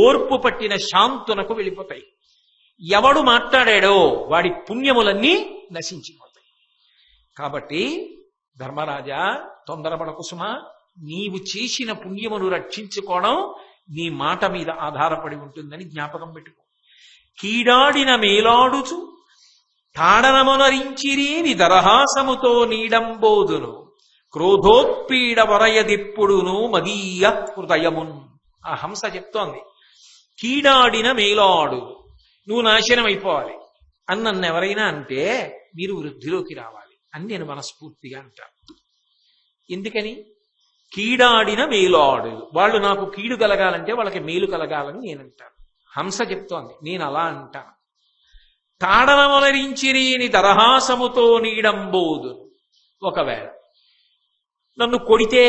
ఓర్పు పట్టిన శాంతునకు వెళ్ళిపోతాయి. ఎవడు మాట్లాడాడో వాడి పుణ్యములన్నీ నశించిపోతాయి. కాబట్టి ధర్మరాజా, తొందరపడకు సుమా. నీవు చేసిన పుణ్యమును రక్షించుకోవడం నీ మాట మీద ఆధారపడి ఉంటుందని జ్ఞాపకం పెట్టుకో. కీడాడిన మేలాడుచు తాడనమునరించిరేని దరహాసముతో నీడంబోదును, క్రోధోత్పీడ వరయదిప్పుడును మదీయ హృదయమున్. ఆ హంస చెప్తోంది, కీడాడిన మేలాడు, నువ్వు నాశనం అయిపోవాలి అని నన్ను ఎవరైనా అంటే మీరు వృద్ధిలోకి రావాలి అని నేను మనస్ఫూర్తిగా అంటాను. ఎందుకని? కీడాడిన మేలాడు, వాళ్ళు నాకు కీడు కలగాలంటే వాళ్ళకి మేలు కలగాలని నేనంటాను. హంస చెప్తోంది, నేను అలా అంటాను. తాడనమలరించిరేని దరహాసముతో నీడంబోదు, ఒకవేళ నన్ను కొడితే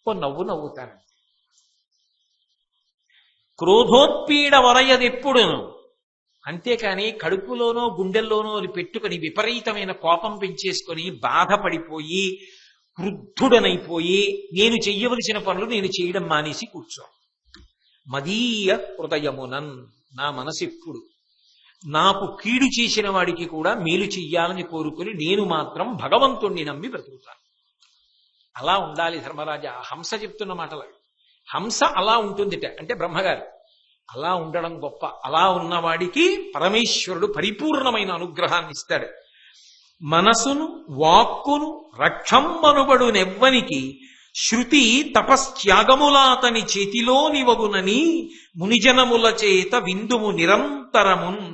ఓ నవ్వు నవ్వుతాను. క్రోధోత్పీడ వరయదెప్పుడును, అంతేకాని కడుపులోనో గుండెల్లోనో అది పెట్టుకుని విపరీతమైన కోపం పెంచేసుకొని బాధపడిపోయి క్రుద్ధుడనైపోయి నేను చెయ్యవలసిన పనులు నేను చేయడం మానేసి కూర్చో. మదీయ హృదయమునన్, నా మనసెప్పుడు నాకు కీడు చేసిన వాడికి కూడా మేలు చెయ్యాలని కోరుకుని నేను మాత్రం భగవంతుణ్ణి నమ్మి బ్రతుకుతాను. అలా ఉండాలి ధర్మరాజా. హంస చెప్తున్న మాటలు. హంస అలా ఉంటుందిట అంటే బ్రహ్మగారు అలా ఉండడం గొప్ప. అలా ఉన్నవాడికి పరమేశ్వరుడు పరిపూర్ణమైన అనుగ్రహాన్ని ఇస్తాడు. మనసును వాక్కును రక్షమ్మనుబడు నెవ్వనికి శృతి తపస్త్యాగములాతని చేతిలోనివగునని మునిజనముల చేత విందుము నిరంతరమున్.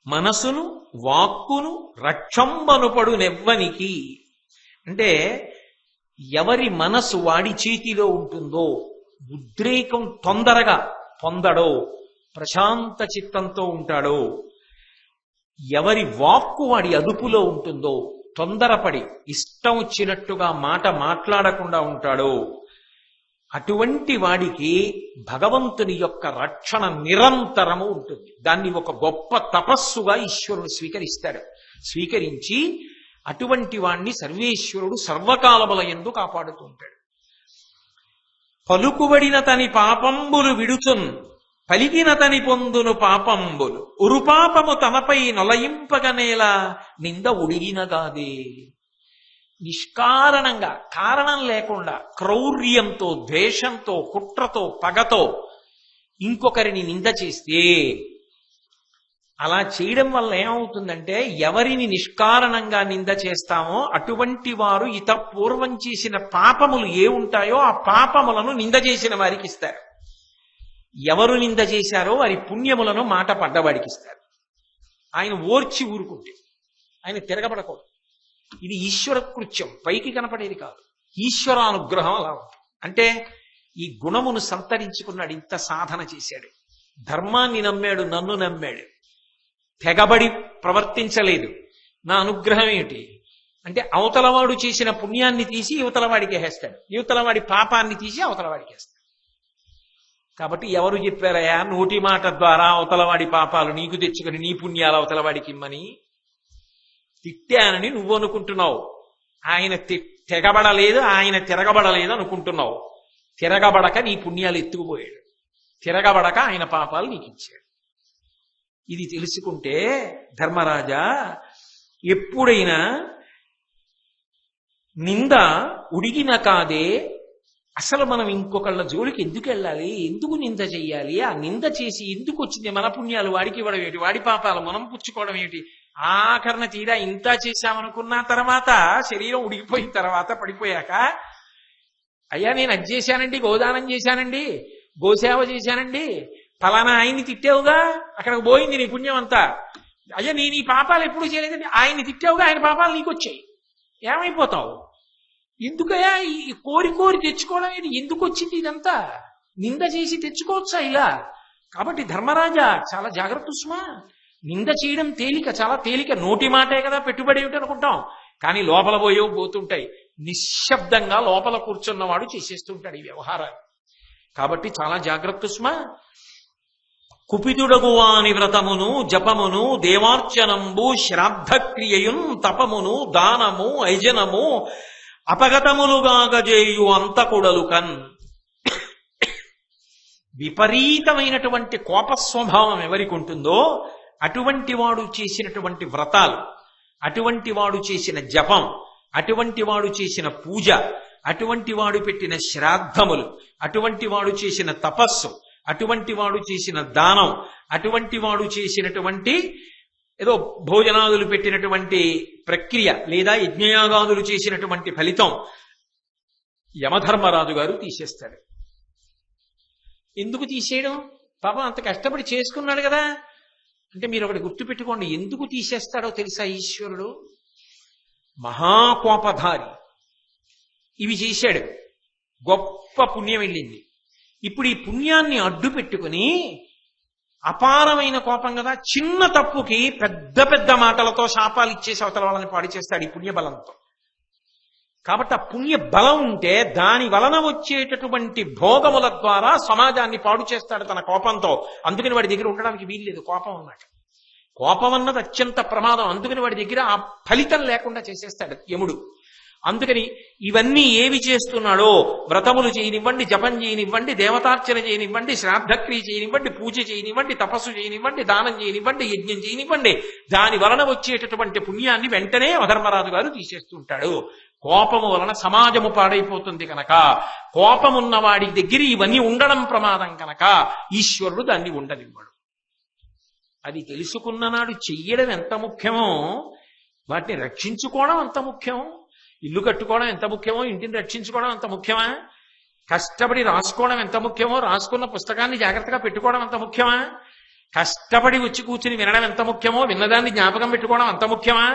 మనసును వాక్కును రక్షమ్మనుపడు నెవ్వనికి అంటే ఎవరి మనసు వాడి చేతిలో ఉంటుందో, ఉద్రేకం తొందరగా పొందడో, ప్రశాంత చిత్తంతో ఉంటాడో, ఎవరి వాక్కు వాడి అదుపులో ఉంటుందో, తొందరపడి ఇష్టం వచ్చినట్టుగా మాట మాట్లాడకుండా ఉంటాడో, అటువంటి వాడికి భగవంతుని యొక్క రక్షణ నిరంతరము ఉంటుంది. దాన్ని ఒక గొప్ప తపస్సుగా ఈశ్వరుడు స్వీకరిస్తాడు. స్వీకరించి అటువంటి వాణ్ణి సర్వేశ్వరుడు సర్వకాలముల యందు కాపాడుతూ ఉంటాడు. పలుకుబడిన తని పాపంబులు విడుచున్ పలికిన తని పొందును పాపంబులు ఉరుపాపము తనపై నొలయింపగనేలా నింద ఉడిగినగాదే. నిష్కారణంగా కారణం లేకుండా క్రౌర్యంతో, ద్వేషంతో, కుట్రతో, పగతో ఇంకొకరిని నింద చేస్తే అలా చేయడం వల్ల ఏమవుతుందంటే ఎవరిని నిష్కారణంగా నింద చేస్తామో అటువంటి వారు పూర్వం చేసిన పాపములు ఏ ఉంటాయో ఆ పాపములను నింద చేసిన వారికి ఇస్తారు. ఎవరు నింద చేశారో వారి పుణ్యములను మాట పడ్డవాడికి ఇస్తారు. ఆయన ఓర్చి ఊరుకుంటే, ఆయన తిరగబడకూడదు. ఇది ఈశ్వర కృత్యం, పైకి కనపడేది కాదు. ఈశ్వరానుగ్రహం అలా ఉంటుంది. అంటే ఈ గుణమును సంతరించుకున్నాడు, ఇంత సాధన చేశాడు, ధర్మాన్ని నమ్మాడు, నన్ను నమ్మాడు, తెగబడి ప్రవర్తించలేదు. నా అనుగ్రహం ఏమిటి అంటే అవతలవాడు చేసిన పుణ్యాన్ని తీసి యువతలవాడికి వేస్తాడు, యువతలవాడి పాపాన్ని తీసి అవతలవాడికి వేస్తాడు. కాబట్టి ఎవరు చెప్పారయా నోటి మాట ద్వారా అవతలవాడి పాపాలు నీకు తెచ్చుకుని నీ పుణ్యాలు అవతలవాడికి ఇమ్మని? తిట్టానని నువ్వు అనుకుంటున్నావు, ఆయన తెగబడలేదు, ఆయన తిరగబడలేదు అనుకుంటున్నావు. తిరగబడక నీ పుణ్యాలు ఎత్తుకుపోయాడు, తిరగబడక ఆయన పాపాలు నీకు ఇచ్చాడు. ఇది తెలుసుకుంటే ధర్మరాజా ఎప్పుడైనా నింద ఉడిగిన కాదే. అసలు మనం ఇంకొకళ్ళ జోలికి ఎందుకు వెళ్ళాలి, ఎందుకు నింద చెయ్యాలి? ఆ నింద చేసి ఎందుకు వచ్చింది? మన పుణ్యాలు వాడికి ఇవ్వడం ఏమిటి, వాడి పాపాలు మనం పుచ్చుకోవడం ఏమిటి? ఆఖరణ తీరా ఇంత చేశామనుకున్న తర్వాత శరీరం ఉడికిపోయిన తర్వాత పడిపోయాక అయ్యా నేను అది చేశానండి, గోదానం చేశానండి, గోసేవ చేశానండి, ఫలానా ఆయన్ని తిట్టావుగా అక్కడికి పోయింది నీ పుణ్యం అంతా. అయ్యా నేను ఈ పాపాలు ఎప్పుడు చేయలేదండి, ఆయన్ని తిట్టావుగా ఆయన పాపాలు నీకు వచ్చాయి, ఏమైపోతావు? ఎందుకయ్యా ఈ కోరి కోరి తెచ్చుకోవడం ఏది? ఎందుకు వచ్చింది ఇదంతా? నింద చేసి తెచ్చుకోవచ్చా ఇలా? కాబట్టి ధర్మరాజా చాలా జాగ్రత్త సుమా. నింద చేయడం తేలిక, చాలా తేలిక. నోటి మాటే కదా పెట్టుబడి ఏమిటి అనుకుంటాం, కానీ లోపల పోతుంటాయి. నిశ్శబ్దంగా లోపల కూర్చున్నవాడు చేసేస్తుంటాడు ఈ వ్యవహారాలు. కాబట్టి చాలా జాగ్రత్త సుమా. కుపితుడగువాని వ్రతమును జపమును దేవార్చనంబు శ్రాద్ధక్రియయున్ తపమును దానము ఐజనము అపగతములుగాగజేయు అంతకుడలు కన్. విపరీతమైనటువంటి కోప స్వభావం ఎవరికి ఉంటుందో అటువంటి వాడు చేసినటువంటి వ్రతాలు, అటువంటి వాడు చేసిన జపం, అటువంటి వాడు చేసిన పూజ, అటువంటి వాడు పెట్టిన శ్రాద్ధములు, అటువంటి వాడు చేసిన తపస్సు, అటువంటి వాడు చేసిన దానం, అటువంటి వాడు చేసినటువంటి ఏదో భోజనాదులు పెట్టినటువంటి ప్రక్రియ లేదా యజ్ఞయాగాదులు చేసినటువంటి ఫలితం యమధర్మరాజు గారు తీసేస్తాడు. ఎందుకు తీసేయడం? పాపం అంత కష్టపడి చేసుకున్నాడు కదా. అంటే మీరు ఒకటి గుర్తుపెట్టుకోండి, ఎందుకు తీసేస్తాడో తెలుసా? ఈశ్వరుడు మహాకోపధారి. ఇవి చేశాడు, గొప్ప పుణ్యం వెళ్ళింది. ఇప్పుడు ఈ పుణ్యాన్ని అడ్డు పెట్టుకుని అపారమైన కోపం కదా, చిన్న తప్పుకి పెద్ద పెద్ద మాటలతో శాపాలు ఇచ్చేసి అవతల వాళ్ళని పాడు చేస్తాడు ఈ పుణ్య బలంతో. కాబట్టి ఆ పుణ్య బలం ఉంటే దాని వలన వచ్చేటటువంటి భోగముల ద్వారా సమాజాన్ని పాడు చేస్తాడు తన కోపంతో. అందుకని వాడి దగ్గర ఉండడానికి వీల్లేదు, కోపం అన్నమాట. కోపం అన్నది అత్యంత ప్రమాదం. అందుకని వాడి దగ్గర ఆ ఫలితం లేకుండా చేసేస్తాడు యముడు. అందుకని ఇవన్నీ ఏవి చేస్తున్నాడో, వ్రతములు చేయనివ్వండి, జపం చేయనివ్వండి, దేవతార్చన చేయనివ్వండి, శ్రాద్ధక్రియ చేయనివ్వండి, పూజ చేయనివ్వండి, తపస్సు చేయనివ్వండి, దానం చేయనివ్వండి, యజ్ఞం చేయనివ్వండి, దాని వలన వచ్చేటటువంటి పుణ్యాన్ని వెంటనే అధర్మరాజు గారు తీసేస్తుంటాడు. కోపము వలన సమాజము పాడైపోతుంది కనుక, కోపమున్న వాడి దగ్గర ఇవన్నీ ఉండడం ప్రమాదం కనుక ఈశ్వరుడు దాన్ని ఉండనివ్వడు. అది తెలుసుకున్న నాడు చెయ్యడం ఎంత ముఖ్యమో, వాటిని రక్షించుకోవడం అంత ముఖ్యం. ఇల్లు కట్టుకోవడం ఎంత ముఖ్యమో, ఇంటిని రక్షించుకోవడం అంత ముఖ్యమా? కష్టపడి రాసుకోవడం ఎంత ముఖ్యమో, రాసుకున్న పుస్తకాన్ని జాగ్రత్తగా పెట్టుకోవడం అంత ముఖ్యమా? కష్టపడి వచ్చి కూర్చుని వినడం ఎంత ముఖ్యమో, విన్నదాన్ని జ్ఞాపకం పెట్టుకోవడం అంత ముఖ్యమా?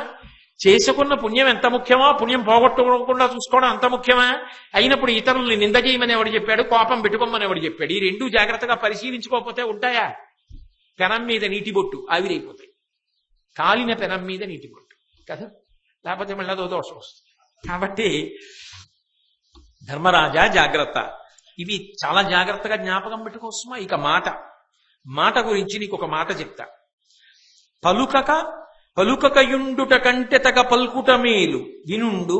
చేసుకున్న పుణ్యం ఎంత ముఖ్యమో, పుణ్యం పోగొట్టుకోకుండా చూసుకోవడం అంత ముఖ్యమా? అయినప్పుడు ఇతరుల్ని నింద చేయమని ఎవడు చెప్పాడు, కోపం పెట్టుకోమని ఎవడు చెప్పాడు? ఈ రెండూ జాగ్రత్తగా పరిశీలించుకోకపోతే ఉంటాయా? పెనం మీద నీటి బొట్టు ఆవిరైపోతాయి, కాలిన పెనం మీద నీటి బొట్టు కదా, లేకపోతే మళ్ళీ అదో దోషం వస్తుంది. కాబట్టి ధర్మరాజా జాగ్రత్త, ఇవి చాలా జాగ్రత్తగా జ్ఞాపకం పెట్టుకోవచ్చుమా. ఇక మాట గురించి నీకు ఒక మాట చెప్తా. పలుకకయుండుట కంటె తగ పల్కుట మేలు, వినుండు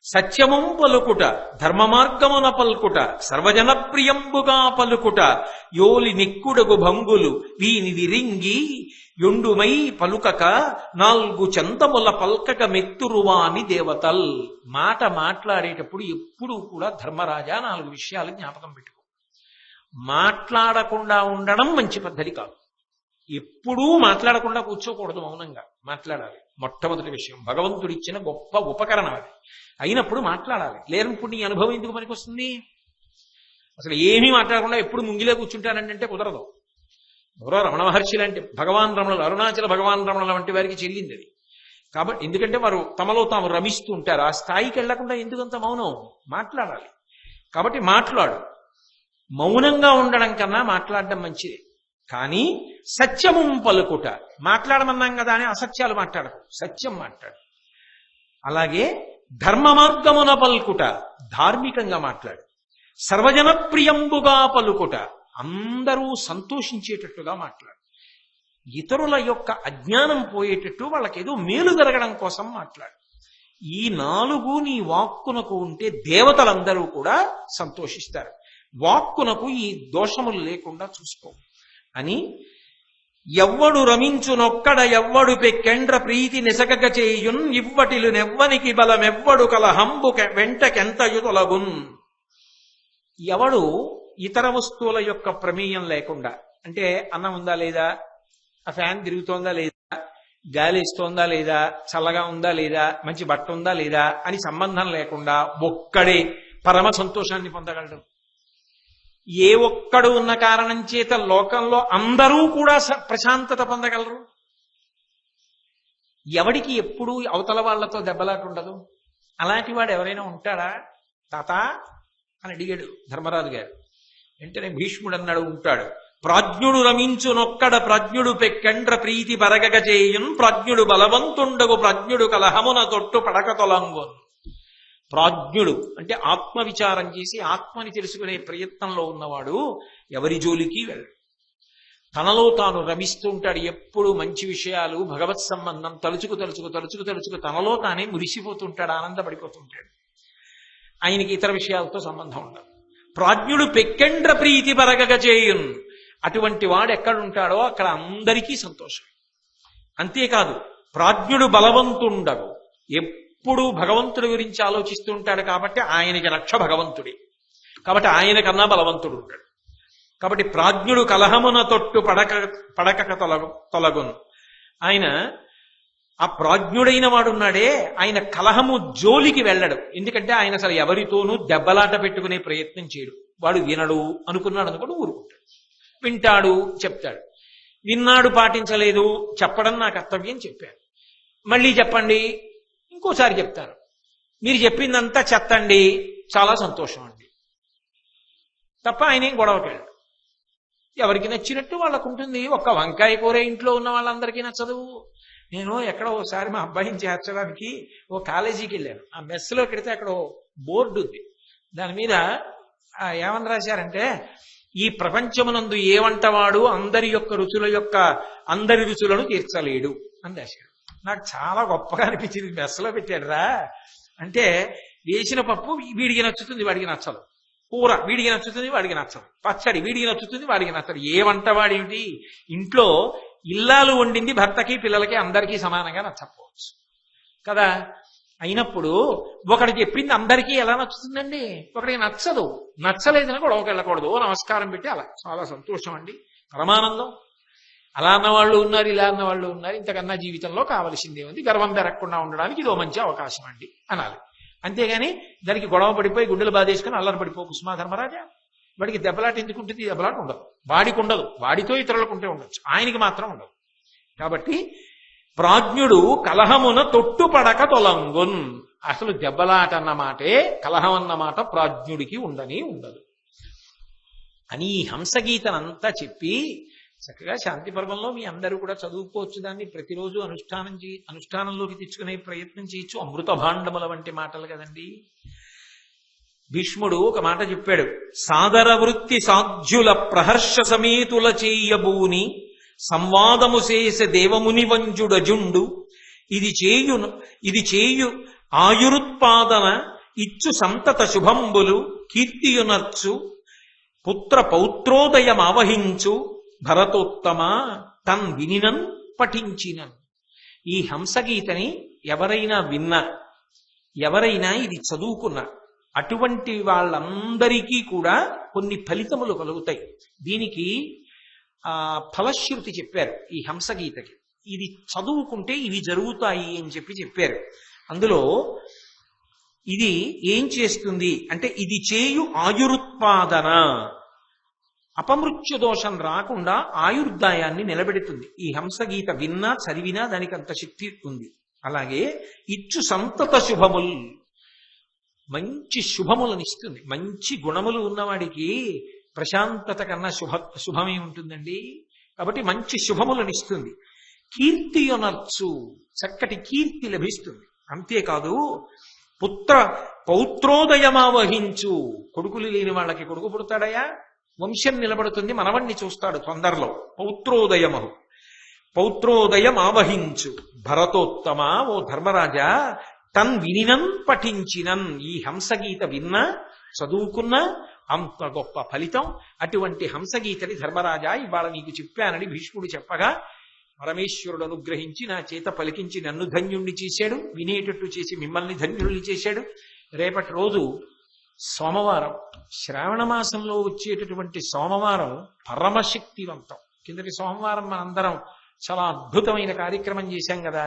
సత్యమం పలుకుట, ధర్మ మార్గమున పల్కుట, సర్వజన ప్రియంబుగా పలుకుట, యోలి నిక్కుడగు భంగులు వీని విరింగి యుండుమై పలుకక, నాలుగు చందముల పల్కక మెత్తురువాని దేవతల్. మాట్లాడేటప్పుడు ఎప్పుడూ కూడా ధర్మరాజా 4 విషయాలు జ్ఞాపకం పెట్టుకో. మాట్లాడకుండా ఉండడం మంచి పద్ధతి కాదు. ఎప్పుడూ మాట్లాడకుండా కూర్చోకూడదు, మౌనంగా మాట్లాడాలి. మొట్టమొదటి విషయం, భగవంతుడిచ్చిన గొప్ప ఉపకరణం అది. అయినప్పుడు మాట్లాడాలి. లేనప్పుడు నీ అనుభవం ఎందుకు పనికొస్తుంది? అసలు ఏమీ మాట్లాడకుండా ఎప్పుడు ముంగిలే కూర్చుంటానంటే కుదరదు. ఎవరో రమణ మహర్షి లాంటి భగవాన్ రమణులు, అరుణాచల భగవాన్ రమణుల వంటి వారికి చెల్లింది అది. కాబట్టి ఎందుకంటే వారు తమలో తాము రమిస్తూ ఉంటారు. ఆ స్థాయికి వెళ్లకుండా ఎందుకంత మౌనం? మాట్లాడాలి. కాబట్టి మాట్లాడు. మౌనంగా ఉండడం కన్నా మాట్లాడడం మంచిది. కానీ సత్యము పలుకుట, మాట్లాడమన్నాం కదా అని అసత్యాలు మాట్లాడకు, సత్యం మాట్లాడు. అలాగే ధర్మ మార్గమున పలుకుట, ధార్మికంగా మాట్లాడు. సర్వజన ప్రియంబుగా పలుకుట, అందరూ సంతోషించేటట్టుగా మాట్లాడు. ఇతరుల యొక్క అజ్ఞానం పోయేటట్టు, వాళ్ళకేదో మేలు జరగడం కోసం మాట్లాడు. ఈ 4 నీ వాక్కునకు ఉంటే దేవతలందరూ కూడా సంతోషిస్తారు. వాక్కునకు ఈ దోషములు లేకుండా చూసుకో అని. ఎవ్వడు రమించునొక్కడ ఎవ్వడు పెక్కెండ్ర ప్రీతి నిసగగ చేయున్, ఇవ్వటిలు నెవ్వనికి బలమెవ్వడు కలహంబు వెంటకెంతయు తొలగున్. ఎవడు ఇతర వస్తువుల యొక్క ప్రమేయం లేకుండా, అంటే అన్నం ఉందా లేదా, ఆ ఫ్యాన్ తిరుగుతోందా లేదా, గాలి ఇస్తోందా లేదా, చల్లగా ఉందా లేదా, మంచి బట్ట ఉందా లేదా అని సంబంధం లేకుండా ఒక్కడే పరమ సంతోషాన్ని పొందగలడు. ఏ ఒక్కడు ఉన్న కారణం చేత లోకంలో అందరూ కూడా ప్రశాంతత పొందగలరు. ఎవడికి ఎప్పుడూ అవతల వాళ్లతో దెబ్బలాట ఉండదు. అలాంటి వాడు ఎవరైనా ఉంటాడా? తాత అని అడిగాడు ధర్మరాజు గారు. వెంటనే భీష్ముడు అన్నాడు, ఉంటాడు. ప్రాజ్ఞుడు రమించునొక్కడ ప్రాజ్ఞుడు పెక్కండ్ర ప్రీతి బరగగ చేయున్, ప్రాజ్ఞుడు బలవంతుండగు ప్రాజ్ఞుడు కలహమున తొట్టు పడక తొలంగున్. ప్రాజ్ఞుడు అంటే ఆత్మవిచారం చేసి ఆత్మని తెలుసుకునే ప్రయత్నంలో ఉన్నవాడు ఎవరి జోలికి వెళ్ళడు. తనలో తాను రమిస్తూ ఉంటాడు. ఎప్పుడు మంచి విషయాలు, భగవత్ సంబంధం తలుచుకు తనలో తానే మురిసిపోతుంటాడు, ఆనందపడిపోతుంటాడు. ఆయనకి ఇతర విషయాలతో సంబంధం ఉండదు. ప్రాజ్ఞుడు పెక్కెండ్ర ప్రీతి బరగగ చేయున్, అటువంటి వాడు ఎక్కడుంటాడో అక్కడ అందరికీ సంతోషం. అంతేకాదు ప్రాజ్ఞుడు బలవంతుండగు, ఎప్పుడు భగవంతుడి గురించి ఆలోచిస్తూ ఉంటాడు కాబట్టి ఆయనకి రక్ష భగవంతుడే, కాబట్టి ఆయన కన్నా బలవంతుడు ఉంటాడు. కాబట్టి ప్రాజ్ఞుడు కలహమున తొట్టు పడక తొలగును. ఆయన ఆ ప్రాజ్ఞుడైన వాడున్నాడే, ఆయన కలహము జోలికి వెళ్ళడు. ఎందుకంటే ఆయన అసలు ఎవరితోనూ దెబ్బలాట పెట్టుకునే ప్రయత్నం చేయడు. వాడు వినడు అనుకున్నాడు అనుకోడు, ఊరుకుంటాడు. వింటాడు, చెప్తాడు. విన్నాడు, పాటించలేదు, చెప్పడం నా కర్తవ్యం, చెప్పాను, మళ్ళీ చెప్పండి, ఇంకోసారి చెప్తాను, మీరు చెప్పిందంతా చెత్తండి, చాలా సంతోషం అండి, తప్ప ఆయన ఏం గొడవకెళ్ళడు. ఎవరికి నచ్చినట్టు వాళ్ళకు ఉంటుంది. ఒక్క వంకాయ కూర ఇంట్లో ఉన్న వాళ్ళందరికీ నచ్చదు. నేను ఎక్కడో ఒకసారి మా అబ్బాయిని చేర్చడానికి ఓ కాలేజీకి వెళ్ళాను. ఆ మెస్లోకి వెడితే అక్కడ బోర్డు ఉంది, దాని మీద ఏమని రాశారంటే ఈ ప్రపంచమునందు ఏ వంటవాడు అందరి రుచులను తీర్చలేడు అని రాశాడు. నాకు చాలా గొప్పగా అనిపించింది. మెస్సలో పెట్టాడురా అంటే, వేసిన పప్పు వీడికి నచ్చుతుంది, వాడికి నచ్చదు. కూర వీడికి నచ్చుతుంది, వాడికి నచ్చదు. పచ్చడి వీడికి నచ్చుతుంది, వాడికి నచ్చదు. ఏ వంటవాడేమిటి? ఇంట్లో ఇల్లాలు వండింది భర్తకి పిల్లలకి అందరికీ సమానంగా నచ్చకపోవచ్చు కదా. అయినప్పుడు ఒకటి చెప్పింది అందరికీ ఎలా నచ్చుతుందండి? ఒకటికి నచ్చదు. నచ్చలేదని గొడవకి వెళ్ళకూడదు. నమస్కారం పెట్టి అలా చాలా సంతోషం అండి, పరమానందం. అలా అన్నవాళ్ళు ఉన్నారు, ఇలా అన్నవాళ్ళు ఉన్నారు. ఇంతకన్నా జీవితంలో కావలసిందే ఉంది. గర్వం పెరగకుండా ఉండడానికి ఇదో మంచి అవకాశం అండి అనాలి. అంతేగాని దానికి గొడవ పడిపోయి గుండెలు బాధేసుకుని అల్లరి పడిపో కుసుమా ధర్మరాజా. వాడికి దెబ్బలాట ఎందుకు ఉంటుంది? దెబ్బలాట ఉండదు. వాడికి ఉండదు. వాడితో ఇతరులకు ఉంటే ఉండొచ్చు, ఆయనకి మాత్రం ఉండదు. కాబట్టి ప్రాజ్ఞుడు కలహమున తొట్టుపడక తొలంగున్. అసలు దెబ్బలాట అన్నమాటే, కలహం అన్నమాట ప్రాజ్ఞుడికి ఉండనే ఉండదు అని ఈ హంసగీతనంతా చెప్పి చక్కగా శాంతి పర్వంలో మీ అందరూ కూడా చదువుకోవచ్చు. దాన్ని ప్రతిరోజు అనుష్ఠానంలోకి తెచ్చుకునే ప్రయత్నం చేయొచ్చు. అమృత భాండముల వంటి మాటలు కదండి. భీష్ముడు ఒక మాట చెప్పాడు. సాదర వృత్తి సాధ్యుల ప్రహర్ష సమేతుల చేయబూని సంవాదము చేసే దేవముని వంజుడజుండు ఇది చేయు ఆయురుత్పాదన ఇచ్చు సంతత శుభంబులు కీర్తియునర్చు పుత్ర పౌత్రోదయమావహించు భరతోత్తమ తన్ వినినన్ పఠించినన్. ఈ హంసగీతని ఎవరైనా విన్నా, ఎవరైనా ఇది చదువుకున్నా, అటువంటి వాళ్ళందరికీ కూడా కొన్ని ఫలితములు కలుగుతాయి. దీనికి ఫలశ్రుతి చెప్పారు ఈ హంసగీతకి. ఇది చదువుకుంటే ఇవి జరుగుతాయి అని చెప్పారు. అందులో ఇది ఏం చేస్తుంది అంటే, ఇది చేయు ఆయురుత్పాదన, అపమృత్యు దోషం రాకుండా ఆయుర్దాయాన్ని నిలబెడుతుంది. ఈ హంసగీత విన్నా చదివినా దానికి అంత శక్తి ఉంది. అలాగే ఇచ్చు సంతత శుభముల్, మంచి శుభములనిస్తుంది. మంచి గుణములు ఉన్నవాడికి ప్రశాంతత కన్నా శుభమే ఉంటుందండి. కాబట్టి మంచి శుభములనిస్తుంది. కీర్తి అనర్చు, చక్కటి కీర్తి లభిస్తుంది. అంతేకాదు పుత్ర పౌత్రోదయమావహించు, కొడుకులు లేని వాళ్ళకి కొడుకు పుడతాడయా, వంశం నిలబడుతుంది, మనవణ్ణి చూస్తాడు తొందరలో. పౌత్రోదయం ఆవహించు భరతోత్తమ, ఓ ధర్మరాజా, తన్ వినినన్ పఠించినన్. ఈ హంసగీత విన్నా చదువుకున్నా అంత గొప్ప ఫలితం. అటువంటి హంసగీతని ధర్మరాజా ఇవాళ నీకు చెప్పానని భీష్ముడు చెప్పగా, పరమేశ్వరుడు అనుగ్రహించి నా చేత పలికించి నన్ను ధన్యుణ్ణి చేశాడు, వినేటట్టు చేసి మిమ్మల్ని ధన్యుల్ని చేశాడు. రేపటి రోజు సోమవారం, శ్రావణ మాసంలో వచ్చేటటువంటి సోమవారం పరమశక్తివంతం. కిందటి సోమవారం మనందరం చాలా అద్భుతమైన కార్యక్రమం చేశాం కదా.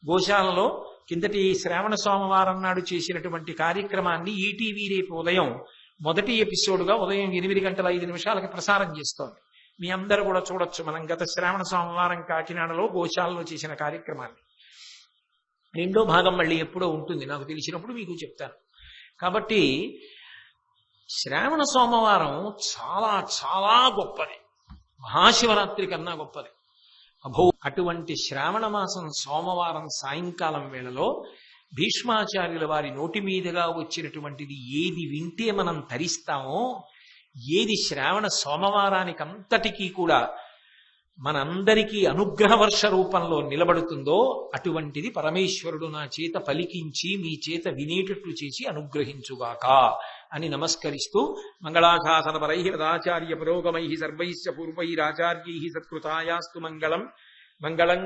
గోశాలలో కిందటి శ్రావణ సోమవారం నాడు చేసినటువంటి కార్యక్రమాన్ని ఈటీవీ రేపు ఉదయం మొదటి ఎపిసోడ్గా ఉదయం 8:05 ప్రసారం చేస్తోంది. మీ అందరూ కూడా చూడొచ్చు. మనం గత శ్రావణ సోమవారం కాకినాడలో గోశాలలో చేసిన కార్యక్రమాన్ని. రెండో భాగం మళ్ళీ ఎప్పుడో ఉంటుంది, నాకు తెలిసినప్పుడు మీకు చెప్తాను. కాబట్టి శ్రావణ సోమవారం చాలా చాలా గొప్పది, మహాశివరాత్రి కన్నా గొప్పది. అటువంటి శ్రావణ మాసం సోమవారం సాయంకాలం వేళలో భీష్మాచార్యుల వారి నోటి మీదుగా వచ్చినటువంటిది ఏది వింటే మనం తరిస్తామో, ఏది శ్రావణ సోమవారానికి అంతటికీ కూడా మనందరికీ అనుగ్రహ వర్ష రూపంలో నిలబడుతుందో అటువంటిది పరమేశ్వరుడు నా చేత పలికించి మీ చేత వినేటట్లు చేసి అనుగ్రహించుగాక అని నమస్కరిస్తూ, మంగళాశాసన పరై రదాచార్య పురోగమై సర్వైశ్చ పూర్వైరాచార్యై సత్కృతాయాస్తు మంగళం.